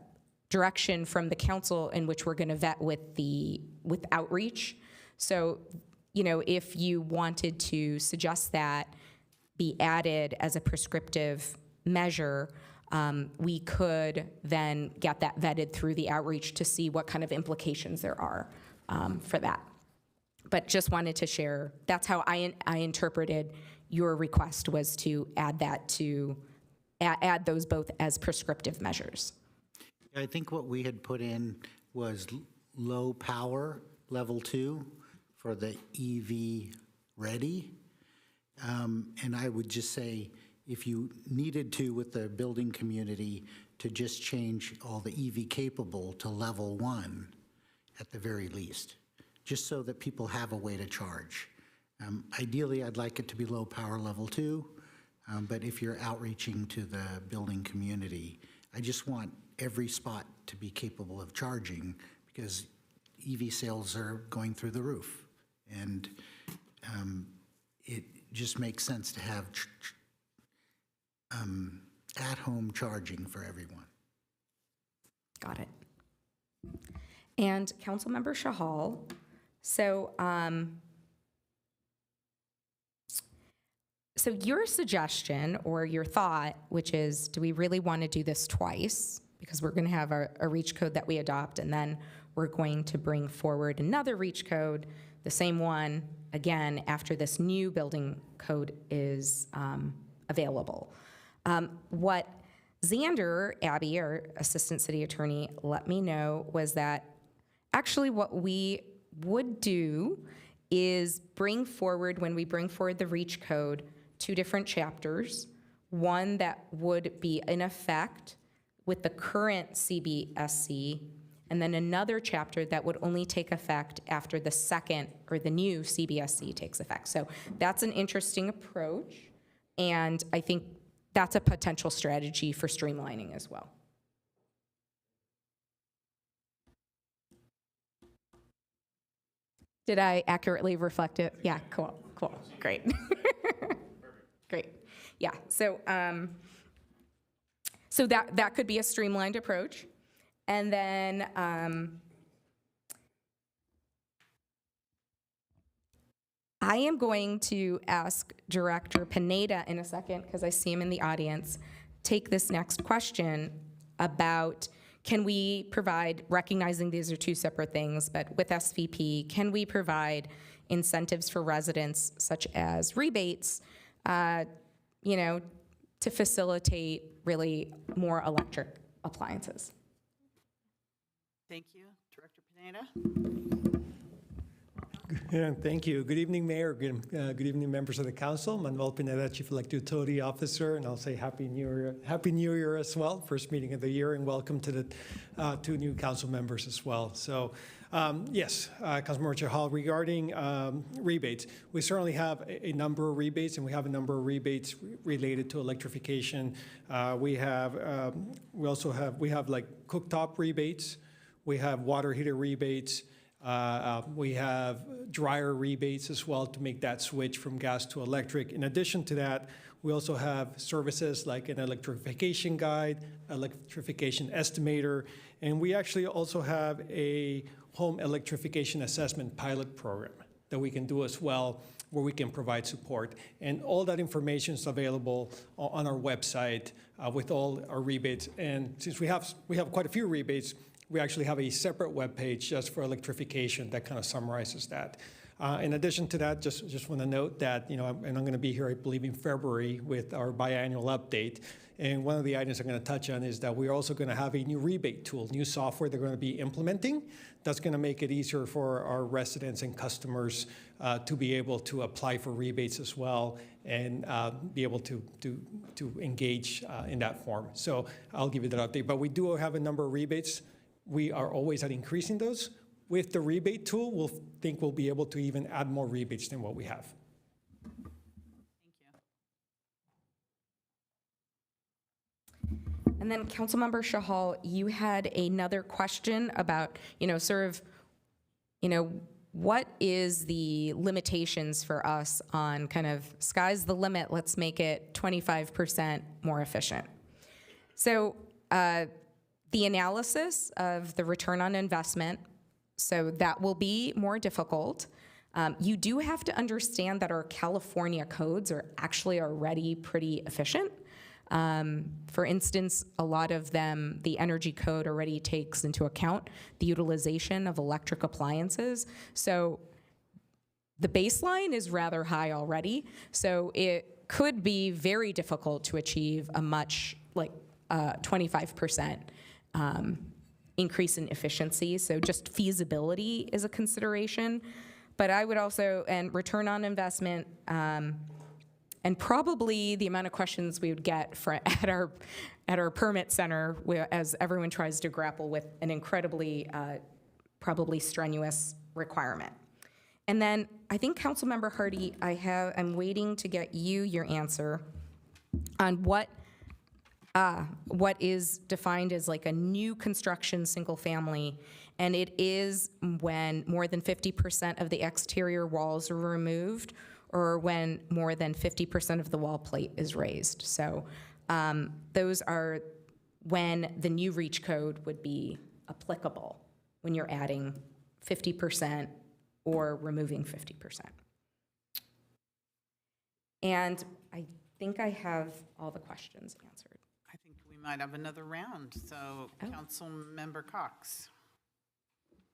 direction from the council in which we're going to vet with outreach. So, if you wanted to suggest that be added as a prescriptive measure, we could then get that vetted through the outreach to see what kind of implications there are for that. But just wanted to share, that's how I interpreted your request, was to add that add those both as prescriptive measures. I think what we had put in was low power, level 2, for the EV ready. And I would just say, if you needed to with the building community, to just change all the EV capable to level 1 at the very least, just so that people have a way to charge. Ideally, I'd like it to be low power level 2, but if you're outreaching to the building community, I just want every spot to be capable of charging, because EV sales are going through the roof. And it just makes sense to have at-home charging for everyone. Got it. And Councilmember Shahal, so your suggestion or your thought, which is, do we really want to do this twice? Because we're going to have a REACH code that we adopt, and then we're going to bring forward another REACH code, the same one, again, after this new building code is available. What Xander, Abby, our Assistant City Attorney, let me know was that actually what we would do is bring forward, when we bring forward the REACH code, 2 different chapters, one that would be in effect with the current CBSC, and then another chapter that would only take effect after the second or the new CBSC takes effect. So that's an interesting approach, and I think that's a potential strategy for streamlining as well. Did I accurately reflect it? Yeah, cool, great. Great, yeah, so that could be a streamlined approach. And then I am going to ask Director Pineda in a second, because I see him in the audience, take this next question about, can we provide, recognizing these are two separate things, but with SVP, can we provide incentives for residents such as rebates, to facilitate really more electric appliances? Thank you. Director Pineda? Yeah, thank you. Good evening, Mayor. Good evening, members of the council. Manuel Pineda, Chief Elected Utility Officer, and I'll say Happy New Year. Happy New Year as well. First meeting of the year, and welcome to the two new council members as well. So, yes, Councilmember Chahal, regarding rebates, we certainly have a number of rebates, and we have a number of rebates related to electrification. We have like cooktop rebates. We have water heater rebates. We have dryer rebates as well to make that switch from gas to electric. In addition to that, we also have services like an electrification guide, electrification estimator, and we actually also have a home electrification assessment pilot program that we can do as well, where we can provide support. And all that information is available on our website with all our rebates. And since we have quite a few rebates, we actually have a separate web page just for electrification that kind of summarizes that. In addition to that, just want to note that, and I'm going to be here, I believe, in February with our biannual update. And one of the items I'm going to touch on is that we're also going to have a new rebate tool, new software they're going to be implementing. That's going to make it easier for our residents and customers to be able to apply for rebates as well and be able to engage in that form. So I'll give you that update. But we do have a number of rebates. We are always at increasing those. With the rebate tool, we'll be able to even add more rebates than what we have. And then Councilmember Chahal, you had another question about, what is the limitations for us on kind of sky's the limit, let's make it 25% more efficient. So the analysis of the return on investment, so that will be more difficult. You do have to understand that our California codes are actually already pretty efficient. For instance, a lot of them, the energy code already takes into account the utilization of electric appliances. So the baseline is rather high already. So it could be very difficult to achieve a much, 25% increase in efficiency. So just feasibility is a consideration. But I would also, and return on investment, and probably the amount of questions we would get at our permit center, as everyone tries to grapple with an incredibly, probably strenuous requirement. And then I think Councilmember Hardy, I'm waiting to get you your answer on what is defined as like a new construction single family, and it is when more than 50% of the exterior walls are removed, or when more than 50% of the wall plate is raised. So those are when the new REACH code would be applicable, when you're adding 50% or removing 50%. And I think I have all the questions answered. I think we might have another round. So Councilmember Cox.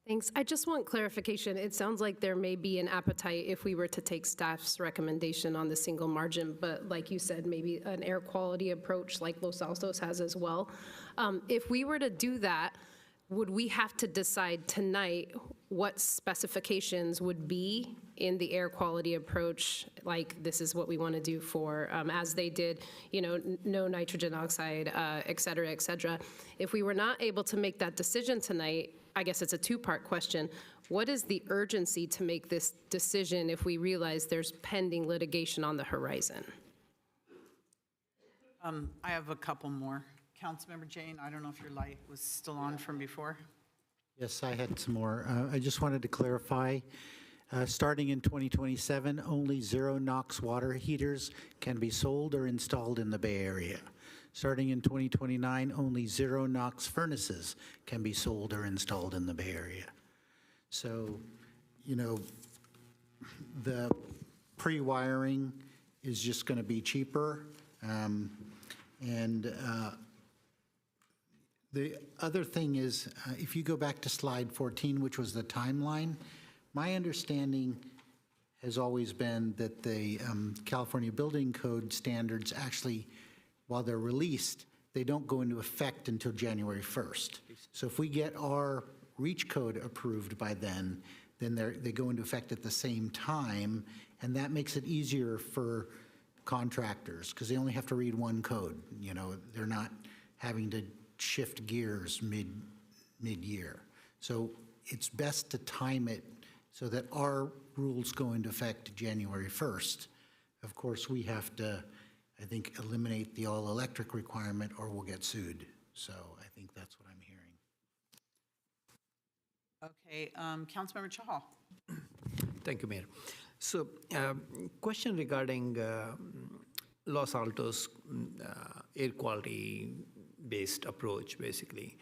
Thanks. I just want clarification. It sounds like there may be an appetite if we were to take staff's recommendation on the single margin, but like you said, maybe an air quality approach like Los Altos has as well. If we were to do that, would we have to decide tonight what specifications would be in the air quality approach? Like, this is what we want to do for, as they did, no nitrogen oxide, et cetera, et cetera. If we were not able to make that decision tonight, I guess it's a two-part question. What is the urgency to make this decision if we realize there's pending litigation on the horizon? I have a couple more. Councilmember Jane, I don't know if your light was still on from before. Yes, I had some more. I just wanted to clarify. Starting in 2027, only zero NOx water heaters can be sold or installed in the Bay Area. Starting in 2029, only zero NOx furnaces can be sold or installed in the Bay Area. So, you know, the pre-wiring is just going to be cheaper. The other thing is, if you go back to slide 14, which was the timeline, my understanding has always been that the California Building Code standards actually, while they're released, they don't go into effect until January 1st. So if we get our REACH code approved by then they go into effect at the same time, and that makes it easier for contractors because they only have to read one code. You know, they're not having to shift gears mid-year. So it's best to time it so that our rules go into effect January 1st. Of course, we have to, I think, eliminate the all-electric requirement or we'll get sued. So I think that's what I'm hearing. Okay, Councilmember Chahal. Thank you, Mayor. So, question regarding Los Altos air quality-based approach, basically.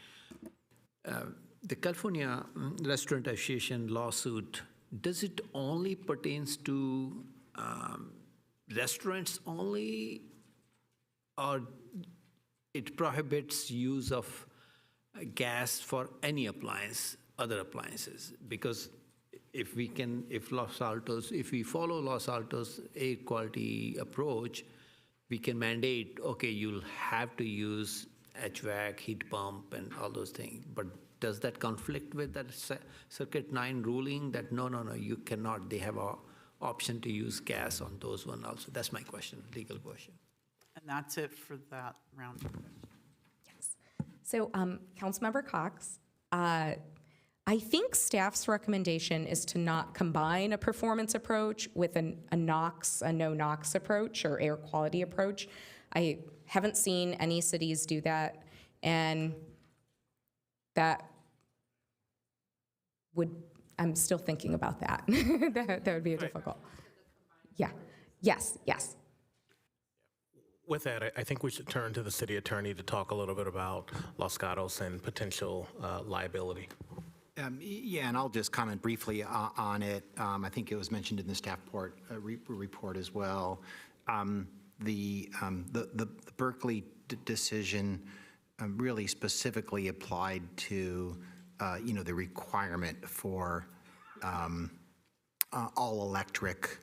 The California Restaurant Association lawsuit, does it only pertains to restaurants only, or it prohibits use of gas for any appliance, other appliances? Because if we follow Los Altos air quality approach, we can mandate, okay, you'll have to use HVAC, heat pump, and all those things. But does that conflict with that Circuit 9 ruling that no, you cannot? They have an option to use gas on those one also. That's my question, legal question. And that's it for that round. Yes. So, Councilmember Cox, I think staff's recommendation is to not combine a performance approach with a no NOx approach or air quality approach. I haven't seen any cities do that, and I'm still thinking about that. that would be difficult. Yeah, yes. With that, I think we should turn to the city attorney to talk a little bit about Los Gatos and potential liability. Yeah, and I'll just comment briefly on it. I think it was mentioned in the staff report as well. The Berkeley decision really specifically applied to the requirement for all electric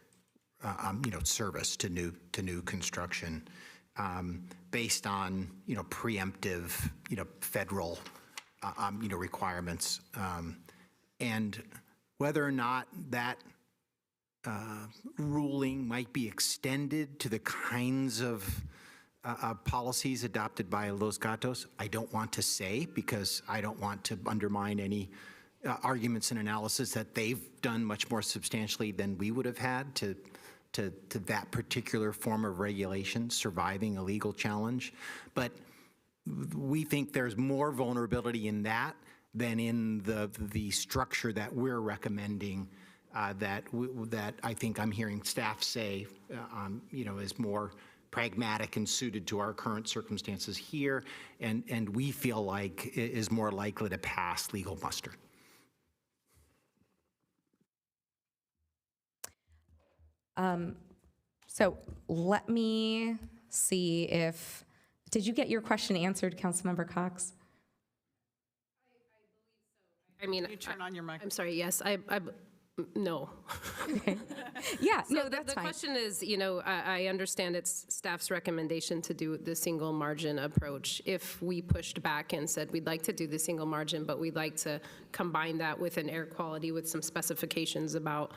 service to new construction based on preemptive federal requirements, and whether or not that ruling might be extended to the kinds of policies adopted by Los Gatos, I don't want to say, because I don't want to undermine any arguments and analysis that they've done much more substantially than we would have had to that particular form of regulation surviving a legal challenge. But we think there's more vulnerability in that than in the structure that we're recommending that I think I'm hearing staff say is more pragmatic and suited to our current circumstances here, and we feel like is more likely to pass legal muster. So let me see if, did you get your question answered, Councilmember Cox? I mean, You turn on your mic. I'm sorry, yes, no. Okay. Yeah, So no, that's the fine. question is, I understand it's staff's recommendation to do the single margin approach. If we pushed back and said we'd like to do the single margin, but we'd like to combine that with an air quality with some specifications about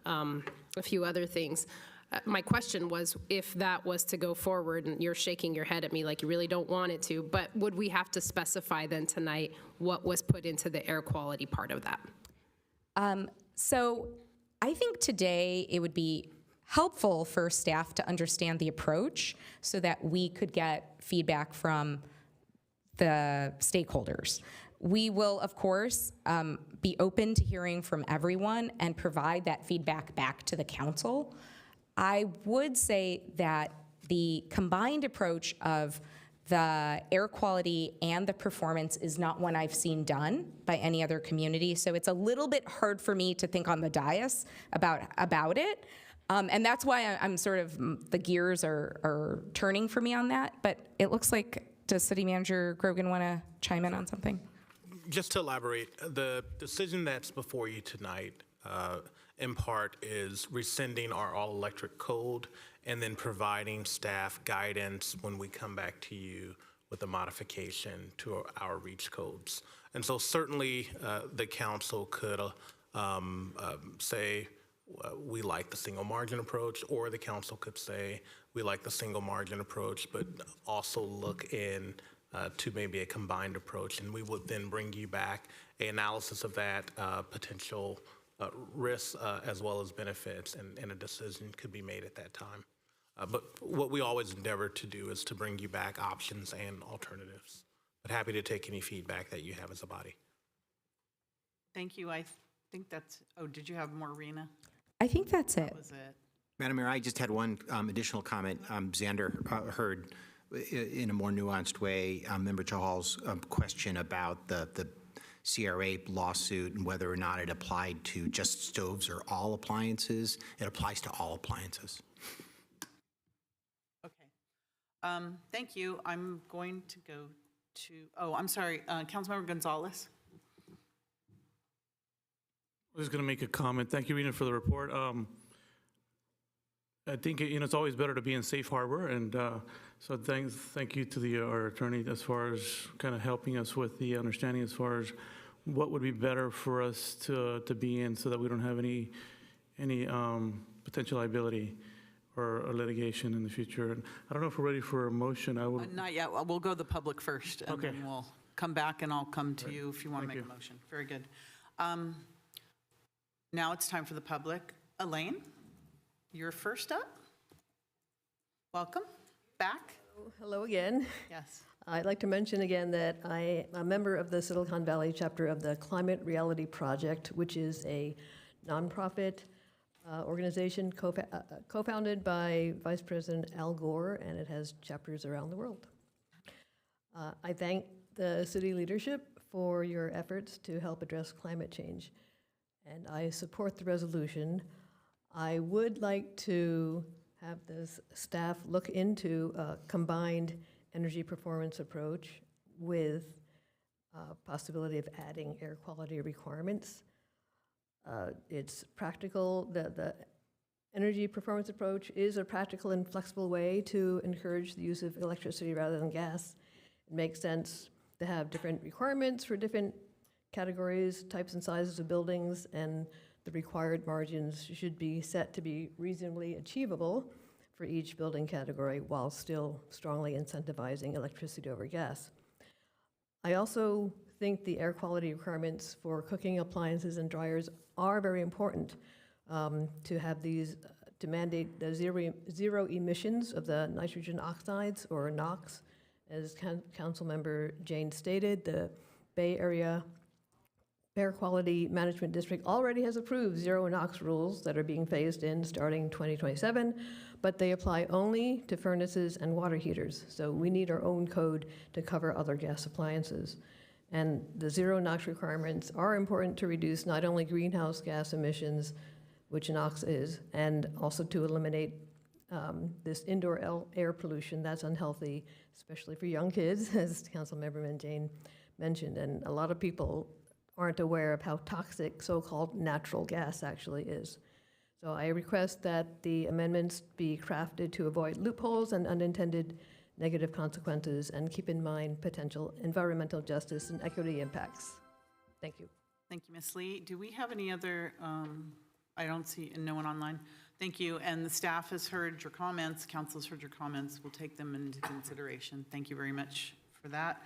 a few other things. My question was, if that was to go forward, and you're shaking your head at me like you really don't want it to, but would we have to specify then tonight what was put into the air quality part of that? So I think today it would be helpful for staff to understand the approach so that we could get feedback from the stakeholders. We will, of course, be open to hearing from everyone and provide that feedback back to the council. I would say that the combined approach of the air quality and the performance is not one I've seen done by any other community. So it's a little bit hard for me to think on the dais about it. And that's why I'm sort of, the gears are turning for me on that. But it looks like, does City Manager Grogan want to chime in on something? Just to elaborate, the decision that's before you tonight, in part, is rescinding our all-electric code and then providing staff guidance when we come back to you with a modification to our REACH codes. And so certainly the council could say, we like the single margin approach, or the council could say, we like the single margin approach, but also look in to maybe a combined approach. And we would then bring you back an analysis of that potential risks as well as benefits, and a decision could be made at that time. But what we always endeavor to do is to bring you back options and alternatives. But happy to take any feedback that you have as a body. Thank you. I think that's, oh, did you have more, Rena? I think that's it. That was it. Madam Mayor, I just had one additional comment. Xander heard in a more nuanced way Member Chahal's question about the CRA lawsuit and whether or not it applied to just stoves or all appliances. It applies to all appliances. Okay. Thank you. I'm going to go to, oh, I'm sorry, Councilmember Gonzalez. I was going to make a comment. Thank you, Rena, for the report. I think it's always better to be in safe harbor, and so thank you to our attorney as far as kind of helping us with the understanding as far as what would be better for us to be in, so that we don't have any potential liability or litigation in the future. And I don't know if we're ready for a motion. I will. Not yet. We'll go to the public first, and then we'll come back, and I'll come to you if you want to make a motion. Very good. Now it's time for the public. Elaine, you're first up. Welcome back. Hello again. Yes. I'd like to mention again that I am a member of the Silicon Valley chapter of the Climate Reality Project, which is a nonprofit organization co-founded by Vice President Al Gore, and it has chapters around the world. I thank the city leadership for your efforts to help address climate change, and I support the resolution. I would like to have this staff look into a combined energy performance approach with possibility of adding air quality requirements. It's practical. The energy performance approach is a practical and flexible way to encourage the use of electricity rather than gas. It makes sense to have different requirements for different categories, types and sizes of buildings, and the required margins should be set to be reasonably achievable for each building category while still strongly incentivizing electricity over gas. I also think the air quality requirements for cooking appliances and dryers are very important to have these, to mandate the zero emissions of the nitrogen oxides, or NOx. As Councilmember Jane stated, the Bay Area Air Quality Management District already has approved zero NOx rules that are being phased in starting 2027, but they apply only to furnaces and water heaters. So we need our own code to cover other gas appliances. And the zero NOx requirements are important to reduce not only greenhouse gas emissions, which NOx is, and also to eliminate this indoor air pollution that's unhealthy, especially for young kids, as Councilmember Jane mentioned. And a lot of people aren't aware of how toxic so-called natural gas actually is. So I request that the amendments be crafted to avoid loopholes and unintended negative consequences, and keep in mind potential environmental justice and equity impacts. Thank you. Thank you, Ms. Lee. Do we have any other, I don't see, no one online. Thank you, and the staff has heard your comments, council's heard your comments. We'll take them into consideration. Thank you very much for that.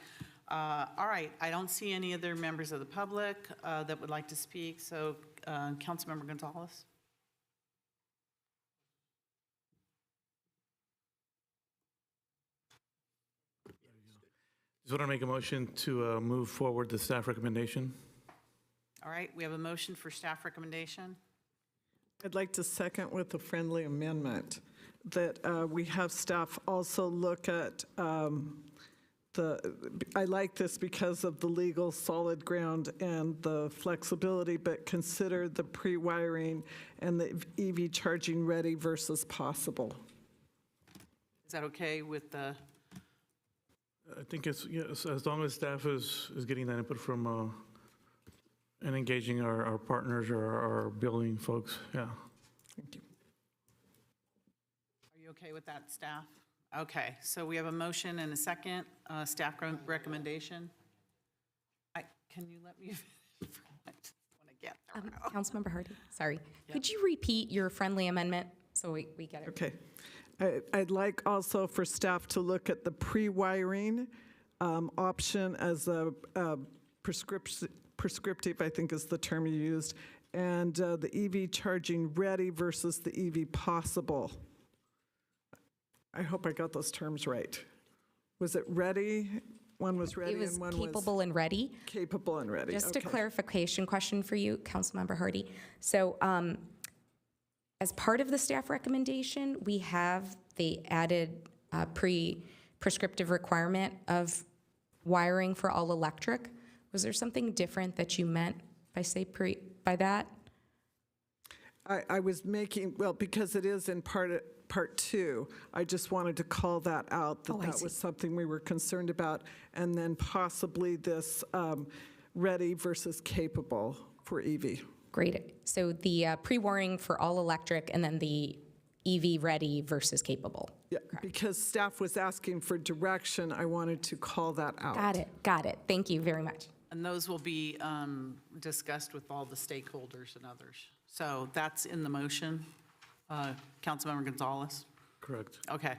All right, I don't see any other members of the public that would like to speak, so Councilmember Gonzalez. Just want to make a motion to move forward the staff recommendation. All right, we have a motion for staff recommendation. I'd like to second with a friendly amendment that we have staff also look at I like this because of the legal solid ground and the flexibility, but consider the pre-wiring and the EV charging ready versus possible. Is that okay with the, I think it's, yes, as long as staff is getting that input from, and engaging our partners or our building folks, yeah. Thank you. are you okay with that, staff? Okay, so we have a motion and a second, staff recommendation. Can you let me, I just want to get there now. Councilmember Hardy, sorry. Could you repeat your friendly amendment so we get it? Okay. I'd like also for staff to look at the pre-wiring option as a prescriptive, I think is the term you used, and the EV charging ready versus the EV possible. I hope I got those terms right. Was it ready? One was ready It was and one capable was and ready. capable and ready. Just Okay. a clarification question for you, Councilmember Hardy. So as part of the staff recommendation, we have the added prescriptive requirement of wiring for all electric. Was there something different that you meant by that? I was making, well, because it is in part two, I just wanted to call that out, that that was something we were concerned about, and then possibly this ready versus capable for EV. Great. So the pre-wiring for all electric and then the EV ready versus capable. Yeah, because staff was asking for direction, I wanted to call that out. Got it. Thank you very much. And those will be discussed with all the stakeholders and others. So that's in the motion. Councilmember Gonzalez? Correct. Okay.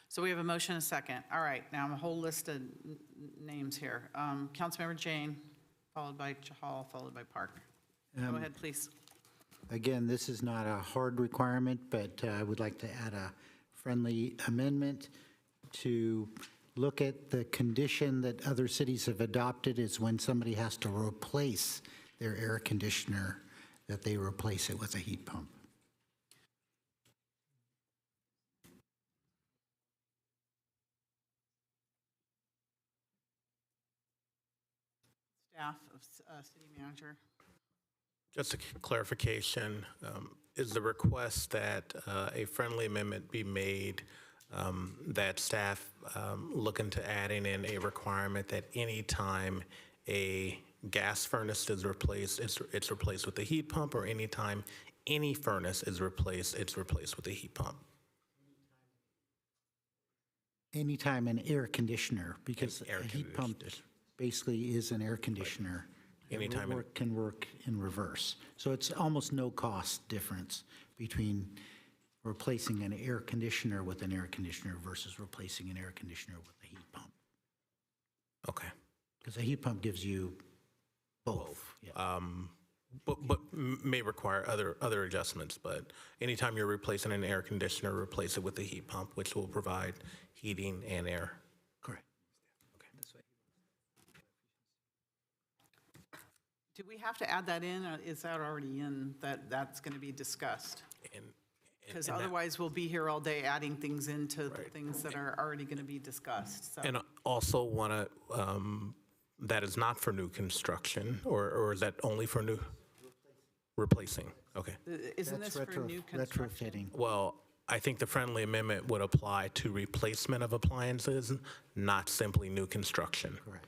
So we have a motion and a second. All right, now a whole list of names here. Councilmember Jane, followed by Chahal, followed by Park. Go ahead, please. Again, this is not a hard requirement, but I would like to add a friendly amendment to look at the condition that other cities have adopted is when somebody has to replace their air conditioner, that they replace it with a heat pump. Staff of city manager. Just a clarification, is the request that a friendly amendment be made that staff look into adding in a requirement that any time a gas furnace is replaced, it's replaced with a heat pump, or anytime any furnace is replaced, it's replaced with a heat pump? Anytime an air conditioner, because a heat pump basically is an air conditioner. Anytime It can work in reverse. So it's almost no cost difference between replacing an air conditioner with an air conditioner versus replacing an air conditioner with a heat pump. Okay. Because a heat pump gives you both. Yeah. But may require other adjustments, but anytime you're replacing an air conditioner, replace it with a heat pump, which will provide heating and air. Correct. Do we have to add that in, or is that already in, that's going to be discussed? Because otherwise, we'll be here all day adding things into the things that are already going to be discussed. So. And also want to, that is not for new construction, or is that only for new? Replacing, okay. Isn't this for new construction? Retrofitting. Well, I think the friendly amendment would apply to replacement of appliances, not simply new construction. Correct.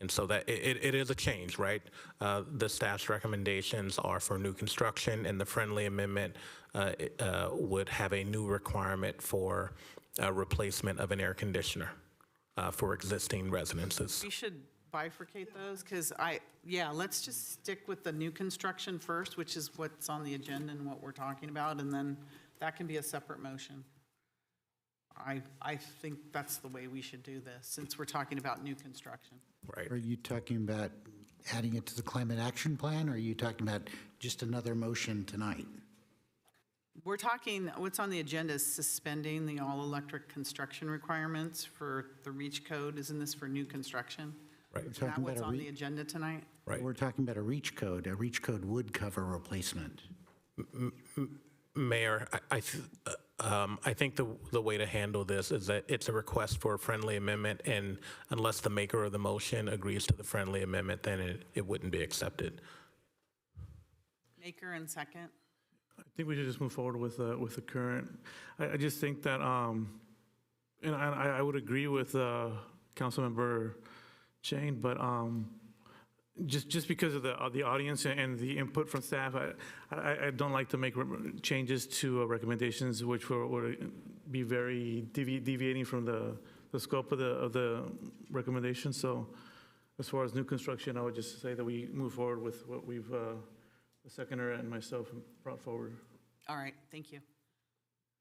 And so that it is a change, right? The staff's recommendations are for new construction, and the friendly amendment would have a new requirement for replacement of an air conditioner for existing residences. We should bifurcate those, because let's just stick with the new construction first, which is what's on the agenda and what we're talking about, and then that can be a separate motion. I think that's the way we should do this, since we're talking about new construction. Right. Are you talking about adding it to the climate action plan, or are you talking about just another motion tonight? We're talking, what's on the agenda is suspending the all-electric construction requirements for the REACH code. Isn't this for new construction? Right. Is that what's on the agenda tonight? Right. We're talking about a REACH code. A REACH code would cover replacement. Mayor, I think the way to handle this is that it's a request for a friendly amendment, and unless the maker of the motion agrees to the friendly amendment, then it wouldn't be accepted. Maker and second. I think we should just move forward with the current. I just think that, and I would agree with Councilmember Jane, but just because of the audience and the input from staff, I don't like to make changes to recommendations which would be very deviating from the scope of the recommendation. So as far as new construction, I would just say that we move forward with what we've, the seconder and myself brought forward. All right, thank you.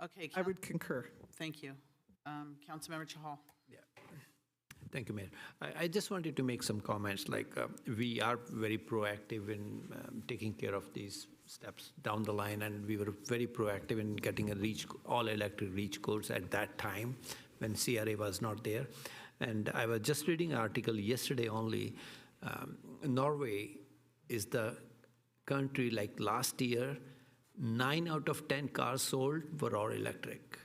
Okay. I would concur. Thank you. Councilmember Chahal. Thank you, Mayor. I just wanted to make some comments, like we are very proactive in taking care of these steps down the line, and we were very proactive in getting all-electric REACH codes at that time when CRA was not there. And I was just reading an article yesterday only. Norway is the country, like last year, 9 out of 10 cars sold were all electric.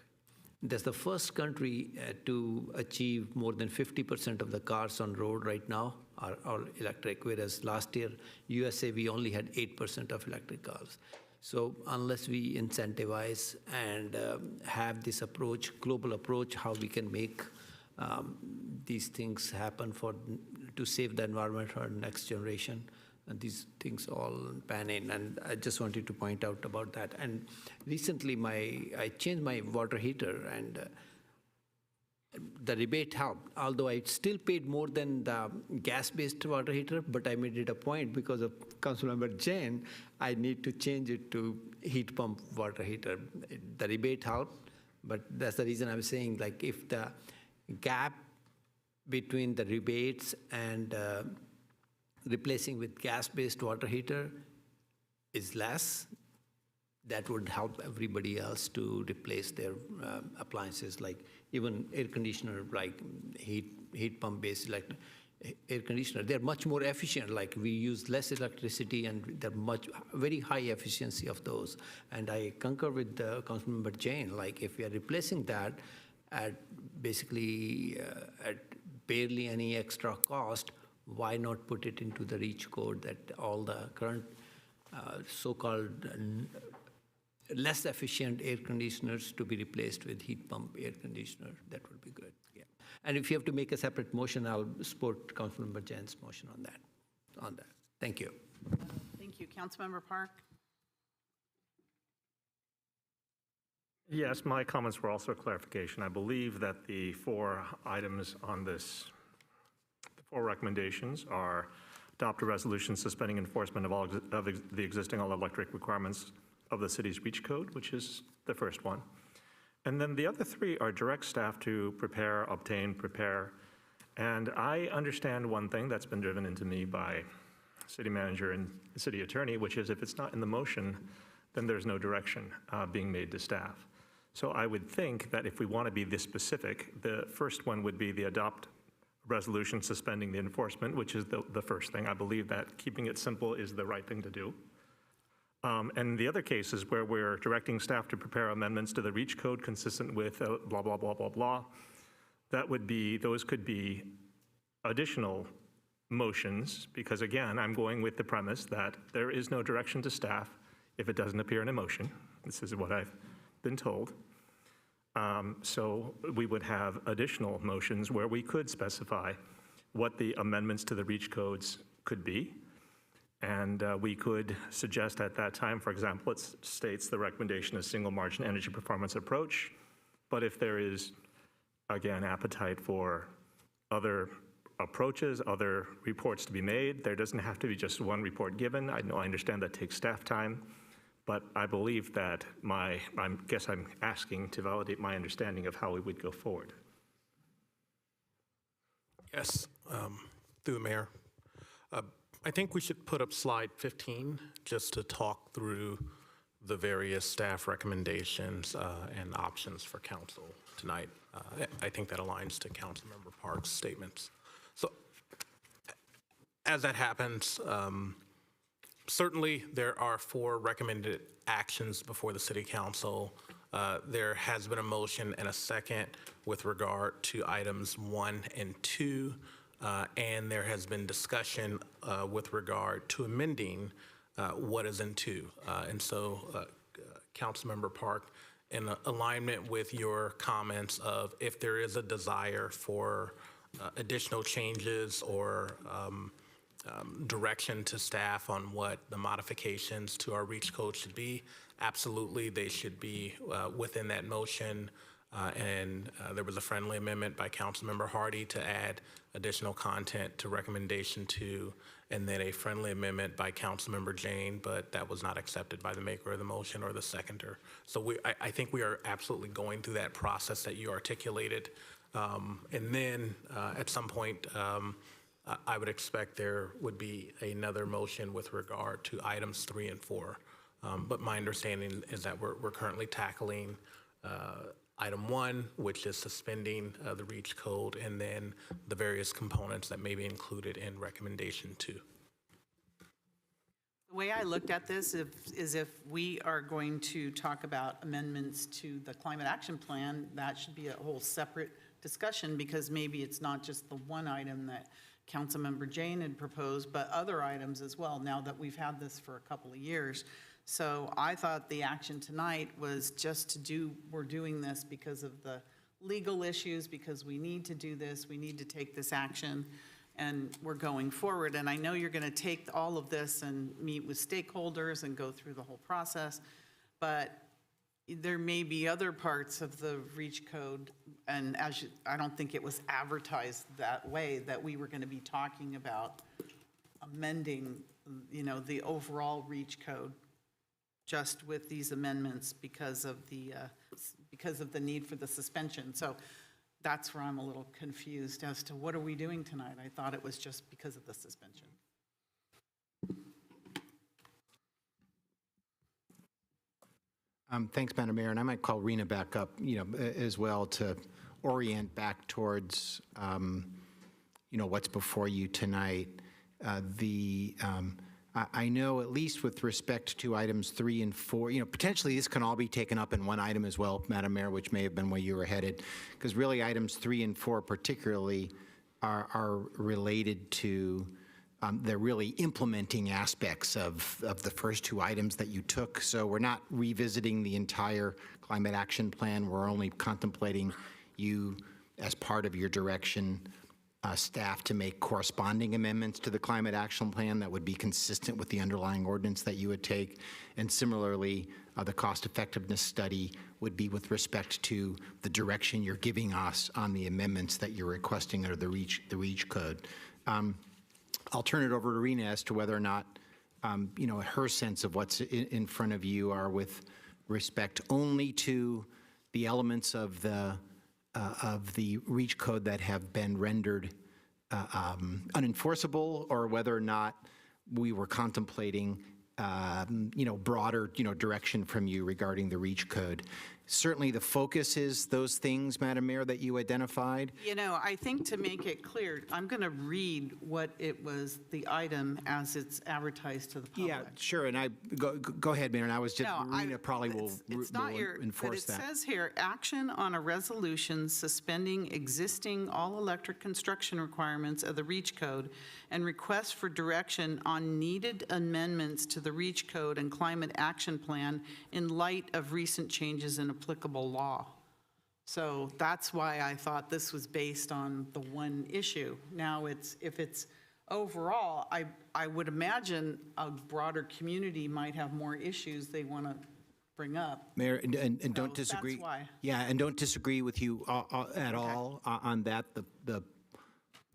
That's the first country to achieve more than 50% of the cars on road right now are all electric, whereas last year, USA, we only had 8% of electric cars. So unless we incentivize and have this approach, global approach, how we can make these things happen to save the environment for next generation, and these things all pan in, and I just wanted to point out about that. And recently, I changed my water heater, and the rebate helped. Although I still paid more than the gas-based water heater, but I made it a point because of Councilmember Jain, I need to change it to heat pump water heater. The rebate helped, but that's the reason I'm saying, like, if the gap between the rebates and replacing with gas-based water heater is less, that would help everybody else to replace their appliances, like even air conditioner, like heat pump-based air conditioner. They're much more efficient. Like we use less electricity, and they're very high efficiency of those. And I concur with Councilmember Jain. Like if we are replacing that at basically at barely any extra cost, why not put it into the REACH code that all the current so-called less efficient air conditioners to be replaced with heat pump air conditioner? That would be good. Yeah. And if you have to make a separate motion, I'll support Councilmember Jain's motion on that. Thank you. Thank you. Councilmember Park. Yes, my comments were also a clarification. I believe that the 4 items on this, the 4 recommendations are adopt a resolution suspending enforcement of the existing all-electric requirements of the city's REACH code, which is the first one. And then the other 3 are direct staff to prepare, obtain, prepare. And I understand one thing that's been driven into me by city manager and the city attorney, which is if it's not in the motion, then there's no direction being made to staff. So I would think that if we want to be this specific, the first one would be the adopt resolution suspending the enforcement, which is the first thing. I believe that keeping it simple is the right thing to do. And the other cases where we're directing staff to prepare amendments to the REACH code consistent with blah, blah, blah, blah, blah, those could be additional motions, because again, I'm going with the premise that there is no direction to staff if it doesn't appear in a motion. This is what I've been told. So we would have additional motions where we could specify what the amendments to the REACH codes could be. And we could suggest at that time, for example, it states the recommendation is single margin energy performance approach. But if there is, again, appetite for other approaches, other reports to be made, there doesn't have to be just one report given. I understand that takes staff time. But I believe that I guess I'm asking to validate my understanding of how we would go forward. Yes, through the mayor. I think we should put up slide 15 just to talk through the various staff recommendations and options for council tonight. I think that aligns to Councilmember Park's statements. So as that happens, certainly there are 4 recommended actions before the City Council. There has been a motion and a second with regard to items 1 and 2, and there has been discussion with regard to amending what is in 2. And so, Councilmember Park, in alignment with your comments of if there is a desire for additional changes or direction to staff on what the modifications to our REACH code should be, absolutely, they should be within that motion. And there was a friendly amendment by Councilmember Hardy to add additional content to recommendation 2, and then a friendly amendment by Councilmember Jane, but that was not accepted by the maker of the motion or the seconder. So I think we are absolutely going through that process that you articulated. And then at some point, I would expect there would be another motion with regard to items 3 and 4. But my understanding is that we're currently tackling item 1, which is suspending the REACH code, and then the various components that may be included in recommendation 2. The way I looked at this is if we are going to talk about amendments to the climate action plan, that should be a whole separate discussion, because maybe it's not just the one item that Councilmember Jane had proposed, but other items as well, now that we've had this for a couple of years. So I thought the action tonight was just to do, we're doing this because of the legal issues, because we need to do this, we need to take this action, and we're going forward. And I know you're going to take all of this and meet with stakeholders and go through the whole process, but there may be other parts of the REACH code, and I don't think it was advertised that way, that we were going to be talking about amending, the overall REACH code just with these amendments because of the need for the suspension. So that's where I'm a little confused as to what are we doing tonight? I thought it was just because of the suspension. Thanks, Madam Mayor, and I might call Rena back up, as well to orient back towards, what's before you tonight. I know, at least with respect to items 3 and 4, potentially this can all be taken up in one item as well, Madam Mayor, which may have been where you were headed, because really items 3 and 4 particularly are related to they're really implementing aspects of the first 2 items that you took. So we're not revisiting the entire climate action plan. We're only contemplating you, as part of your direction, staff to make corresponding amendments to the climate action plan that would be consistent with the underlying ordinance that you would take. And similarly, the cost effectiveness study would be with respect to the direction you're giving us on the amendments that you're requesting under the REACH code. I'll turn it over to Rena as to whether or not, her sense of what's in front of you are with respect only to the elements of the REACH code that have been rendered unenforceable, or whether or not we were contemplating, broader, direction from you regarding the REACH code. Certainly the focus is those things, Madam Mayor, that you identified. I think to make it clear, I'm going to read what it was, the item as it's advertised to the public. Yeah, sure, and go ahead, Mayor, and I was just, Rena probably will enforce that. But it says here, action on a resolution suspending existing all-electric construction requirements of the REACH code and request for direction on needed amendments to the REACH code and climate action plan in light of recent changes in applicable law. So that's why I thought this was based on the one issue. Now, if it's overall, I would imagine a broader community might have more issues they want to bring up. Mayor, and don't disagree. That's why. Yeah, and don't disagree with you at all on that. The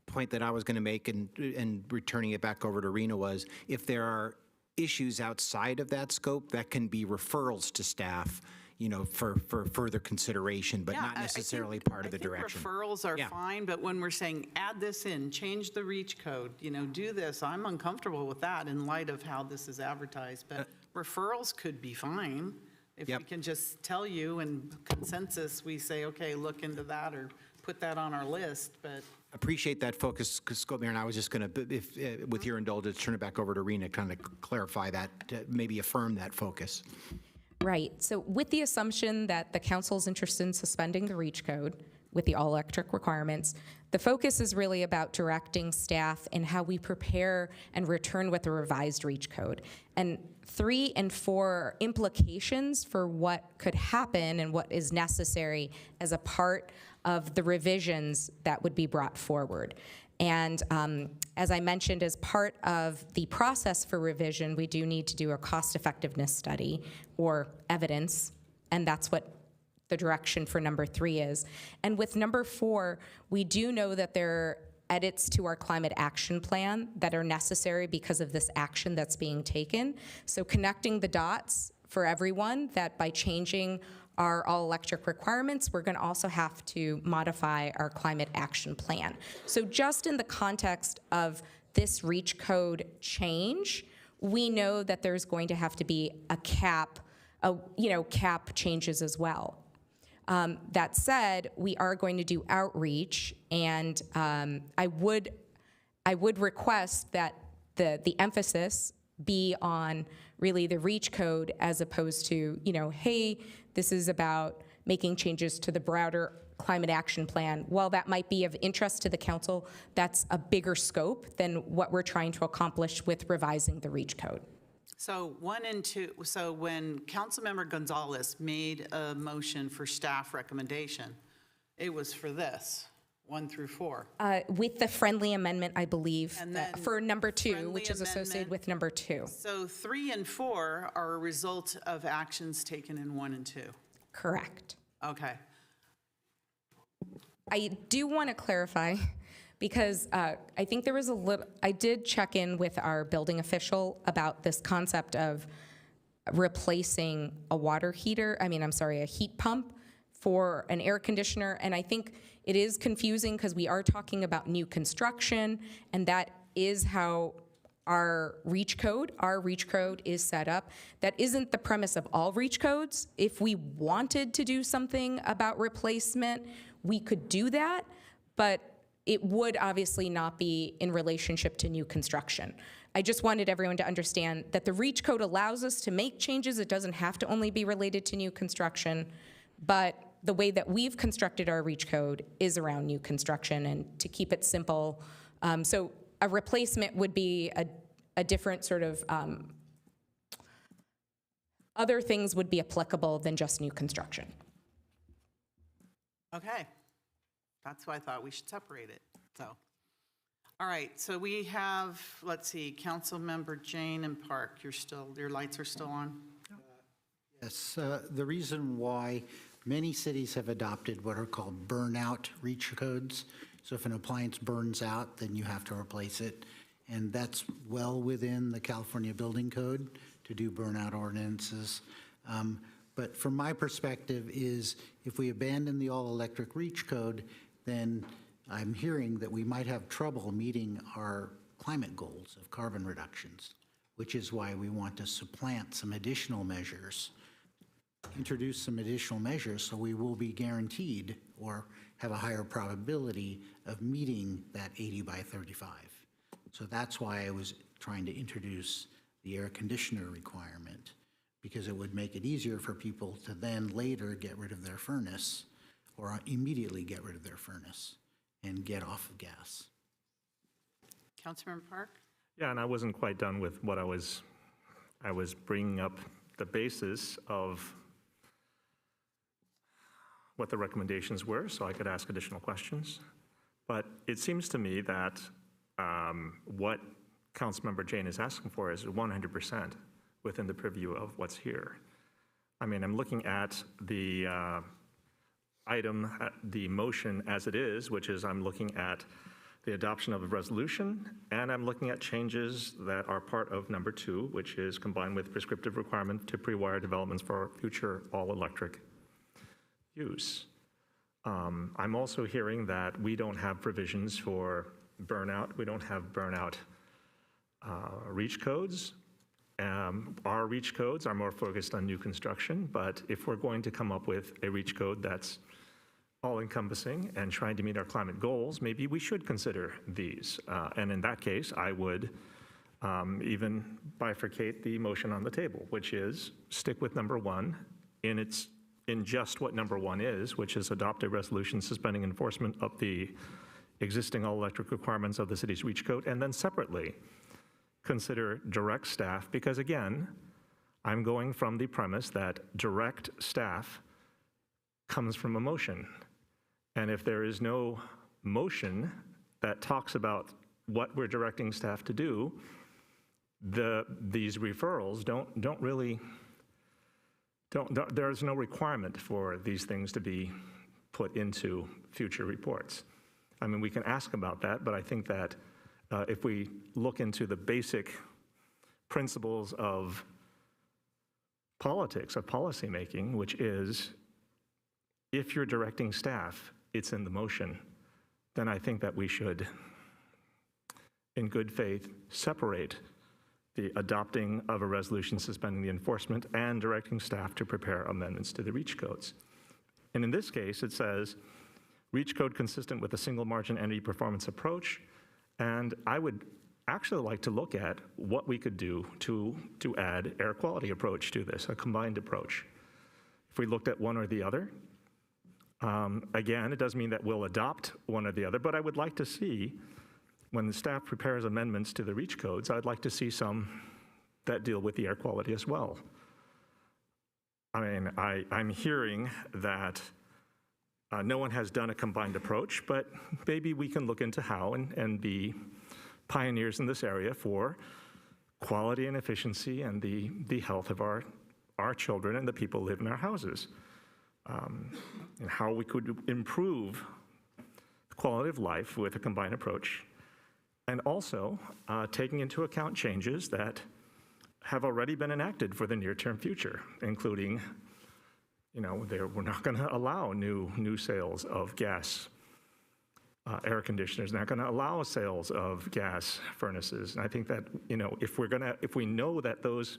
point that I was going to make and returning it back over to Rena was, if there are issues outside of that scope, that can be referrals to staff, for further consideration, but not necessarily part of the direction. Referrals are fine, but when we're saying add this in, change the REACH code, do this, I'm uncomfortable with that in light of how this is advertised. But referrals could be fine. If we can just tell you and consensus, we say, okay, look into that or put that on our list, but. Appreciate that focus, Mayor, and I was just going to, if with your indulgence, turn it back over to Rena, kind of clarify that, to maybe affirm that focus. Right. So with the assumption that the council's interested in suspending the REACH code with the all-electric requirements, the focus is really about directing staff and how we prepare and return with a revised REACH code. And 3 and 4 are implications for what could happen and what is necessary as a part of the revisions that would be brought forward. And as I mentioned, as part of the process for revision, we do need to do a cost-effectiveness study or evidence, and that's what the direction for number 3 is. And with number 4, we do know that there are edits to our climate action plan that are necessary because of this action that's being taken. So connecting the dots for everyone, that by changing our all-electric requirements, we're going to also have to modify our climate action plan. So just in the context of this REACH code change, we know that there's going to have to be a cap, cap changes as well. That said, we are going to do outreach, and I would request that the emphasis be on really the REACH code as opposed to, hey, this is about making changes to the broader climate action plan. While that might be of interest to the council, that's a bigger scope than what we're trying to accomplish with revising the REACH code. So 1 and 2, so when Councilmember Gonzalez made a motion for staff recommendation, it was for this, 1 through 4. With the friendly amendment, I believe, And then for number 2, friendly which is associated with number 2. So 3 and 4 are a result of actions taken in 1 and 2. Correct. Okay. I do want to clarify, because I think there was a little, I did check in with our building official about this concept of replacing a a heat pump for an air conditioner, and I think it is confusing because we are talking about new construction, and that is how our REACH code is set up. That isn't the premise of all REACH codes. If we wanted to do something about replacement, we could do that, but it would obviously not be in relationship to new construction. I just wanted everyone to understand that the REACH code allows us to make changes. It doesn't have to only be related to new construction, but the way that we've constructed our REACH code is around new construction, and to keep it simple. So a replacement would be a different sort of, other things would be applicable than just new construction. Okay. That's why I thought we should separate it, so. All right, so we have, let's see, Councilmember Jane and Park, your lights are still on? Yes, the reason why many cities have adopted what are called burnout REACH codes. So if an appliance burns out, then you have to replace it. And that's well within the California Building Code to do burnout ordinances. But from my perspective is if we abandon the all-electric REACH code, then I'm hearing that we might have trouble meeting our climate goals of carbon reductions, which is why we want to supplant some additional measures, introduce some additional measures so we will be guaranteed or have a higher probability of meeting that 80 by 35. So that's why I was trying to introduce the air conditioner requirement, because it would make it easier for people to then later get rid of their furnace or immediately get rid of their furnace and get off of gas. Councilmember Park? Yeah, and I wasn't quite done with what I was bringing up the basis of what the recommendations were, so I could ask additional questions. But it seems to me that what Councilmember Jane is asking for is 100% within the purview of what's here. I mean, I'm looking at the item, the motion as it is, which is I'm looking at the adoption of a resolution, and I'm looking at changes that are part of number 2, which is combined with prescriptive requirement to pre-wire developments for future all-electric use. I'm also hearing that we don't have provisions for burnout. We don't have burnout REACH codes, Our REACH codes are more focused on new construction, but if we're going to come up with a REACH code that's all-encompassing and trying to meet our climate goals, maybe we should consider these. And in that case, I would even bifurcate the motion on the table, which is stick with number one in just what number one is, which is adopt a resolution suspending enforcement of the existing all-electric requirements of the city's REACH code, and then separately consider direct staff, because again, I'm going from the premise that direct staff comes from a motion. And if there is no motion that talks about what we're directing staff to do, these referrals there's no requirement for these things to be put into future reports. I mean, we can ask about that, but I think that if we look into the basic principles of politics, of policymaking, which is if you're directing staff, it's in the motion, then I think that we should, in good faith, separate the adopting of a resolution suspending the enforcement and directing staff to prepare amendments to the REACH codes. And in this case, it says, REACH code consistent with a single margin energy performance approach. And I would actually like to look at what we could do to add air quality approach to this, a combined approach. If we looked at one or the other, again, it doesn't mean that we'll adopt one or the other, but I would like to see, when the staff prepares amendments to the REACH codes, I'd like to see some that deal with the air quality as well. I mean, I'm hearing that no one has done a combined approach, but maybe we can look into how and be pioneers in this area for quality and efficiency and the health of our children and the people who live in our houses. And how we could improve the quality of life with a combined approach. And also taking into account changes that have already been enacted for the near-term future, including, we're not going to allow new sales of gas air conditioners, not going to allow sales of gas furnaces. And I think that, if we know that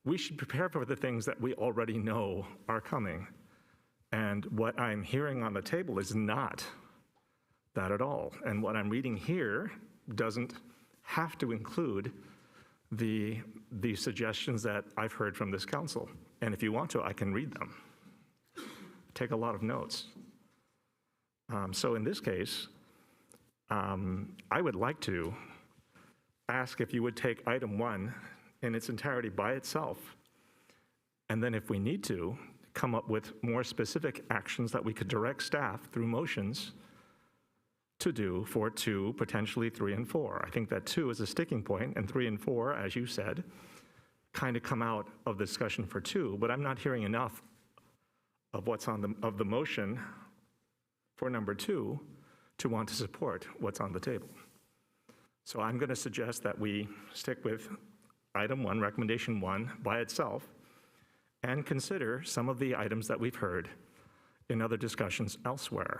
we should prepare for the things that we already know are coming. And what I'm hearing on the table is not that at all. And what I'm reading here doesn't have to include the suggestions that I've heard from this council. And if you want to, I can read them. Take a lot of notes. So in this case, I would like to ask if you would take item 1 in its entirety by itself. And then if we need to, come up with more specific actions that we could direct staff through motions to do for 2, potentially 3 and 4. I think that 2 is a sticking point, and 3 and 4, as you said, kind of come out of the discussion for 2, but I'm not hearing enough of what's of the motion for number 2 to want to support what's on the table. So I'm going to suggest that we stick with item 1, recommendation 1 by itself, and consider some of the items that we've heard in other discussions elsewhere.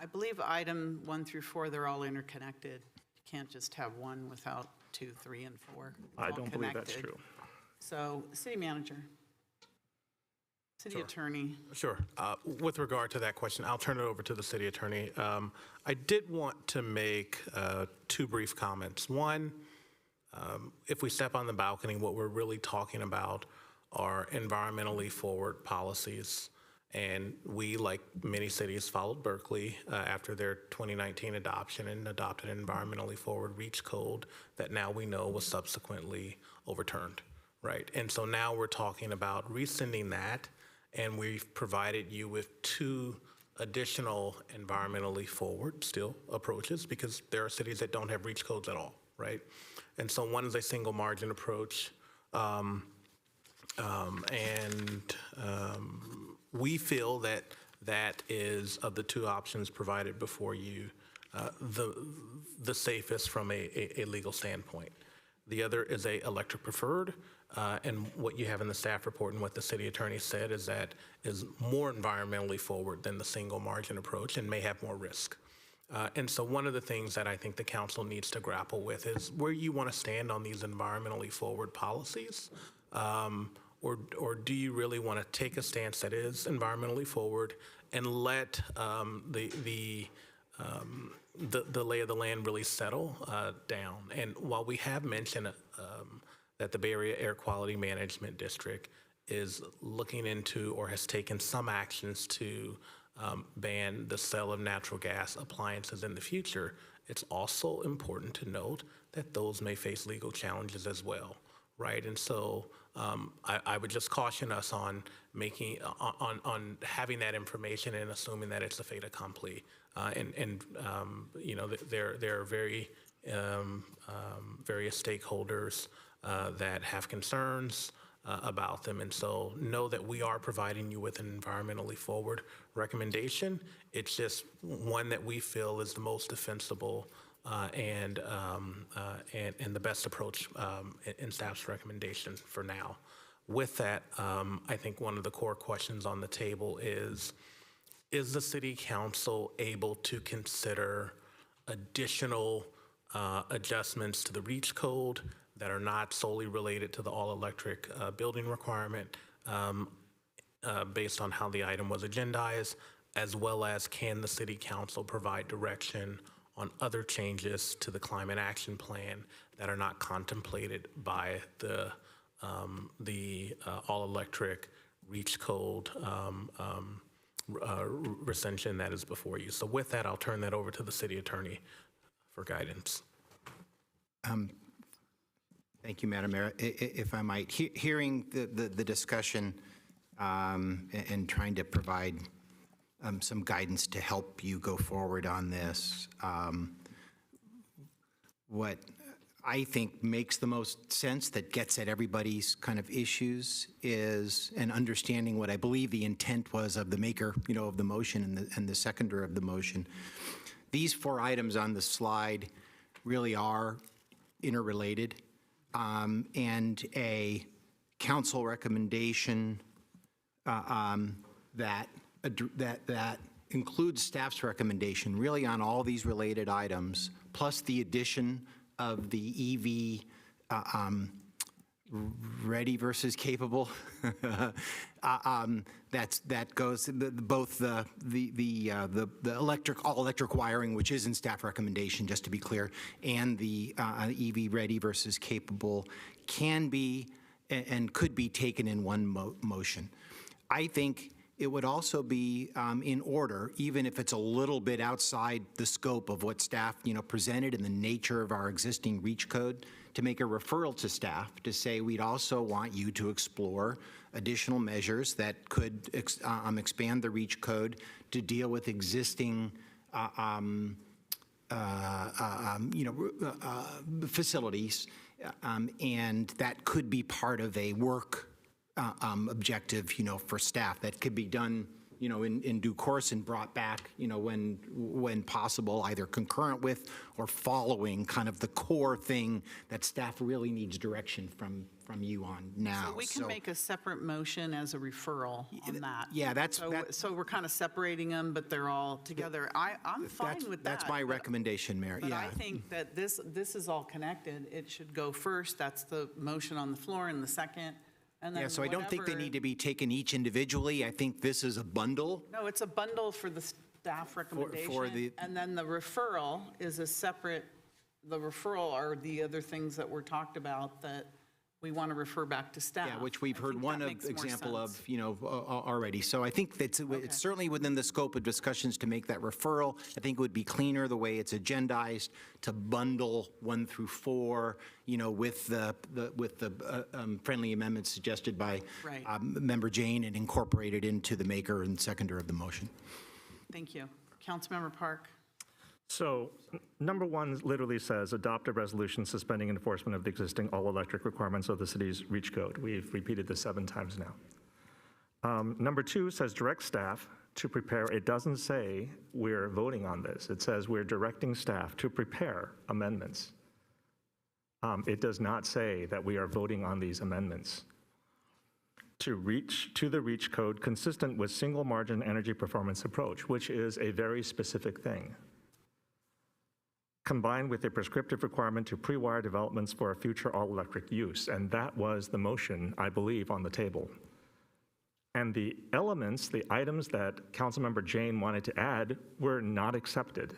I believe item 1 through 4, they're all interconnected. You can't just have 1 without 2, 3, and 4. I don't believe that's true. So, city manager, city attorney. Sure. With regard to that question, I'll turn it over to the city attorney. I did want to make 2 brief comments. One, if we step on the balcony, what we're really talking about are environmentally forward policies. And we, like many cities, followed Berkeley after their 2019 adoption and adopted an environmentally forward REACH code that now we know was subsequently overturned, right? And so now we're talking about rescinding that, and we've provided you with 2 additional environmentally forward still approaches, because there are cities that don't have REACH codes at all, right? And so one is a single margin approach, we feel that that is, of the 2 options provided before you, the safest from a legal standpoint. The other is a electric preferred, and what you have in the staff report and what the city attorney said is that is more environmentally forward than the single margin approach and may have more risk. And so one of the things that I think the council needs to grapple with is where you want to stand on these environmentally forward policies. Or do you really want to take a stance that is environmentally forward and let the lay of the land really settle down? And while we have mentioned that the Bay Area Air Quality Management District is looking into or has taken some actions to ban the sale of natural gas appliances in the future, it's also important to note that those may face legal challenges as well, right? And so I would just caution us on making on having that information and assuming that it's a fait accompli. You know, there are various stakeholders that have concerns about them. And so know that we are providing you with an environmentally forward recommendation. It's just one that we feel is the most defensible and the best approach in staff's recommendation for now. With that, I think one of the core questions on the table is the city council able to consider additional adjustments to the REACH code that are not solely related to the all-electric building requirement based on how the item was agendized, as well as can the city council provide direction on other changes to the climate action plan that are not contemplated by the all-electric REACH code recension that is before you. So with that, I'll turn that over to the city attorney for guidance. Thank you, Madam Mayor. If I might, hearing the discussion and trying to provide some guidance to help you go forward on this, what I think makes the most sense that gets at everybody's kind of issues is an understanding what I believe the intent was of the maker, you know, of the motion and the seconder of the motion. These 4 items on the slide really are interrelated. And a council recommendation that includes staff's recommendation really on all these related items, plus the addition of the EV ready versus capable. That goes both the all electric wiring, which is in staff recommendation, just to be clear, and the EV ready versus capable can be and could be taken in one motion. I think it would also be in order, even if it's a little bit outside the scope of what staff, you know, presented and the nature of our existing REACH code, to make a referral to staff to say we'd also want you to explore additional measures that could expand the REACH code to deal with existing facilities, and that could be part of a work objective, you know, for staff that could be done, you know, in due course and brought back, you know, when possible, either concurrent with or following kind of the core thing that staff really needs direction from you on now. So we can make a separate motion as a referral on that. Yeah, so we're kind of separating them, but they're all together. I'm fine with that. That's my recommendation, Mayor. But Yeah. I think that this is all connected. It should go first. That's the motion on the floor, and the second. And then Yeah, so I don't think they whatever- need to be taken each individually. I think this is a bundle. No, it's a bundle for the staff recommendation. the- And then the referral is a separate, the referral are the other things that were talked about that we want to refer back to staff. Yeah, which we've heard think one that makes more example sense. of, you know, already. So I think that's, it's certainly within the scope of discussions to make that referral. I think it would be cleaner the way it's agendized to bundle 1 through 4, you know, with the friendly amendments suggested by Right. Member Jane and incorporated into the maker and seconder of the motion. Thank you. Councilmember Park. So number 1 literally says, adopt a resolution suspending enforcement of the existing all-electric requirements of the city's REACH code. We've repeated this 7 times now. Number 2 says, direct staff to prepare. It doesn't say we're voting on this. It says we're directing staff to prepare amendments. It does not say that we are voting on these amendments to the REACH code consistent with single margin energy performance approach, which is a very specific thing. combined with a prescriptive requirement to pre-wire developments for a future all-electric use. And that was the motion, I believe, on the table. And the elements, the items that Councilmember Jane wanted to add were not accepted.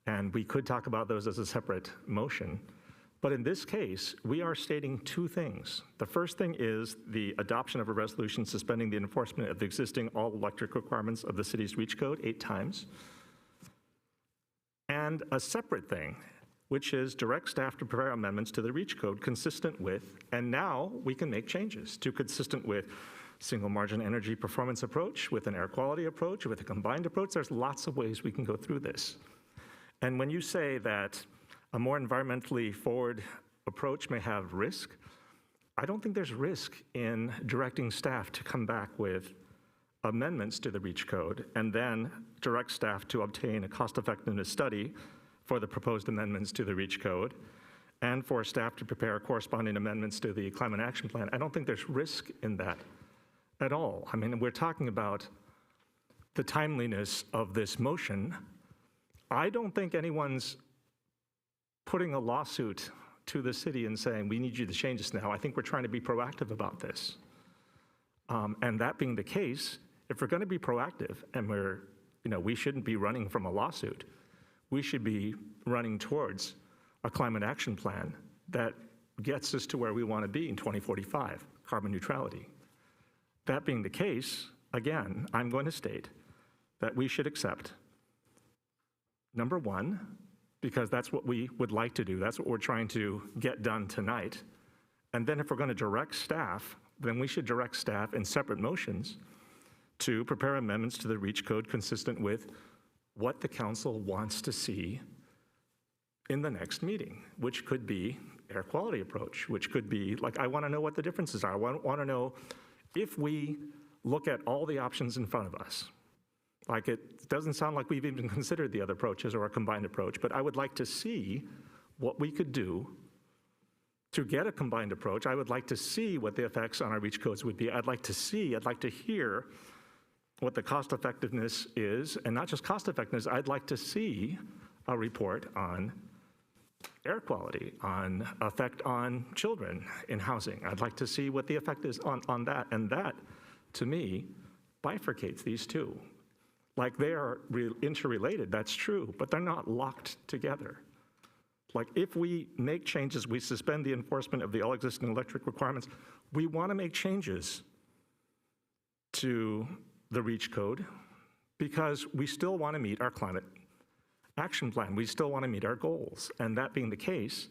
And we could talk about those as a separate motion. But in this case, we are stating two things. The first thing is the adoption of a resolution suspending the enforcement of the existing all-electric requirements of the city's REACH code 8 times. And a separate thing, which is direct staff to prepare amendments to the REACH code consistent with, and now we can make changes to consistent with single margin energy performance approach, with an air quality approach, with a combined approach. There's lots of ways we can go through this. And when you say that a more environmentally forward approach may have risk, I don't think there's risk in directing staff to come back with amendments to the REACH code and then direct staff to obtain a cost-effectiveness study for the proposed amendments to the REACH code and for staff to prepare corresponding amendments to the Climate Action Plan. I don't think there's risk in that at all. I mean, we're talking about the timeliness of this motion. I don't think anyone's putting a lawsuit to the city and saying, we need you to change this now. I think we're trying to be proactive about this. And that being the case, if we're going to be proactive and we shouldn't be running from a lawsuit, we should be running towards a climate action plan that gets us to where we want to be in 2045, carbon neutrality. That being the case, again, I'm going to state that we should accept, number one, because that's what we would like to do. That's what we're trying to get done tonight. And then if we're going to direct staff, then we should direct staff in separate motions to prepare amendments to the REACH code consistent with what the council wants to see in the next meeting, which could be air quality approach, which could be, like, I want to know what the differences are. I want to know if we look at all the options in front of us. Like, it doesn't sound like we've even considered the other approaches or a combined approach, but I would like to see what we could do to get a combined approach. I would like to see what the effects on our REACH codes would be. I'd like to hear what the cost effectiveness is, and not just cost effectiveness, I'd like to see a report on air quality, on effect on children in housing. I'd like to see what the effect is on that, and that, to me, bifurcates these two. Like, they are interrelated, that's true, but they're not locked together. Like, if we make changes, we suspend the enforcement of the all existing electric requirements, we want to make changes to the REACH code because we still want to meet our climate action plan. We still want to meet our goals. And that being the case,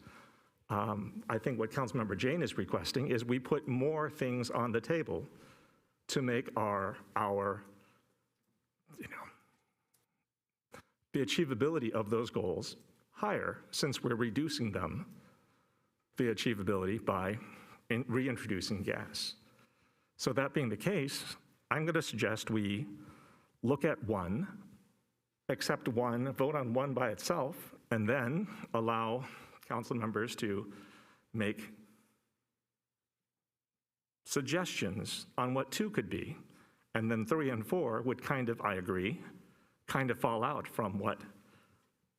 I think what Councilmember Jane is requesting is we put more things on the table to make the achievability of those goals higher, since we're reducing them, the achievability, by reintroducing gas. So that being the case, I'm going to suggest we look at one, accept one, vote on one by itself, and then allow council members to make suggestions on what two could be. And then 3 and 4 would kind of, I agree, kind of fall out from what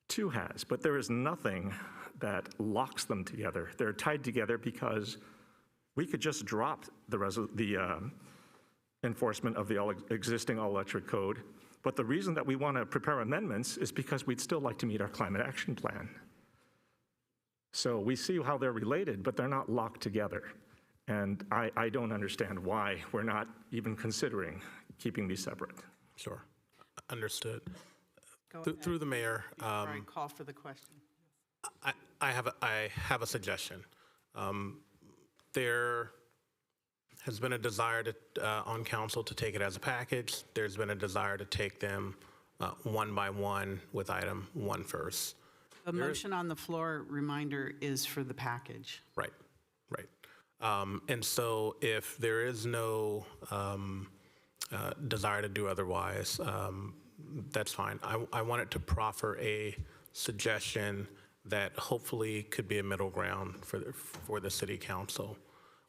2 has. But there is nothing that locks them together. They're tied together because we could just drop the enforcement of the existing all-electric code. But the reason that we want to prepare amendments is because we'd still like to meet our climate action plan. So we see how they're related, but they're not locked together. And I don't understand why we're not even considering keeping these separate. Sure, understood. Go Through the mayor. Before I call for the question. I have a suggestion. There has been a desire on council to take it as a package. There's been a desire to take them one by one with item 1 first. The motion on the floor, reminder, is for the package. Right. And so if there is no desire to do otherwise, that's fine. I wanted to proffer a suggestion that hopefully could be a middle ground for the city council,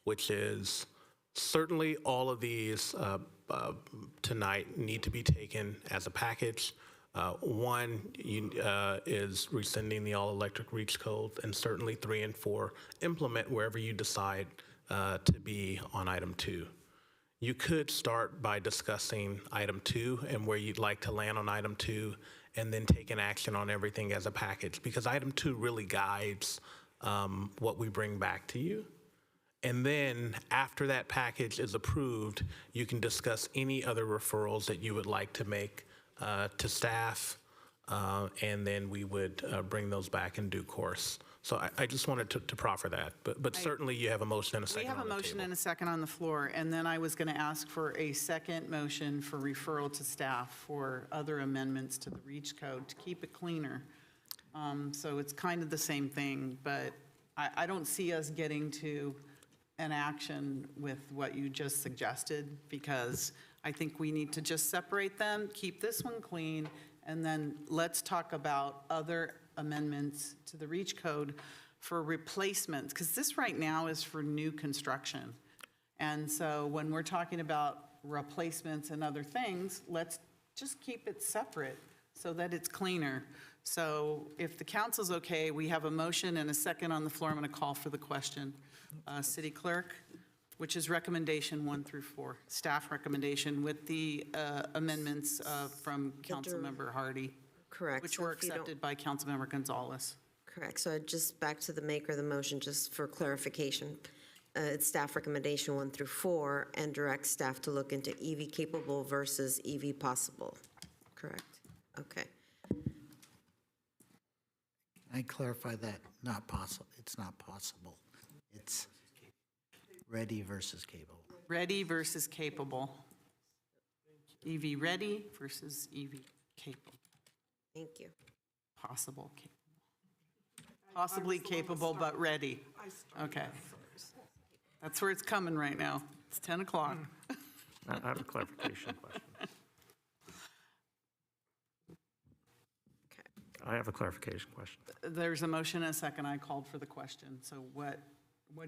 which is certainly all of these tonight need to be taken as a package, One is rescinding the all-electric reach code, and certainly 3 and 4 implement wherever you decide to be on item 2. You could start by discussing item 2 and where you'd like to land on item 2, and then take an action on everything as a package, because item 2 really guides what we bring back to you. And then after that package is approved, you can discuss any other referrals that you would like to make to staff, and then we would bring those back in due course. So I just wanted to proffer that, but certainly you have a motion and a second on the table. We have a motion and a second on the floor, and then I was going to ask for a second motion for referral to staff for other amendments to the REACH code to keep it cleaner. So it's kind of the same thing, but I don't see us getting to an action with what you just suggested, because I think we need to just separate them, keep this one clean, and then let's talk about other amendments to the REACH code for replacements, because this right now is for new construction. And so when we're talking about replacements and other things, let's just keep it separate so that it's cleaner. So if the council's okay, we have a motion and a second on the floor. I'm going to call for the question. City Clerk, which is recommendation 1 through 4, staff recommendation with the amendments from Councilmember Hardy. Correct. Which So were if you don't- accepted by Councilmember Gonzalez. Correct. So just back to the maker of the motion, just for clarification. It's staff recommendation 1 through 4, and direct staff to look into EV capable versus EV possible. Correct. Okay. I clarify that, not possible, it's not possible. It's ready versus capable. Ready versus capable. EV ready versus EV capable. Thank you. Possible capable. Possibly capable, but ready. Okay. That's where it's coming right now. It's 10 o'clock. I have a clarification question. I have a clarification question. There's a motion and a second. I called for the question. So what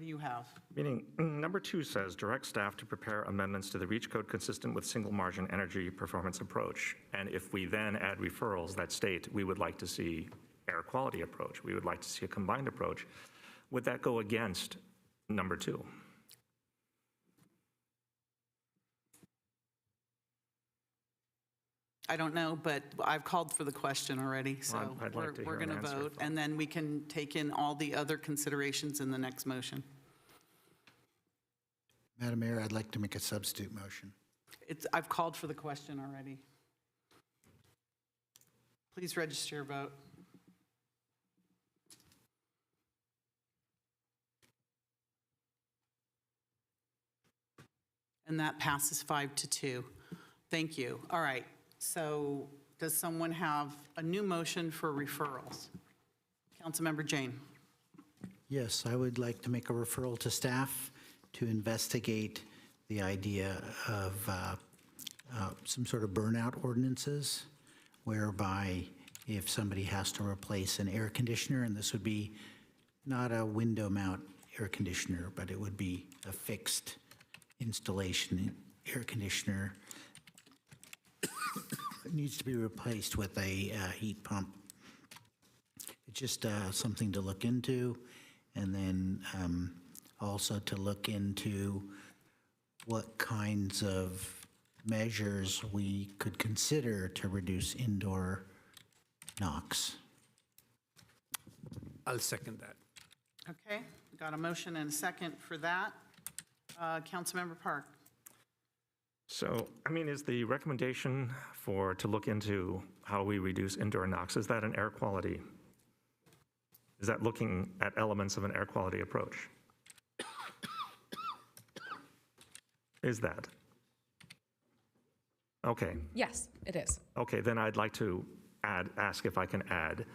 do you have? Meaning, number 2 says, direct staff to prepare amendments to the REACH code consistent with single margin energy performance approach. And if we then add referrals that state we would like to see air quality approach, we would like to see a combined approach, would that go against number 2? I don't know, but I've called for the question already, so Well, I'd like to we're hear an going to answer vote, and then we can take in all the other considerations in the next motion. Madam Mayor, I'd like to make a substitute motion. I've called for the question already. Please register your vote. And that passes 5-2. Thank you. All right. So does someone have a new motion for referrals? Councilmember Jane. Yes, I would like to make a referral to staff to investigate the idea of some sort of burnout ordinances, whereby if somebody has to replace an air conditioner, and this would be not a window mount air conditioner, but it would be a fixed installation air conditioner, it needs to be replaced with a heat pump. It's just something to look into, and then also to look into what kinds of measures we could consider to reduce indoor NOx. I'll second that. Okay, we got a motion and a second for that. Councilmember Park. So, I mean, is the recommendation to look into how we reduce indoor NOx, is that an air quality? Is that looking at elements of an air quality approach? Is that? Okay. Yes, it is. Okay, then I'd like to ask if I can add,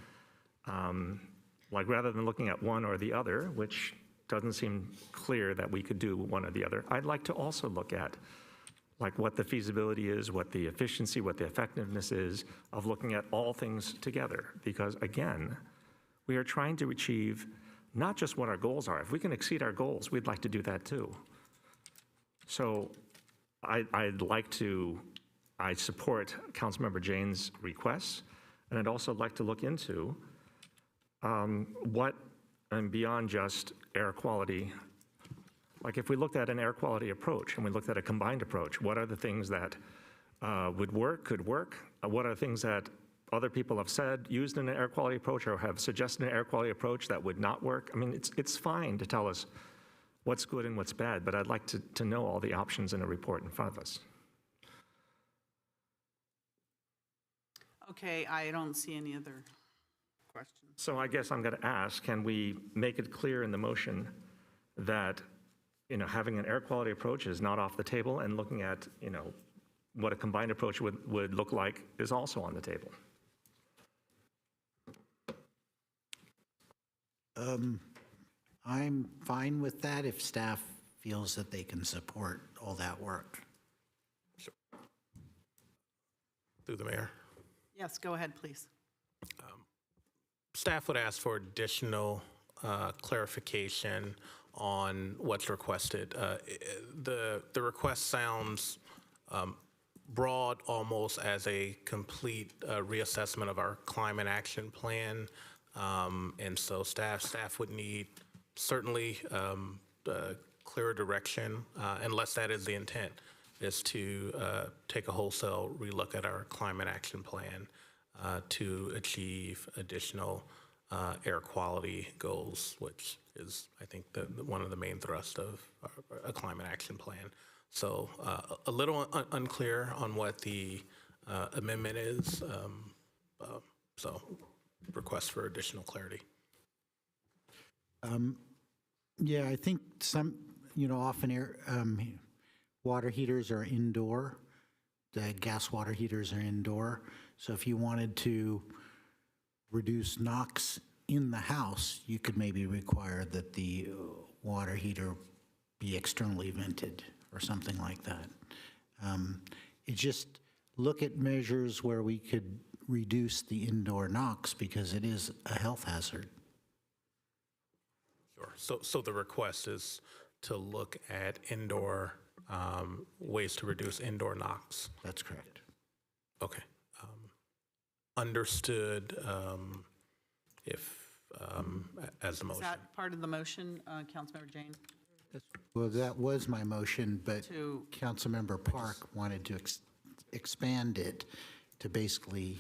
like rather than looking at one or the other, which doesn't seem clear that we could do one or the other, I'd like to also look at like what the feasibility is, what the efficiency, what the effectiveness is of looking at all things together. Because again, we are trying to achieve not just what our goals are. If we can exceed our goals, we'd like to do that too. So I'd like to I support Councilmember Jane's requests, and I'd also like to look into what, and beyond just air quality, like if we looked at an air quality approach and we looked at a combined approach, what are the things that would work, could work? What are things that other people have said, used in an air quality approach or have suggested an air quality approach that would not work? I mean, it's fine to tell us what's good and what's bad, but I'd like to know all the options in a report in front of us. Okay, I don't see any other questions. So I guess I'm going to ask, can we make it clear in the motion that, having an air quality approach is not off the table, and looking at, what a combined approach would look like is also on the table? I'm fine with that if staff feels that they can support all that work. Through the mayor. Yes, go ahead, please. Staff would ask for additional clarification on what's requested. The request sounds broad, almost as a complete reassessment of our climate action plan. And so staff would need certainly clearer direction, unless that is the intent, is to take a wholesale relook at our climate action plan to achieve additional air quality goals, which is, I think, one of the main thrusts of a climate action plan. So a little unclear on what the amendment is, so request for additional clarity. Yeah, I think some, often water heaters are indoor. The gas water heaters are indoor. So if you wanted to reduce NOx in the house, you could maybe require that the water heater be externally vented or something like that. It just look at measures where we could reduce the indoor NOx because it is a health hazard. Sure. So the request is to look at indoor ways to reduce indoor NOx. That's correct. Okay. Understood. As the motion. Is that part of the motion, Councilmember Jane? Well, that was my motion, but To- Councilmember Park wanted to expand it to basically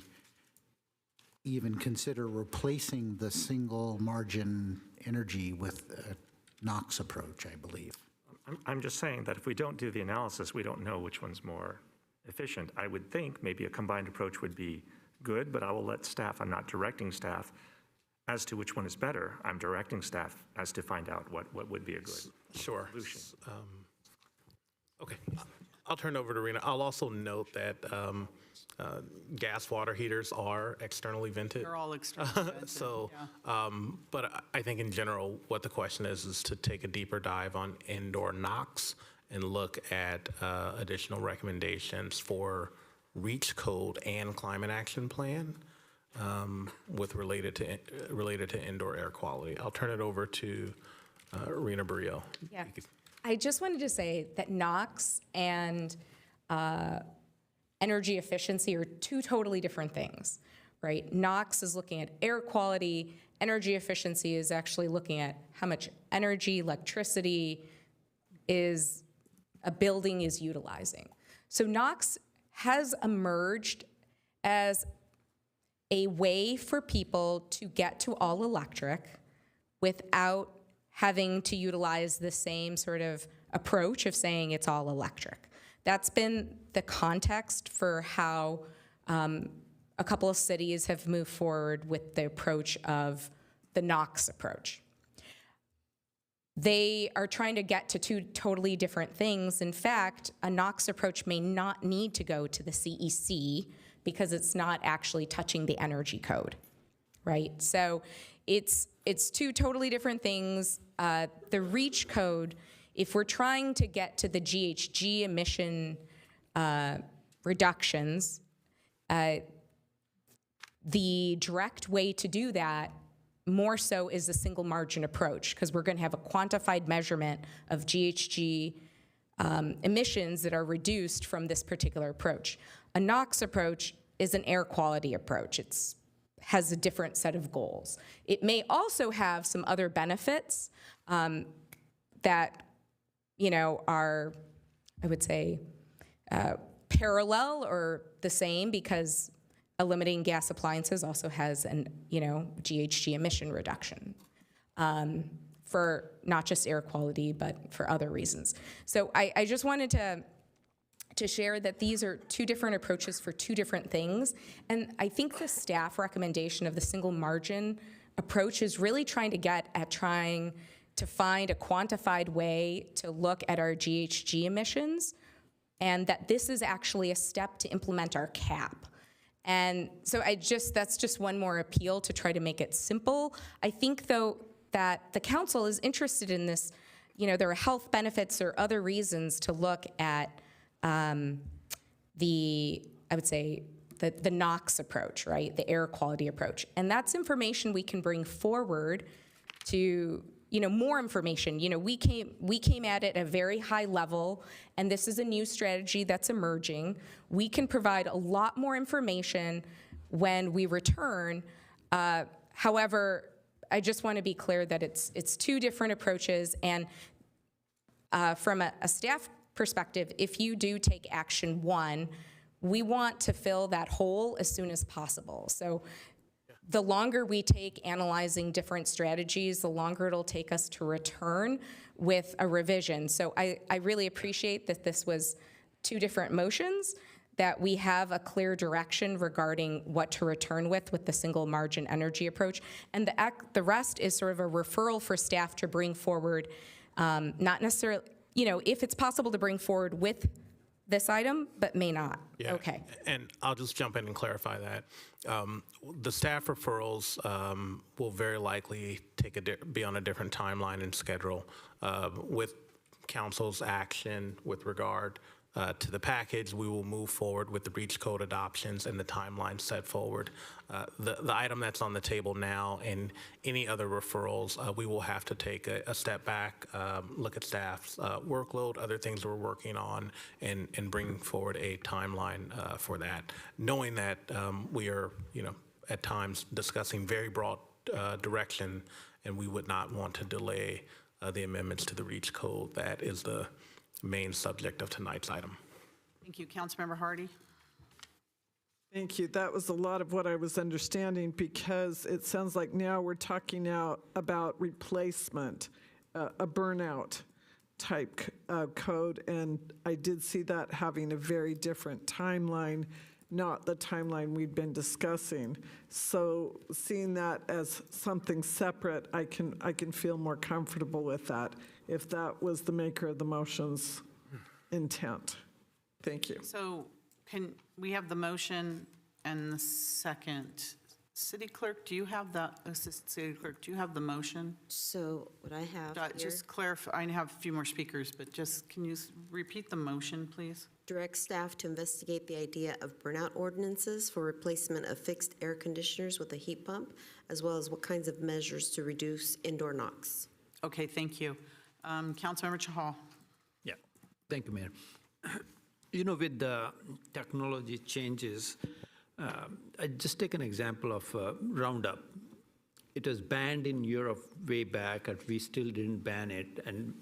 even consider replacing the single margin energy with a NOx approach, I believe. I'm just saying that if we don't do the analysis, we don't know which one's more efficient. I would think maybe a combined approach would be good, but I will let staff, I'm not directing staff as to which one is better. I'm directing staff as to find out what would be a good solution. Okay, I'll turn it over to Rena. I'll also note that gas water heaters are externally vented. They're all externally vented. So, yeah. but I think in general, what the question is to take a deeper dive on indoor NOx and look at additional recommendations for REACH code and climate action plan with related to indoor air quality. I'll turn it over to Rena Barrio. Yeah. I just wanted to say that NOx and energy efficiency are two totally different things, right? NOx is looking at air quality. Energy efficiency is actually looking at how much energy, electricity a building is utilizing. So NOx has emerged as a way for people to get to all electric without having to utilize the same sort of approach of saying it's all electric. That's been the context for how a couple of cities have moved forward with the approach of the NOx approach. They are trying to get to two totally different things. In fact, a NOx approach may not need to go to the CEC because it's not actually touching the energy code, right? So it's two totally different things. The REACH code, if we're trying to get to the GHG emission reductions, the direct way to do that more so is a single margin approach, because we're going to have a quantified measurement of GHG emissions that are reduced from this particular approach. A NOx approach is an air quality approach. It has a different set of goals. It may also have some other benefits that, are, I would say, parallel or the same, because eliminating gas appliances also has an, GHG emission reduction for not just air quality, but for other reasons. So I just wanted to share that these are two different approaches for two different things. And I think the staff recommendation of the single margin approach is really trying to find a quantified way to look at our GHG emissions, and that this is actually a step to implement our cap. And so that's just one more appeal to try to make it simple. I think, though, that the council is interested in this. There are health benefits or other reasons to look at the NOx approach, right? The air quality approach. And that's information we can bring forward to, more information. We came at it at a very high level, and this is a new strategy that's emerging. We can provide a lot more information when we return. However, I just want to be clear that it's two different approaches, and from a staff perspective, if you do take action one, we want to fill that hole as soon as possible. So the longer we take analyzing different strategies, the longer it'll take us to return with a revision. So I really appreciate that this was two different motions, that we have a clear direction regarding what to return with the single margin energy approach. And the rest is sort of a referral for staff to bring forward, not necessarily, if it's possible to bring forward with this item, but may not. Yeah. Okay. And I'll just jump in and clarify that. The staff referrals will very likely be on a different timeline and schedule with council's action with regard to the package. We will move forward with the breach code adoptions and the timeline set forward. The item that's on the table now and any other referrals, we will have to take a step back, look at staff's workload, other things we're working on, and bring forward a timeline for that, knowing that we are, at times discussing very broad direction, and we would not want to delay the amendments to the REACH code. That is the main subject of tonight's item. Thank you. Councilmember Hardy. Thank you. That was a lot of what I was understanding, because it sounds like now we're talking now about replacement, a burnout type code, and I did see that having a very different timeline, not the timeline we'd been discussing. So seeing that as something separate, I can feel more comfortable with that, if that was the maker of the motion's intent. Thank you. So can we have the motion and the second? City Clerk, do you have the, Assistant City Clerk, do you have the motion? So what I have here, Just clarify, I have a few more speakers, but just, can you repeat the motion, please? direct staff to investigate the idea of burnout ordinances for replacement of fixed air conditioners with a heat pump, as well as what kinds of measures to reduce indoor NOx. Okay, thank you. Councilmember Chahal. Yeah, thank you, Mayor. With the technology changes, I just take an example of Roundup. It was banned in Europe way back, and we still didn't ban it. And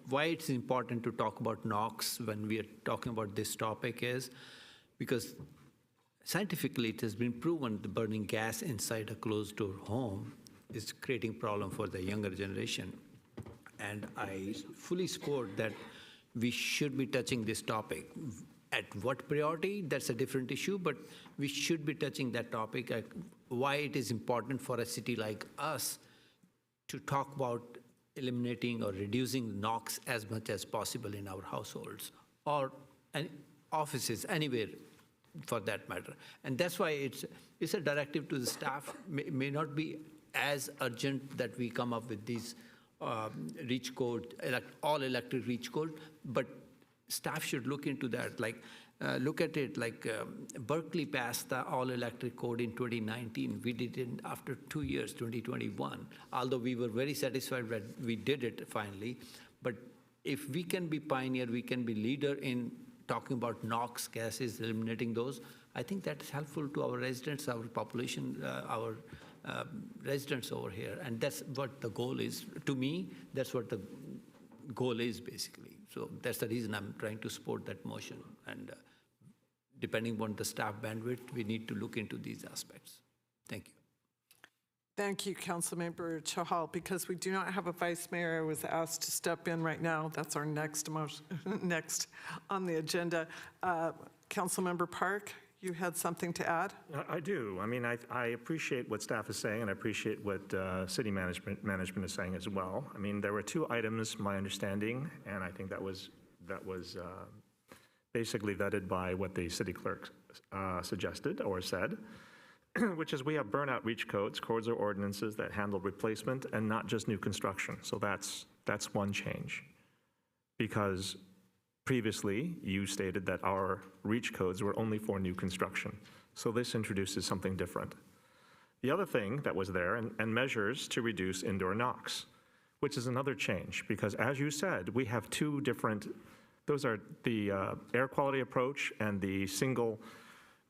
why it's important to talk about NOx when we are talking about this topic is because scientifically it has been proven that burning gas inside a closed-door home is creating problem for the younger generation. And I fully support that we should be touching this topic. At what priority, that's a different issue, but we should be touching that topic, why it is important for a city like us to talk about eliminating or reducing NOx as much as possible in our households or offices, anywhere for that matter. And that's why it's a directive to the staff. May not be as urgent that we come up with these REACH code, all electric REACH code, but staff should look into that. Look at it like Berkeley passed the all-electric code in 2019. We did it after 2 years, 2021. Although we were very satisfied that we did it finally, but if we can be pioneer, we can be leader in talking about NOx gases, eliminating those, I think that's helpful to our residents, our population, our residents over here. And that's what the goal is. To me, that's what the goal is, basically. So that's the reason I'm trying to support that motion. And depending on the staff bandwidth, we need to look into these aspects. Thank you. Thank you, Councilmember Chahal. Because we do not have a vice mayor, I was asked to step in right now. That's our next motion, next on the agenda. Councilmember Park, you had something to add? I do. I mean, I appreciate what staff is saying, and I appreciate what city management is saying as well. I mean, there were 2 items, my understanding, and I think that was basically vetted by what the city clerk suggested or said, which is we have burnout reach codes or ordinances that handle replacement and not just new construction. So that's one change. Because previously, you stated that our reach codes were only for new construction. So this introduces something different. The other thing that was there, and measures to reduce indoor NOx, which is another change, because as you said, we have 2 different, those are the air quality approach and the single,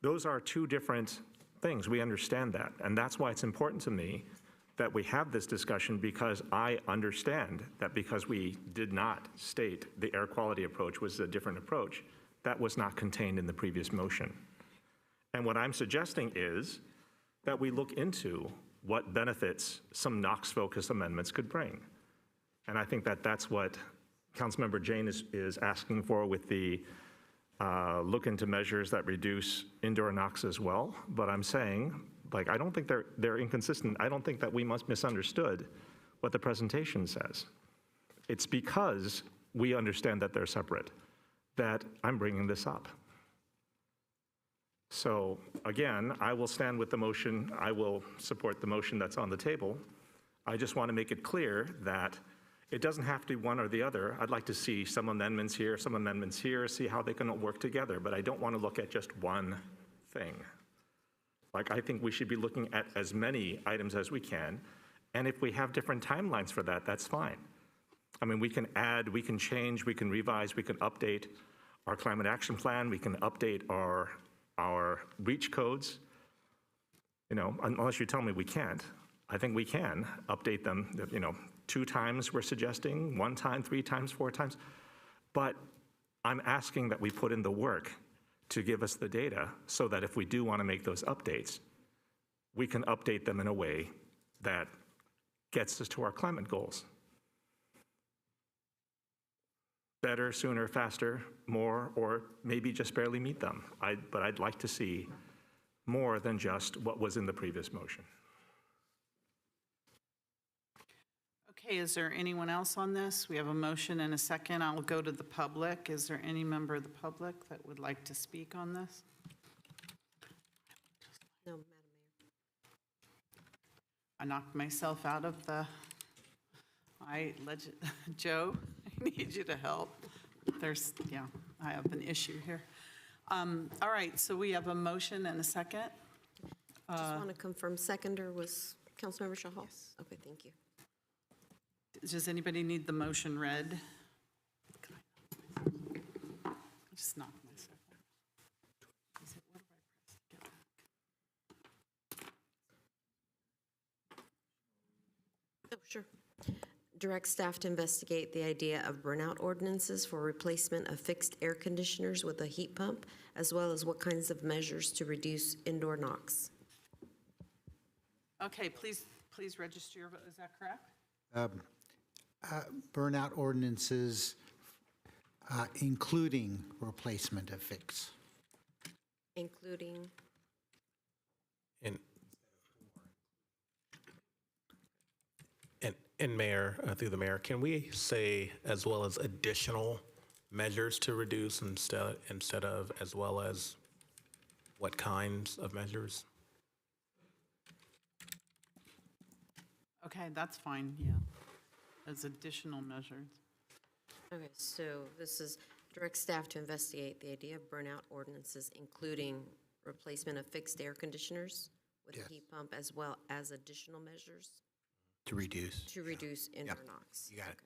those are 2 different things. We understand that. And that's why it's important to me that we have this discussion, because I understand that because we did not state the air quality approach was a different approach, that was not contained in the previous motion. And what I'm suggesting is that we look into what benefits some NOx-focused amendments could bring. And I think that that's what Councilmember Jane is asking for with the look into measures that reduce indoor NOx as well. But I'm saying, like, I don't think they're inconsistent. I don't think that we must misunderstood what the presentation says. It's because we understand that they're separate that I'm bringing this up. So again, I will stand with the motion. I will support the motion that's on the table. I just want to make it clear that it doesn't have to be one or the other. I'd like to see some amendments here, see how they can work together, but I don't want to look at just one thing. Like, I think we should be looking at as many items as we can, and if we have different timelines for that, that's fine. I mean, we can add, we can change, we can revise, we can update our climate action plan, we can update our reach codes. You know, unless you tell me we can't, I think we can update them, 2 times we're suggesting, 1 time, 3 times, 4 times. But I'm asking that we put in the work to give us the data so that if we do want to make those updates, we can update them in a way that gets us to our climate goals. Better, sooner, faster, more, or maybe just barely meet them. But I'd like to see more than just what was in the previous motion. Okay, is there anyone else on this? We have a motion and a second. I'll go to the public. Is there any member of the public that would like to speak on this? No, Madam I knocked myself out of the, Joe, I need you to help. I have an issue here. All right, so we have a motion and a second. Mayor. Just want to confirm, seconder was Councilmember Chahal? Yes. Okay, thank you. Does anybody need the motion read? I just knocked myself out. What do I press to get back? Oh, sure. Direct staff to investigate the idea of burnout ordinances for replacement of fixed air conditioners with a heat pump, as well as what kinds of measures to reduce indoor NOx. Okay, please register your vote. Is that correct? Burnout ordinances, including replacement of fixed. Including? And Mayor, through the mayor, can we say as well as additional measures to reduce instead of as well as what kinds of measures? Okay, that's fine, yeah. As additional measures. Okay, so this is direct staff to investigate the idea of burnout ordinances, including replacement of fixed air conditioners with a heat pump, as well as additional measures To reduce. to reduce indoor NOx. You got it.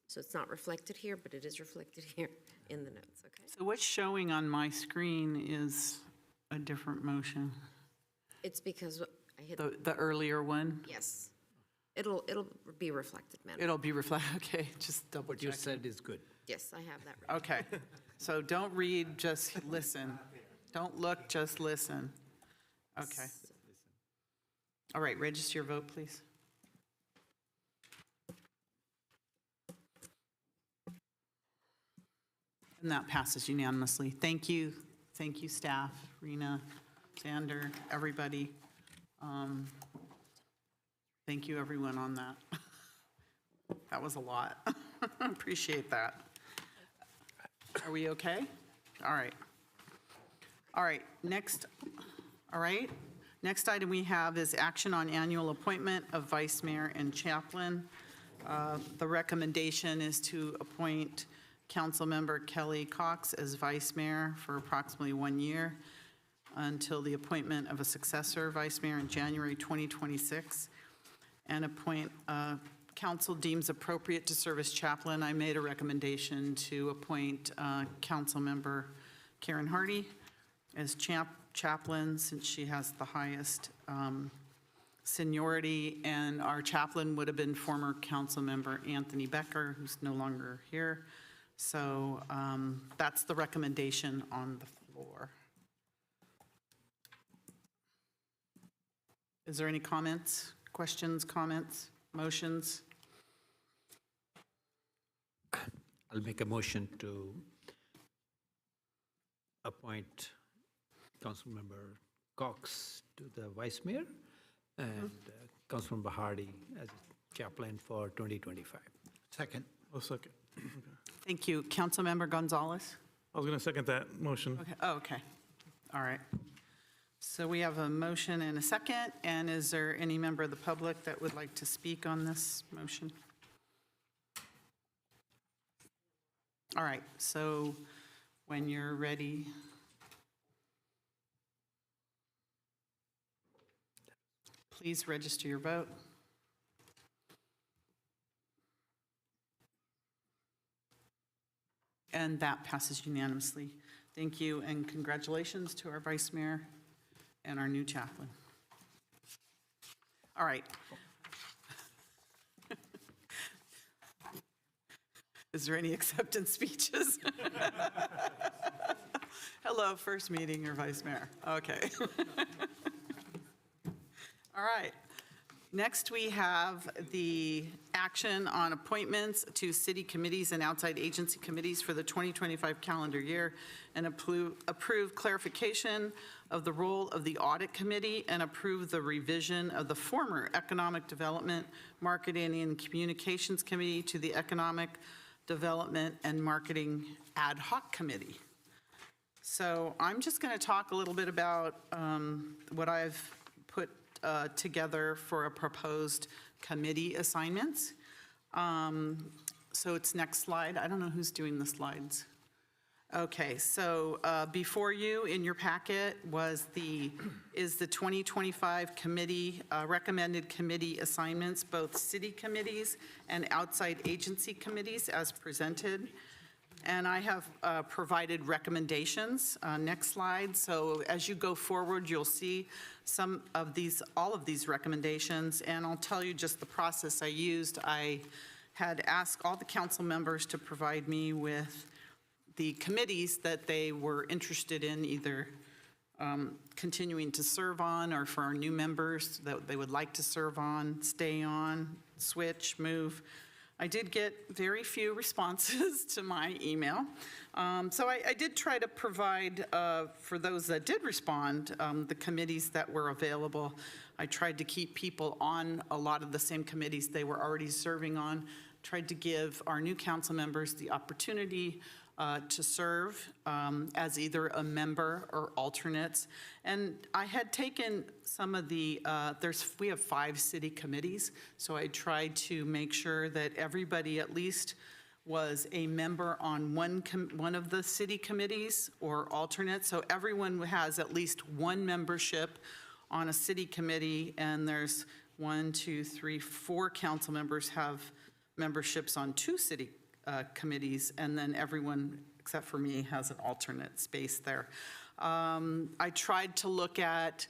So it's not reflected here, but it is reflected here in the notes, okay? So what's showing on my screen is a different motion. It's because I hit. The earlier one? Yes. It'll be reflected, madam. It'll be reflected, okay, just double What you check. said is good. Yes, I have that right. Okay, so don't read, just listen. Don't look, just listen. Okay. All right, register your vote, please. And that passes unanimously. Thank you, staff, Rena, Xander, everybody. Thank you, everyone, on that. That was a lot. Appreciate that. Are we okay? All right. All right, next item we have is action on annual appointment of vice mayor and chaplain. The recommendation is to appoint Councilmember Kelly Cox as vice mayor for approximately 1 year until the appointment of a successor vice mayor in January 2026, and appoint council deems appropriate to serve as chaplain. I made a recommendation to appoint Councilmember Karen Hardy as chaplain, since she has the highest seniority, and our chaplain would have been former Councilmember Anthony Becker, who's no longer here. So that's the recommendation on the floor. Is there any comments, questions, comments, motions? I'll make a motion to appoint Councilmember Cox to the vice mayor and Councilmember Hardy as chaplain for 2025. Second. I'll second. Thank you. Councilmember Gonzalez? I was going to second that motion. Okay. Oh, okay. All right. So we have a motion and a second, and is there any member of the public that would like to speak on this motion? All right, so when you're ready. Please register your vote. And that passes unanimously. Thank you, and congratulations to our vice mayor and our new chaplain. All right. Is there any acceptance speeches? Hello, first meeting, your vice mayor. Okay. All right. Next, we have the action on appointments to city committees and outside agency committees for the 2025 calendar year, and approve clarification of the role of the audit committee, and approve the revision of the former economic development, marketing, and communications committee to the economic development and marketing ad hoc committee. So I'm just going to talk a little bit about what I've put together for a proposed committee assignments. So it's next slide. I don't know who's doing the slides. Okay, so before you in your packet is the 2025 committee, recommended committee assignments, both city committees and outside agency committees as presented. And I have provided recommendations. Next slide. So as you go forward, you'll see all of these recommendations, and I'll tell you just the process I used. I had asked all the council members to provide me with the committees that they were interested in, either continuing to serve on, or for our new members that they would like to serve on, stay on, switch, move. I did get very few responses to my email. So I did try to provide, for those that did respond, the committees that were available. I tried to keep people on a lot of the same committees they were already serving on, tried to give our new council members the opportunity to serve as either a member or alternates. And I had taken some of the, we have 5 city committees, so I tried to make sure that everybody at least was a member on one of the city committees or alternates. So everyone has at least one membership on a city committee, and there's 4 council members have memberships on 2 city committees, and then everyone, except for me, has an alternate space there. I tried to look at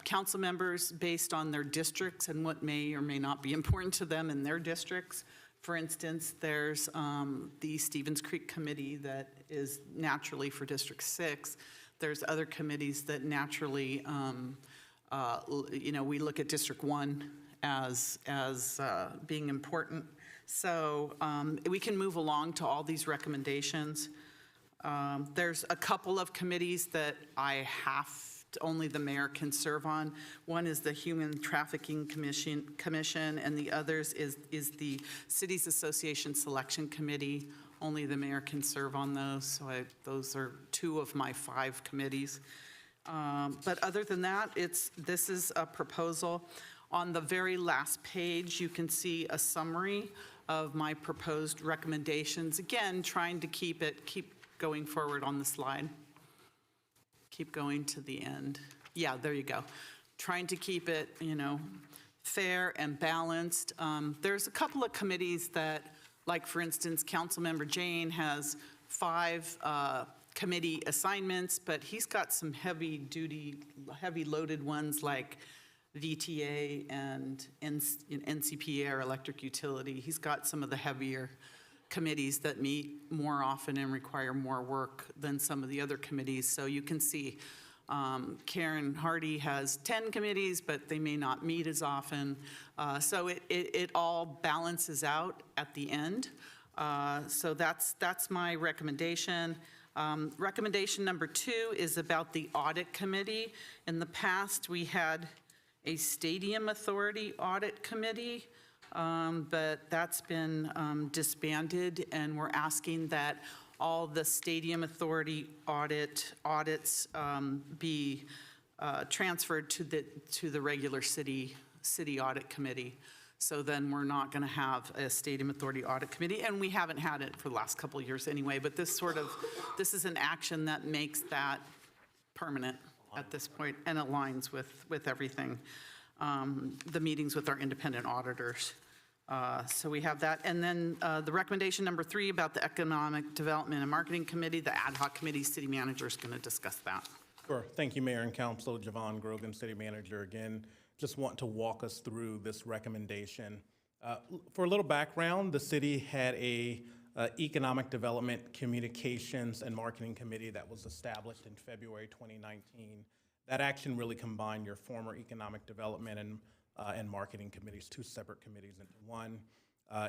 council members based on their districts and what may or may not be important to them in their districts. For instance, there's the Stevens Creek Committee that is naturally for District 6. There's other committees that naturally, we look at District 1 as being important. So we can move along to all these recommendations. There's a couple of committees that only the mayor can serve on. One is the Human Trafficking Commission, and the others is the Cities Association Selection Committee. Only the mayor can serve on those. So those are 2 of my 5 committees. But other than that, this is a proposal. On the very last page, you can see a summary of my proposed recommendations. Again, trying to keep going forward on the slide. Keep going to the end. Yeah, there you go. Trying to keep it, fair and balanced. There's a couple of committees that, like for instance, Councilmember Jane has 5 committee assignments, but he's got some heavy loaded ones like VTA and NCPA, or electric utility. He's got some of the heavier committees that meet more often and require more work than some of the other committees. So you can see Karen Hardy has 10 committees, but they may not meet as often. So it all balances out at the end. So that's my recommendation. Recommendation number 2 is about the audit committee. In the past, we had a Stadium Authority Audit Committee, but that's been disbanded, and we're asking that all the Stadium Authority audits be transferred to the regular city audit committee. So then we're not going to have a Stadium Authority Audit Committee, and we haven't had it for the last couple of years anyway, but this is an action that makes that permanent at this point and aligns with everything, the meetings with our independent auditors. So we have that. And then the recommendation number 3 about the Economic Development and Marketing Committee, the ad hoc committee, city manager is going to discuss that. Sure. Thank you, Mayor and Council. Javon Grogan, city manager again. Just want to walk us through this recommendation. For a little background, the city had a Economic Development, Communications, and Marketing Committee that was established in February 2019. That action really combined your former Economic Development and Marketing committees, 2 separate committees into one.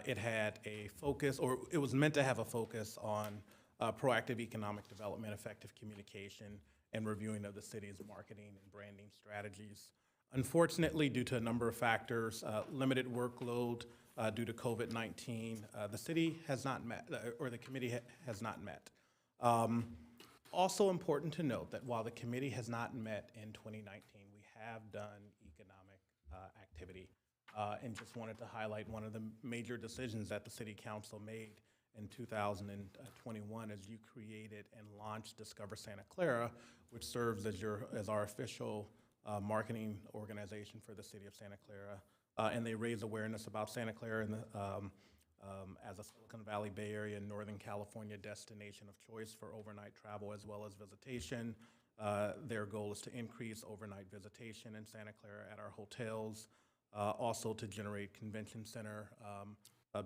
It had a focus, or it was meant to have a focus on proactive economic development, effective communication, and reviewing of the city's marketing and branding strategies. Unfortunately, due to a number of factors, limited workload due to COVID-19, the city has not met, or the committee has not met. Also important to note that while the committee has not met in 2019, we have done economic activity, and just wanted to highlight one of the major decisions that the City Council made in 2021 as you created and launched Discover Santa Clara, which serves as our official marketing organization for the city of Santa Clara. And they raise awareness about Santa Clara and as a Silicon Valley, Bay Area, and Northern California destination of choice for overnight travel as well as visitation. Their goal is to increase overnight visitation in Santa Clara at our hotels, also to generate convention center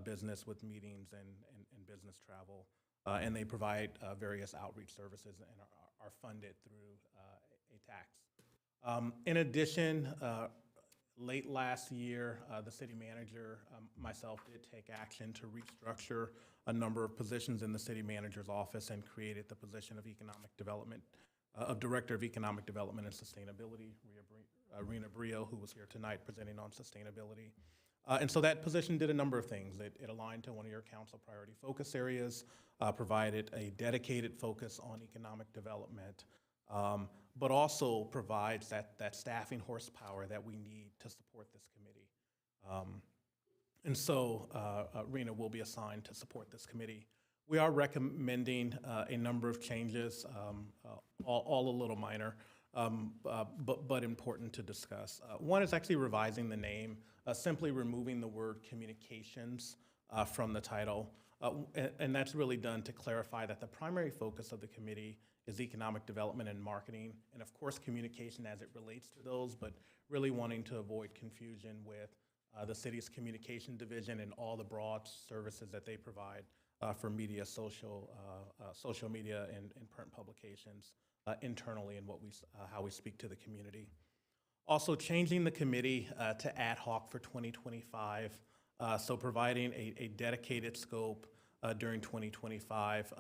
business with meetings and business travel. And they provide various outreach services and are funded through a tax. In addition, late last year, the city manager, myself, did take action to restructure a number of positions in the city manager's office and created the position of economic development, of Director of Economic Development and Sustainability, Rena Brio, who was here tonight presenting on sustainability. And so that position did a number of things. It aligned to one of your council priority focus areas, provided a dedicated focus on economic development, but also provides that staffing horsepower that we need to support this committee. And so Rena will be assigned to support this committee. We are recommending a number of changes, all a little minor, but important to discuss. One is actually revising the name, simply removing the word communications from the title. And that's really done to clarify that the primary focus of the committee is economic development and marketing, and of course, communication as it relates to those, but really wanting to avoid confusion with the city's communication division and all the broad services that they provide for media, social media, and print publications internally and how we speak to the community. Also, changing the committee to ad hoc for 2025, so providing a dedicated scope during 2025.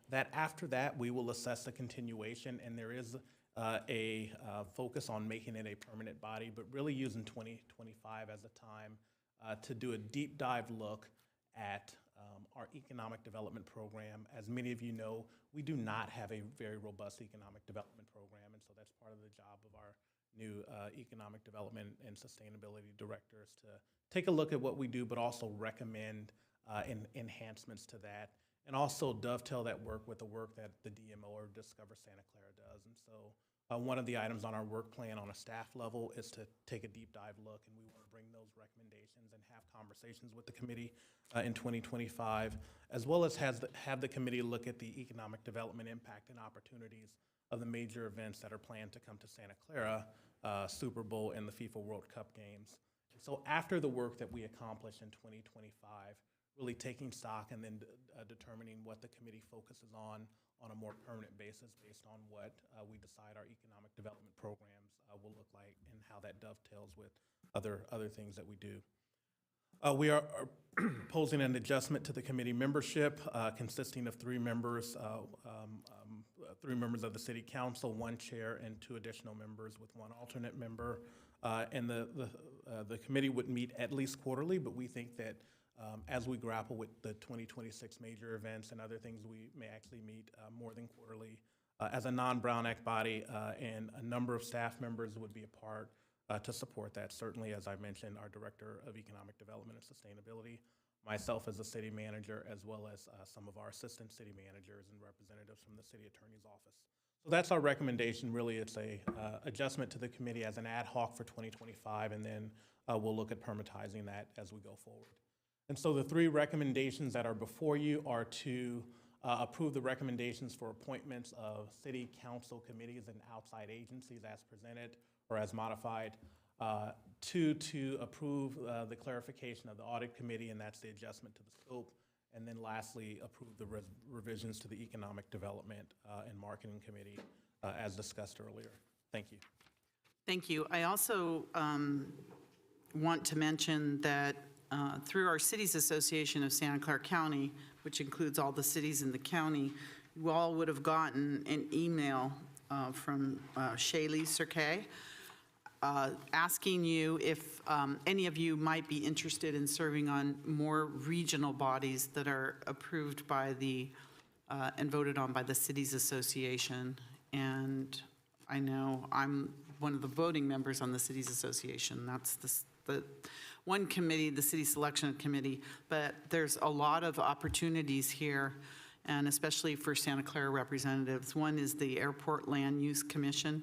That after that, we will assess the continuation, and there is a focus on making it a permanent body, but really using 2025 as a time to do a deep dive look at our economic development program. As many of you know, we do not have a very robust economic development program, and so that's part of the job of our new economic development and sustainability directors to take a look at what we do, but also recommend enhancements to that, and also dovetail that work with the work that the DMO or Discover Santa Clara does. And so one of the items on our work plan on a staff level is to take a deep dive look, and we want to bring those recommendations and have conversations with the committee in 2025, as well as have the committee look at the economic development impact and opportunities of the major events that are planned to come to Santa Clara, Super Bowl and the FIFA World Cup games. And so after the work that we accomplish in 2025, really taking stock and then determining what the committee focuses on a more permanent basis based on what we decide our economic development programs will look like and how that dovetails with other things that we do. We are proposing an adjustment to the committee membership consisting of 3 members, 3 members of the city council, 1 chair, and 2 additional members with 1 alternate member. And the committee would meet at least quarterly, but we think that as we grapple with the 2026 major events and other things, we may actually meet more than quarterly. As a non-Brown Act body, and a number of staff members would be a part to support that. Certainly, as I mentioned, our Director of Economic Development and Sustainability, myself as a city manager, as well as some of our assistant city managers and representatives from the city attorney's office. So that's our recommendation. Really, it's a adjustment to the committee as an ad hoc for 2025, and then we'll look at permitizing that as we go forward. And so the 3 recommendations that are before you are to approve the recommendations for appointments of city council committees and outside agencies as presented or as modified. 2, to approve the clarification of the audit committee, and that's the adjustment to the scope. And then lastly, approve the revisions to the economic development and marketing committee as discussed earlier. Thank you. Thank you. I also want to mention that through our Cities Association of Santa Clara County, which includes all the cities in the county, you all would have gotten an email from Shaylee Cirque asking you if any of you might be interested in serving on more regional bodies that are approved by the and voted on by the Cities Association. And I know I'm one of the voting members on the Cities Association. That's the one committee, the City Selection Committee, but there's a lot of opportunities here, and especially for Santa Clara representatives. One is the Airport Land Use Commission.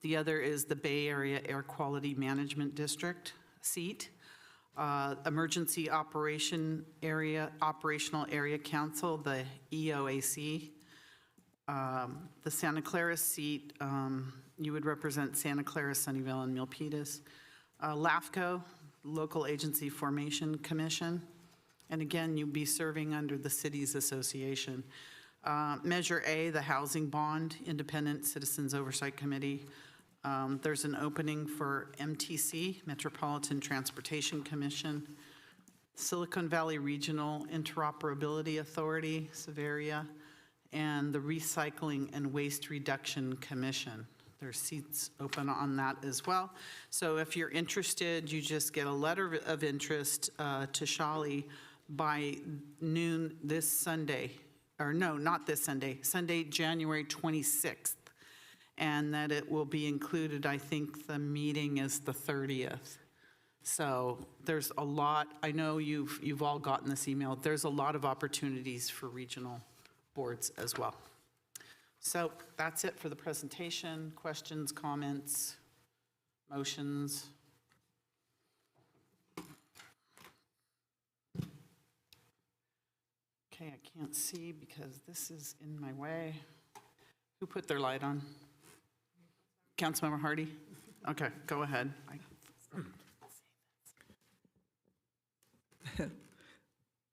The other is the Bay Area Air Quality Management District seat. Emergency Operational Area Council, the EOAC. The Santa Clara seat, you would represent Santa Clara, Sunnyvale, and Milpitas. LAFCO, Local Agency Formation Commission. And again, you'd be serving under the Cities Association. Measure A, the Housing Bond, Independent Citizens Oversight Committee. There's an opening for MTC, Metropolitan Transportation Commission. Silicon Valley Regional Interoperability Authority, Severia, and the Recycling and Waste Reduction Commission. There's seats open on that as well. So if you're interested, you just get a letter of interest to Shali by noon this Sunday, or no, not this Sunday, Sunday, January 26th. And that it will be included, I think the meeting is the 30th. So there's a lot, I know you've all gotten this email, there's a lot of opportunities for regional boards as well. So that's it for the presentation. Questions, comments, motions? Okay, I can't see because this is in my way. Who put their light on? Councilmember Hardy? Okay, go ahead.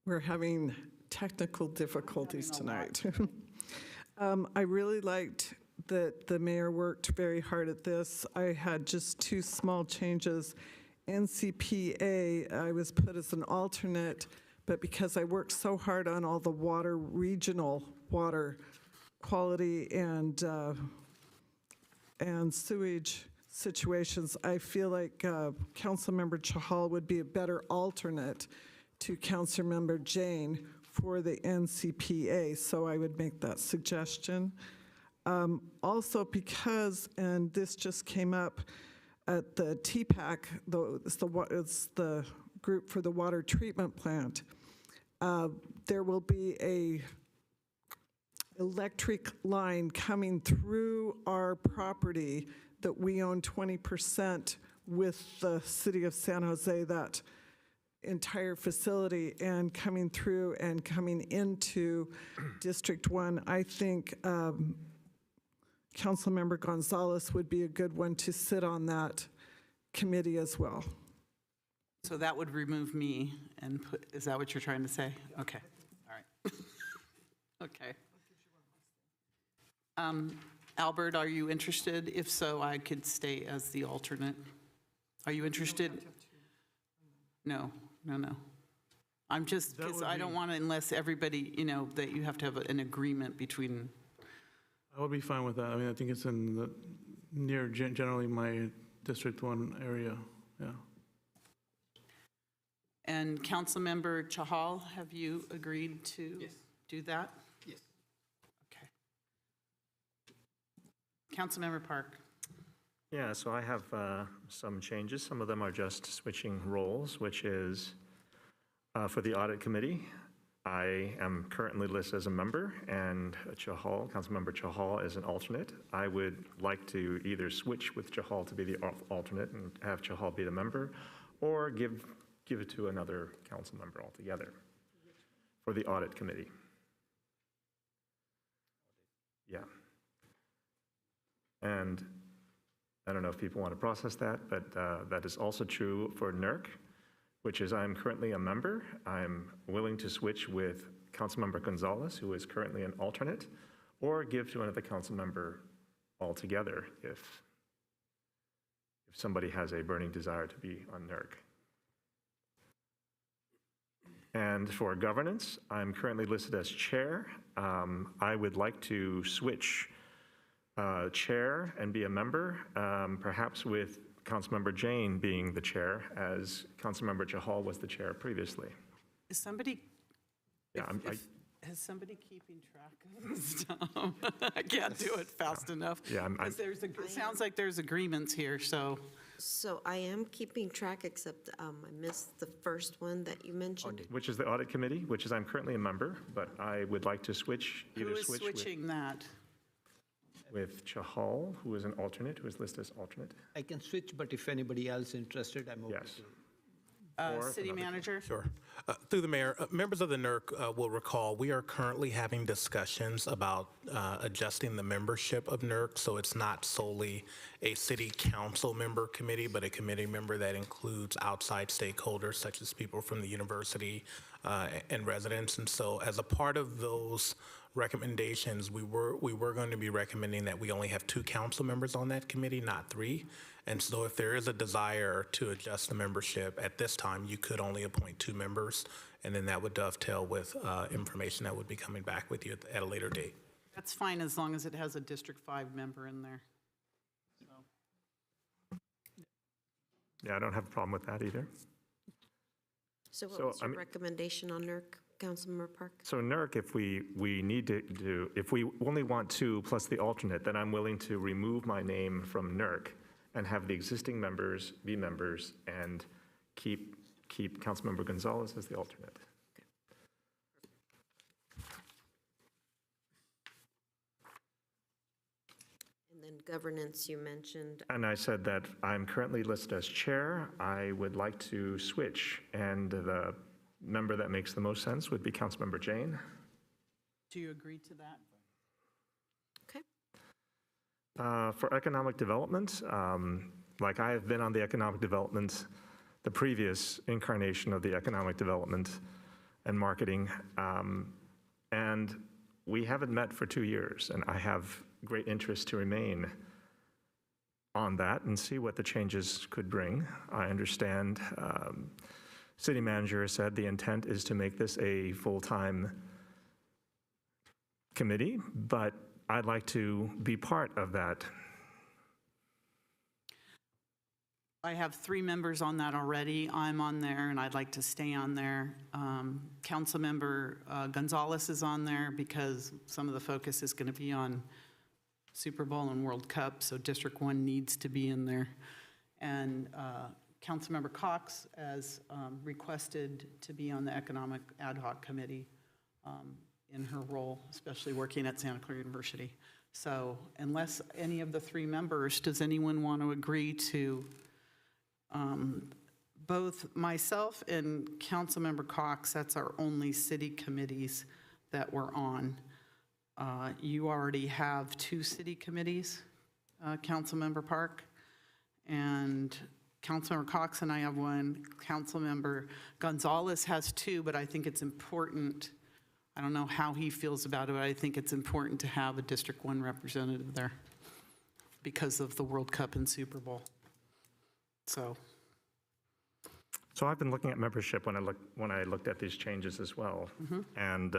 We're having technical difficulties tonight. I really liked that the mayor worked very hard at this. I had just two small changes. NCPA, I was put as an alternate, but because I worked so hard on all the regional water quality and sewage situations, I feel like Councilmember Chahal would be a better alternate to Councilmember Jane for the NCPA, so I would make that suggestion. Also because, and this just came up at the TPAC, it's the group for the water treatment plant, there will be a electric line coming through our property that we own 20% with the city of San Jose, that entire facility, and coming through and coming into District 1. I think Councilmember Gonzalez would be a good one to sit on that committee as well. So that would remove me and put, is that what you're trying to say? Okay, all right. Okay. Albert, are you interested? If so, I could stay as the alternate. Are you interested? No. I'm just, because I don't want to, unless everybody, that you have to have an agreement between. I would be fine with that. I mean, I think it's in the near generally my District 1 area, yeah. And Councilmember Chahal, have you agreed to do that? Yes. Okay. Councilmember Park. Yeah, so I have some changes. Some of them are just switching roles, which is for the audit committee. I am currently listed as a member, and Councilmember Chahal is an alternate. I would like to either switch with Chahal to be the alternate and have Chahal be the member, or give it to another council member altogether for the audit committee. Yeah. And I don't know if people want to process that, but that is also true for NERC, which is I'm currently a member. I'm willing to switch with Councilmember Gonzalez, who is currently an alternate, or give to another council member altogether if somebody has a burning desire to be on NERC. And for governance, I'm currently listed as chair. I would like to switch chair and be a member, perhaps with Councilmember Jane being the chair, as Councilmember Chahal was the chair previously. Is somebody, Yeah, is somebody keeping track of this stuff? I can't do it fast enough. Yeah, It sounds like there's agreements here, so. So I am keeping track, except I missed the first one that you mentioned. which is the audit committee, which is I'm currently a member, but I would like to switch, Who is switching that? with Chahal, who is an alternate, who is listed as alternate. I can switch, but if anybody else interested, I'm open Yes. to. City manager? Sure. Through the mayor, members of the NERC will recall, we are currently having discussions about adjusting the membership of NERC, so it's not solely a city council member committee, but a committee member that includes outside stakeholders, such as people from the university and residents. And so as a part of those recommendations, we were going to be recommending that we only have 2 council members on that committee, not 3. And so if there is a desire to adjust the membership at this time, you could only appoint 2 members, and then that would dovetail with information that would be coming back with you at a later date. That's fine as long as it has a District 5 member in there. Yeah, I don't have a problem with that either. So what was your recommendation on NERC, Councilmember Park? So NERC, if we need to do, if we only want 2 plus the alternate, then I'm willing to remove my name from NERC and have the existing members be members and keep Councilmember Gonzalez as the alternate. And then governance, you mentioned. And I said that I'm currently listed as chair. I would like to switch, and the member that makes the most sense would be Councilmember Jane. Do you agree to that? Okay. For economic development, like I have been on the economic development, the previous incarnation of the economic development and marketing, and we haven't met for 2 years, and I have great interest to remain on that and see what the changes could bring. I understand city manager said the intent is to make this a full-time committee, but I'd like to be part of that. I have 3 members on that already. I'm on there, and I'd like to stay on there. Councilmember Gonzalez is on there because some of the focus is going to be on Super Bowl and World Cup, so District 1 needs to be in there. And Councilmember Cox has requested to be on the Economic Ad Hoc Committee in her role, especially working at Santa Clara University. So unless any of the 3 members, does anyone want to agree to both myself and Councilmember Cox, that's our only city committees that we're on. You already have 2 city committees, Councilmember Park, and Councilmember Cox and I have 1. Councilmember Gonzalez has 2, but I think it's important, I don't know how he feels about it, but I think it's important to have a District 1 representative there because of the World Cup and Super Bowl. So I've been looking at membership when I looked at these changes as well, and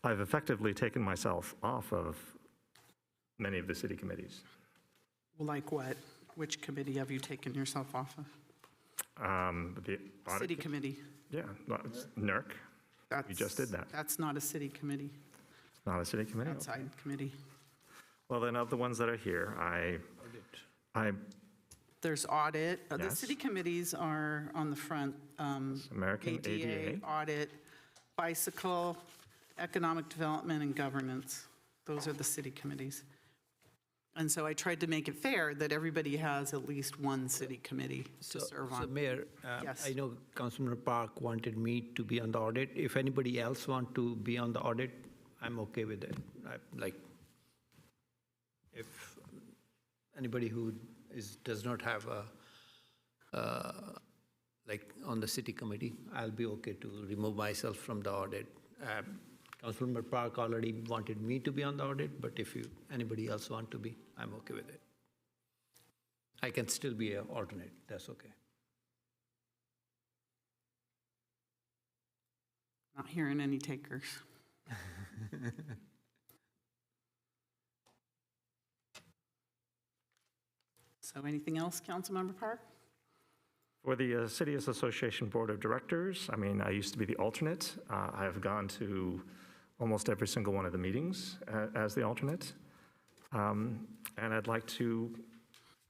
I've effectively taken myself off of many of the city committees. like what? Which committee have you taken yourself off of? The audit City committee. Yeah, well, it's NERC. We just did that. That's not a city committee, It's not a city committee? outside committee. Well, then of the ones that are here, I There's audit. The Yes. city committees are on the front. American ADA. Audit, bicycle, economic development, and governance. Those are the city committees. And so I tried to make it fair that everybody has at least one city committee to serve on. So Mayor, Yes. I know Councilman Park wanted me to be on the audit. If anybody else want to be on the audit, I'm okay with it. If anybody who does not have on the city committee, I'll be okay to remove myself from the audit. Councilman Park already wanted me to be on the audit, but if anybody else want to be, I'm okay with it. I can still be an alternate, that's okay. Not hearing any takers. So anything else, Councilmember Park? For the Cities Association Board of Directors, I mean, I used to be the alternate. I have gone to almost every single one of the meetings as the alternate. And I'd like to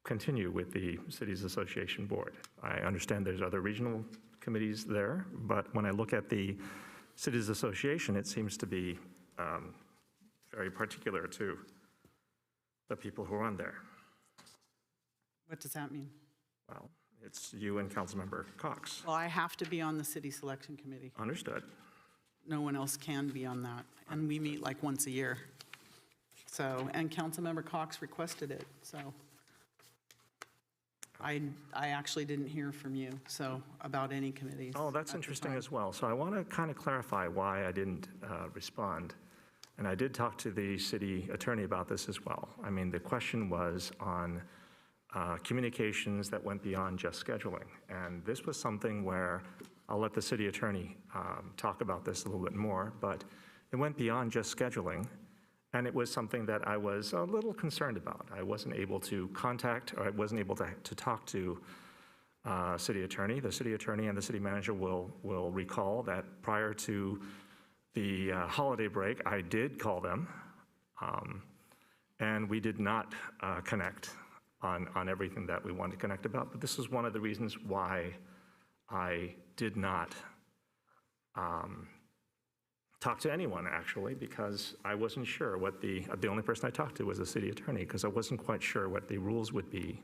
continue with the Cities Association Board. I understand there's other regional committees there, but when I look at the Cities Association, it seems to be very particular to the people who are on there. What does that mean? Well, it's you and Councilmember Cox. Well, I have to be on the city selection committee. Understood. No one else can be on that, and we meet like once a year. So, and Councilmember Cox requested it, so. I actually didn't hear from you, so, about any committees. Oh, that's interesting as well. So I want to kind of clarify why I didn't respond. And I did talk to the city attorney about this as well. I mean, the question was on communications that went beyond just scheduling. And this was something where, I'll let the city attorney talk about this a little bit more, but it went beyond just scheduling. And it was something that I was a little concerned about. I wasn't able to contact, or I wasn't able to talk to city attorney. The city attorney and the city manager will recall that prior to the holiday break, I did call them, and we did not connect on everything that we wanted to connect about. But this is one of the reasons why I did not talk to anyone, actually, because I wasn't sure what the only person I talked to was the city attorney, because I wasn't quite sure what the rules would be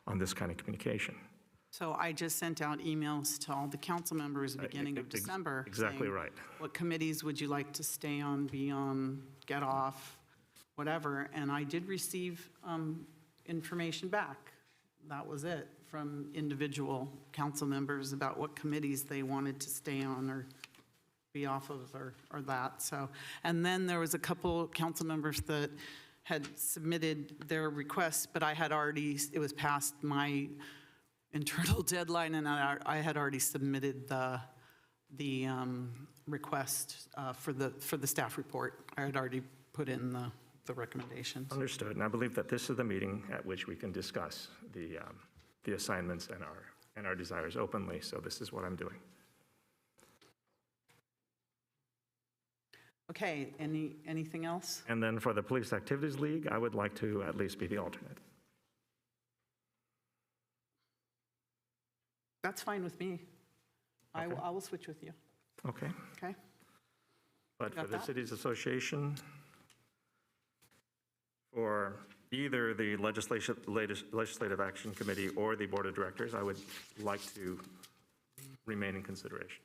on this kind of communication. So I just sent out emails to all the council members at the beginning of December. Exactly saying, right. What committees would you like to stay on, be on, get off, whatever? And I did receive information back. That was it, from individual council members about what committees they wanted to stay on or be off of or that. So, and then there was a couple council members that had submitted their requests, but I had already, it was past my internal deadline, and I had already submitted the request for the staff report. I had already put in the recommendations. Understood. And I believe that this is the meeting at which we can discuss the assignments and our desires openly. So this is what I'm doing. Okay, anything else? And then for the Police Activities League, I would like to at least be the alternate. That's fine with me. Okay. I will switch with you. Okay. Okay? But for Got the that? Cities Association, for either the Legislative Action Committee or the Board of Directors, I would like to remain in consideration.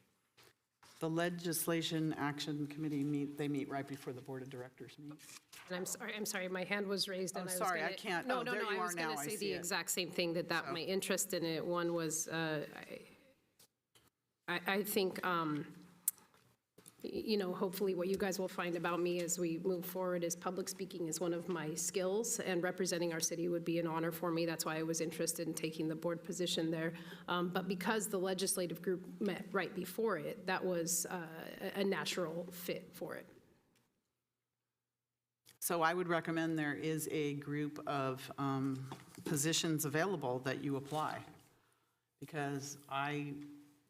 The Legislation Action Committee meet right before the Board of Directors meet. And I'm sorry, my hand was raised and I was sorry, I gonna- can't- No, oh, no, there no, you I are was going now, to I say see the it. exact same thing, that my interest in it, one was, I think, you know, hopefully what you guys will find about me as we move forward is public speaking is one of my skills, and representing our city would be an honor for me. That's why I was interested in taking the board position there. But because the legislative group met right before it, that was a natural fit for it. So I would recommend there is a group of positions available that you apply, because I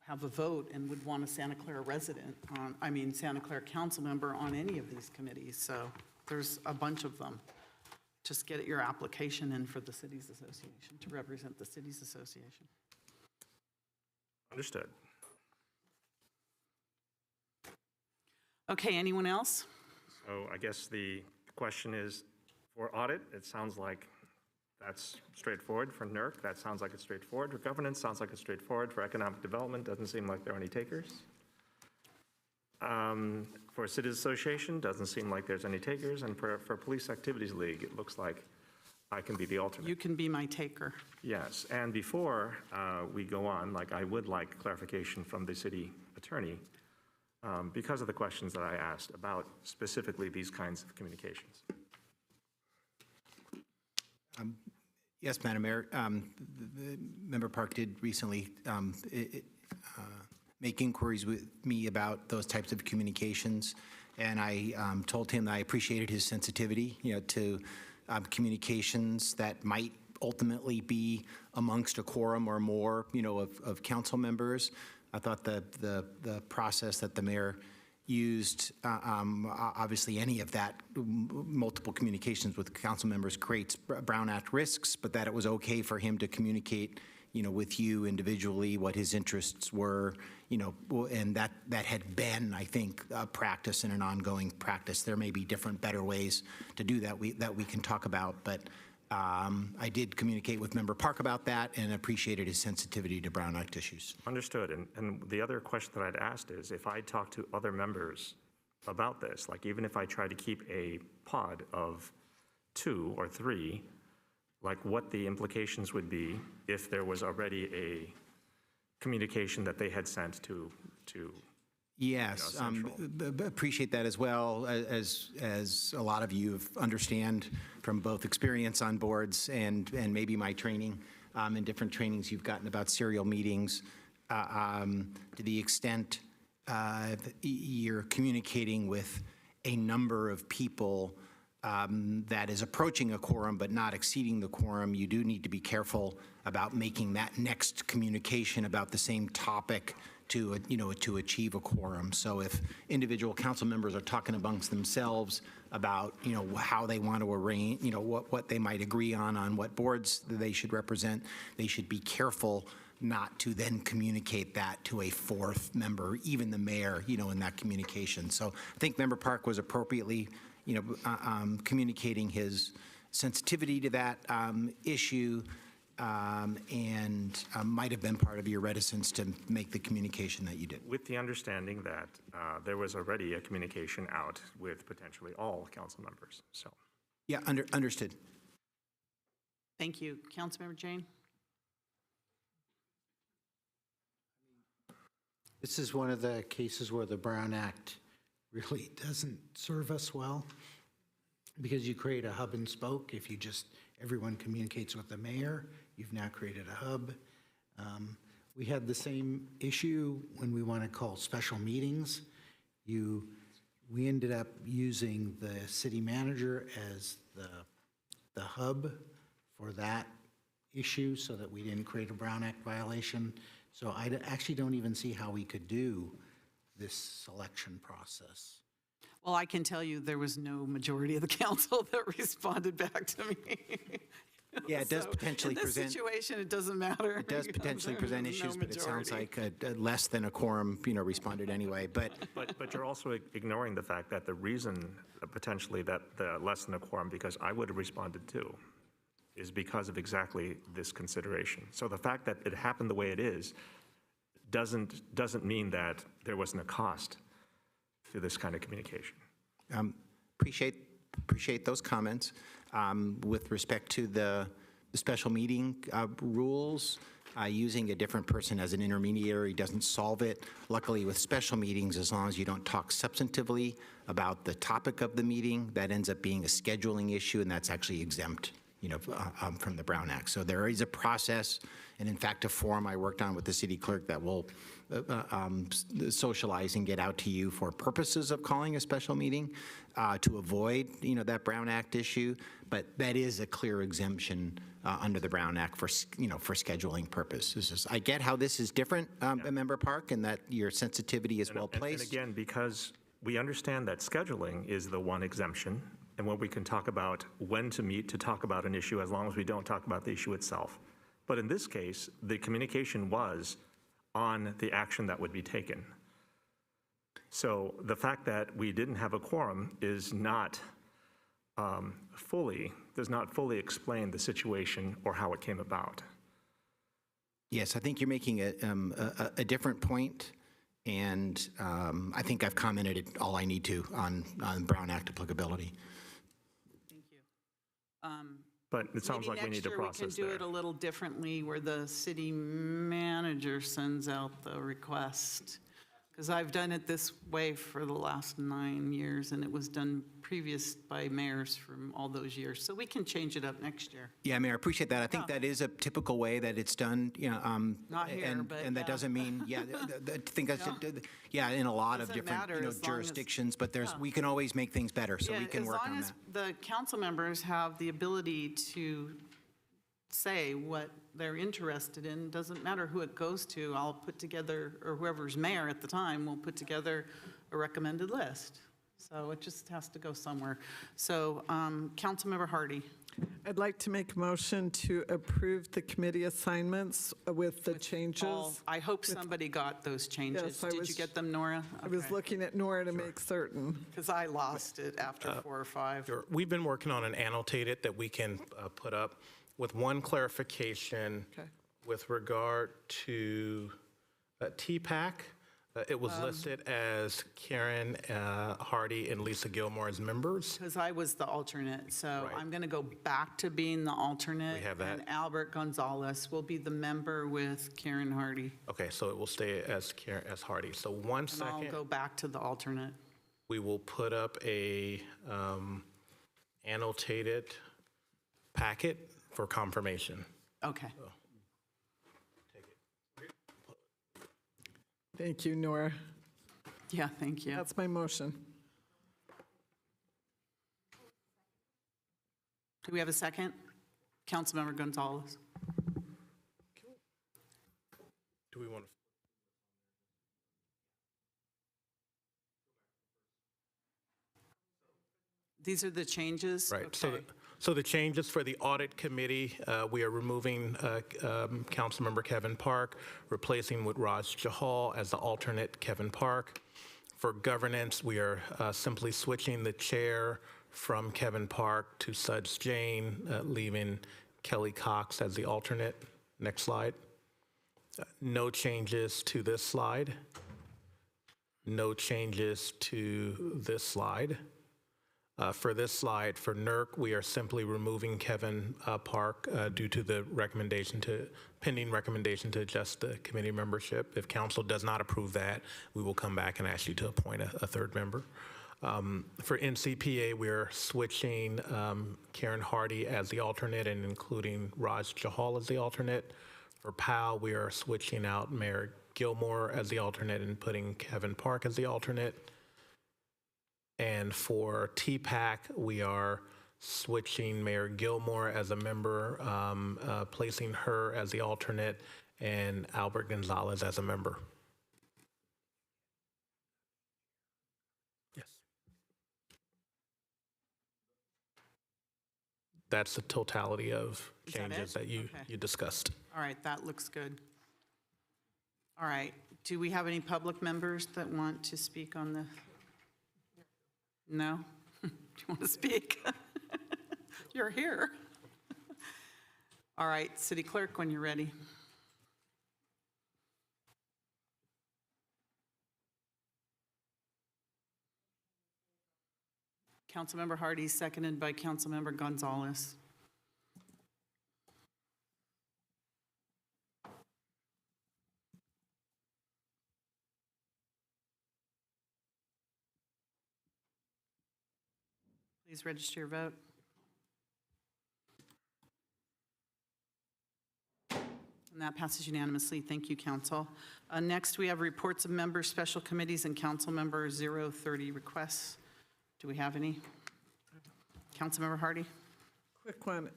have a vote and would want a Santa Clara resident on, Santa Clara council member on any of these committees. So there's a bunch of them. Just get your application in for the Cities Association to represent the Cities Association. Understood. Okay, anyone else? So I guess the question is, for audit, it sounds like that's straightforward. For NERC, that sounds like it's straightforward. For governance, sounds like it's straightforward. For economic development, doesn't seem like there are any takers. For Cities Association, doesn't seem like there's any takers. And for Police Activities League, it looks like I can be the alternate. You can be my taker. Yes, and before we go on, I would like clarification from the city attorney because of the questions that I asked about specifically these kinds of communications. Yes, Madam Mayor. Member Park did recently make inquiries with me about those types of communications, and I told him that I appreciated his sensitivity, to communications that might ultimately be amongst a quorum or more, of council members. I thought the process that the mayor used, obviously any of that, multiple communications with council members creates Brown Act risks, but that it was okay for him to communicate, with you individually what his interests were, and that had been, I think, a practice and an ongoing practice. There may be different, better ways to do that we can talk about, but I did communicate with Member Park about that and appreciated his sensitivity to Brown Act issues. Understood. And the other question that I'd asked is, if I talk to other members about this, even if I try to keep a pod of 2 or 3, what the implications would be if there was already a communication that they had sent to Yes, appreciate that as well, as a lot of you understand from both experience on boards and maybe my training and different trainings you've gotten about serial meetings, to the extent you're communicating with a number of people that is approaching a quorum but not exceeding the quorum, you do need to be careful about making that next communication about the same topic to achieve a quorum. So if individual council members are talking amongst themselves about, how they want to arrange, what they might agree on what boards they should represent, they should be careful not to then communicate that to a fourth member, even the mayor, in that communication. So I think Member Park was appropriately, communicating his sensitivity to that issue. and might have been part of your reticence to make the communication that you did. With the understanding that there was already a communication out with potentially all council members, so. Yeah, understood. Thank you. Councilmember Jane? This is one of the cases where the Brown Act really doesn't serve us well, because you create a hub and spoke. If you just, everyone communicates with the mayor, you've now created a hub. We had the same issue when we want to call special meetings. We ended up using the city manager as the hub for that issue so that we didn't create a Brown Act violation. So I actually don't even see how we could do this selection process. Well, I can tell you there was no majority of the council that responded back to me. Yeah, it does potentially in this present. situation, it doesn't matter. It does potentially present issues, but it sounds like less than a quorum, responded anyway. But But you're also ignoring the fact that the reason potentially that the less than a quorum, because I would have responded too, is because of exactly this consideration. So the fact that it happened the way it is doesn't mean that there wasn't a cost to this kind of communication. appreciate those comments. With respect to the special meeting rules, using a different person as an intermediary doesn't solve it. Luckily, with special meetings, as long as you don't talk substantively about the topic of the meeting, that ends up being a scheduling issue, and that's actually exempt, from the Brown Act. So there is a process, and in fact, a form I worked on with the city clerk that will socialize and get out to you for purposes of calling a special meeting to avoid, that Brown Act issue. But that is a clear exemption under the Brown Act for scheduling purposes. I get how this is different, Member Park, and that your sensitivity is well placed. And again, because we understand that scheduling is the one exemption, and when we can talk about when to meet to talk about an issue, as long as we don't talk about the issue itself. But in this case, the communication was on the action that would be taken. So the fact that we didn't have a quorum is not does not fully explain the situation or how it came about. Yes, I think you're making a different point, and I think I've commented all I need to on Brown Act applicability. Thank you. But it sounds like we need to process maybe next year we can do there. it a little differently, where the city manager sends out the request. Because I've done it this way for the last 9 years, and it was done previous by mayors from all those years. So we can change it up next year. Yeah, Mayor, I appreciate that. I think that is a typical way that it's done. Not here, but and that doesn't mean, I think that's, in a lot of Doesn't different, matter as long as- jurisdictions. But we can always make things better, so we can work on that. As long as the council members have the ability to say what they're interested in, doesn't matter who it goes to, I'll put together, or whoever's mayor at the time will put together a recommended list. So it just has to go somewhere. So Councilmember Hardy. I'd like to make a motion to approve the committee assignments with the changes. I hope somebody got those changes. Yes, I Did was- you get them, Nora? I was looking at Nora to make certain. Because I lost it after 4 or 5. Sure. We've been working on an annotated that we can put up with one clarification with regard to TPAC. It was listed as Karen Hardy and Lisa Gilmore as members. Because I was the alternate, so I'm going to go back to being the alternate. We have that. And Albert Gonzalez will be the member with Karen Hardy. Okay, so it will stay as Karen as Hardy. So one And I'll second, go back to the alternate. we will put up a annotated packet for confirmation. Okay. Thank you, Nora. Yeah, thank you. That's my motion. Do we have a second? Councilmember Gonzalez. Do we want to? These are the changes? Right. Okay. So the changes for the audit committee, we are removing Councilmember Kevin Park, replacing with Raj Jahal as the alternate Kevin Park. For governance, we are simply switching the chair from Kevin Park to Suds Jane, leaving Kelly Cox as the alternate. Next slide. No changes to this slide. No changes to this slide. For this slide, for NERC, we are simply removing Kevin Park due to the pending recommendation to adjust the committee membership. If council does not approve that, we will come back and ask you to appoint a third member. For NCPA, we're switching Karen Hardy as the alternate and including Raj Jahal as the alternate. For PAL, we are switching out Mayor Gilmore as the alternate and putting Kevin Park as the alternate. And for TPAC, we are switching Mayor Gilmore as a member, placing her as the alternate, and Albert Gonzalez as a member. Yes. That's the totality of Is that changes it? that you discussed. All right, that looks good. All right, do we have any public members that want to speak on the? No? Do you want to speak? You're here. All right, City Clerk, when you're ready. Councilmember Hardy, seconded by Councilmember Gonzalez. Please register your vote. And that passes unanimously. Thank you, Council. Next, we have reports of members, special committees, and council member 030 requests. Do we have any? Councilmember Hardy? Quick one.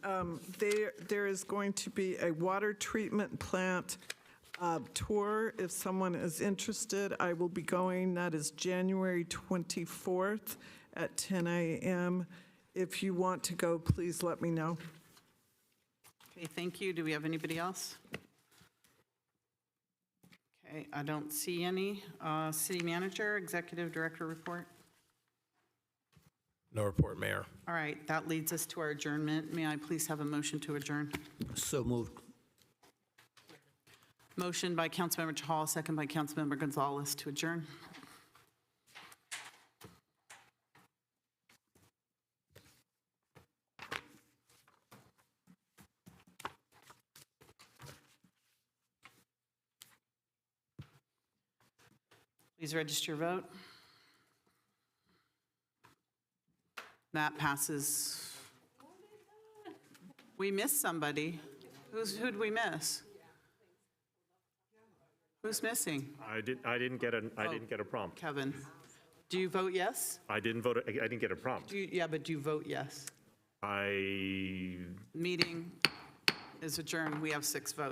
There is going to be a water treatment plant tour. If someone is interested, I will be going. That is January 24th at 10 a.m. If you want to go, please let me know. Okay, thank you. Do we have anybody else? Okay, I don't see any. City Manager, Executive Director report. No report, Mayor. All right, that leads us to our adjournment. May I please have a motion to adjourn? So moved. Motion by Councilmember Chahal, second by Councilmember Gonzalez to adjourn. Please register your vote. That passes. We missed somebody. Who'd we miss? Who's missing? I didn't get a prompt. Kevin. Do you vote yes? I didn't vote. I didn't get a prompt. Yeah, but do you vote yes? I Meeting is adjourned. We have 6 votes.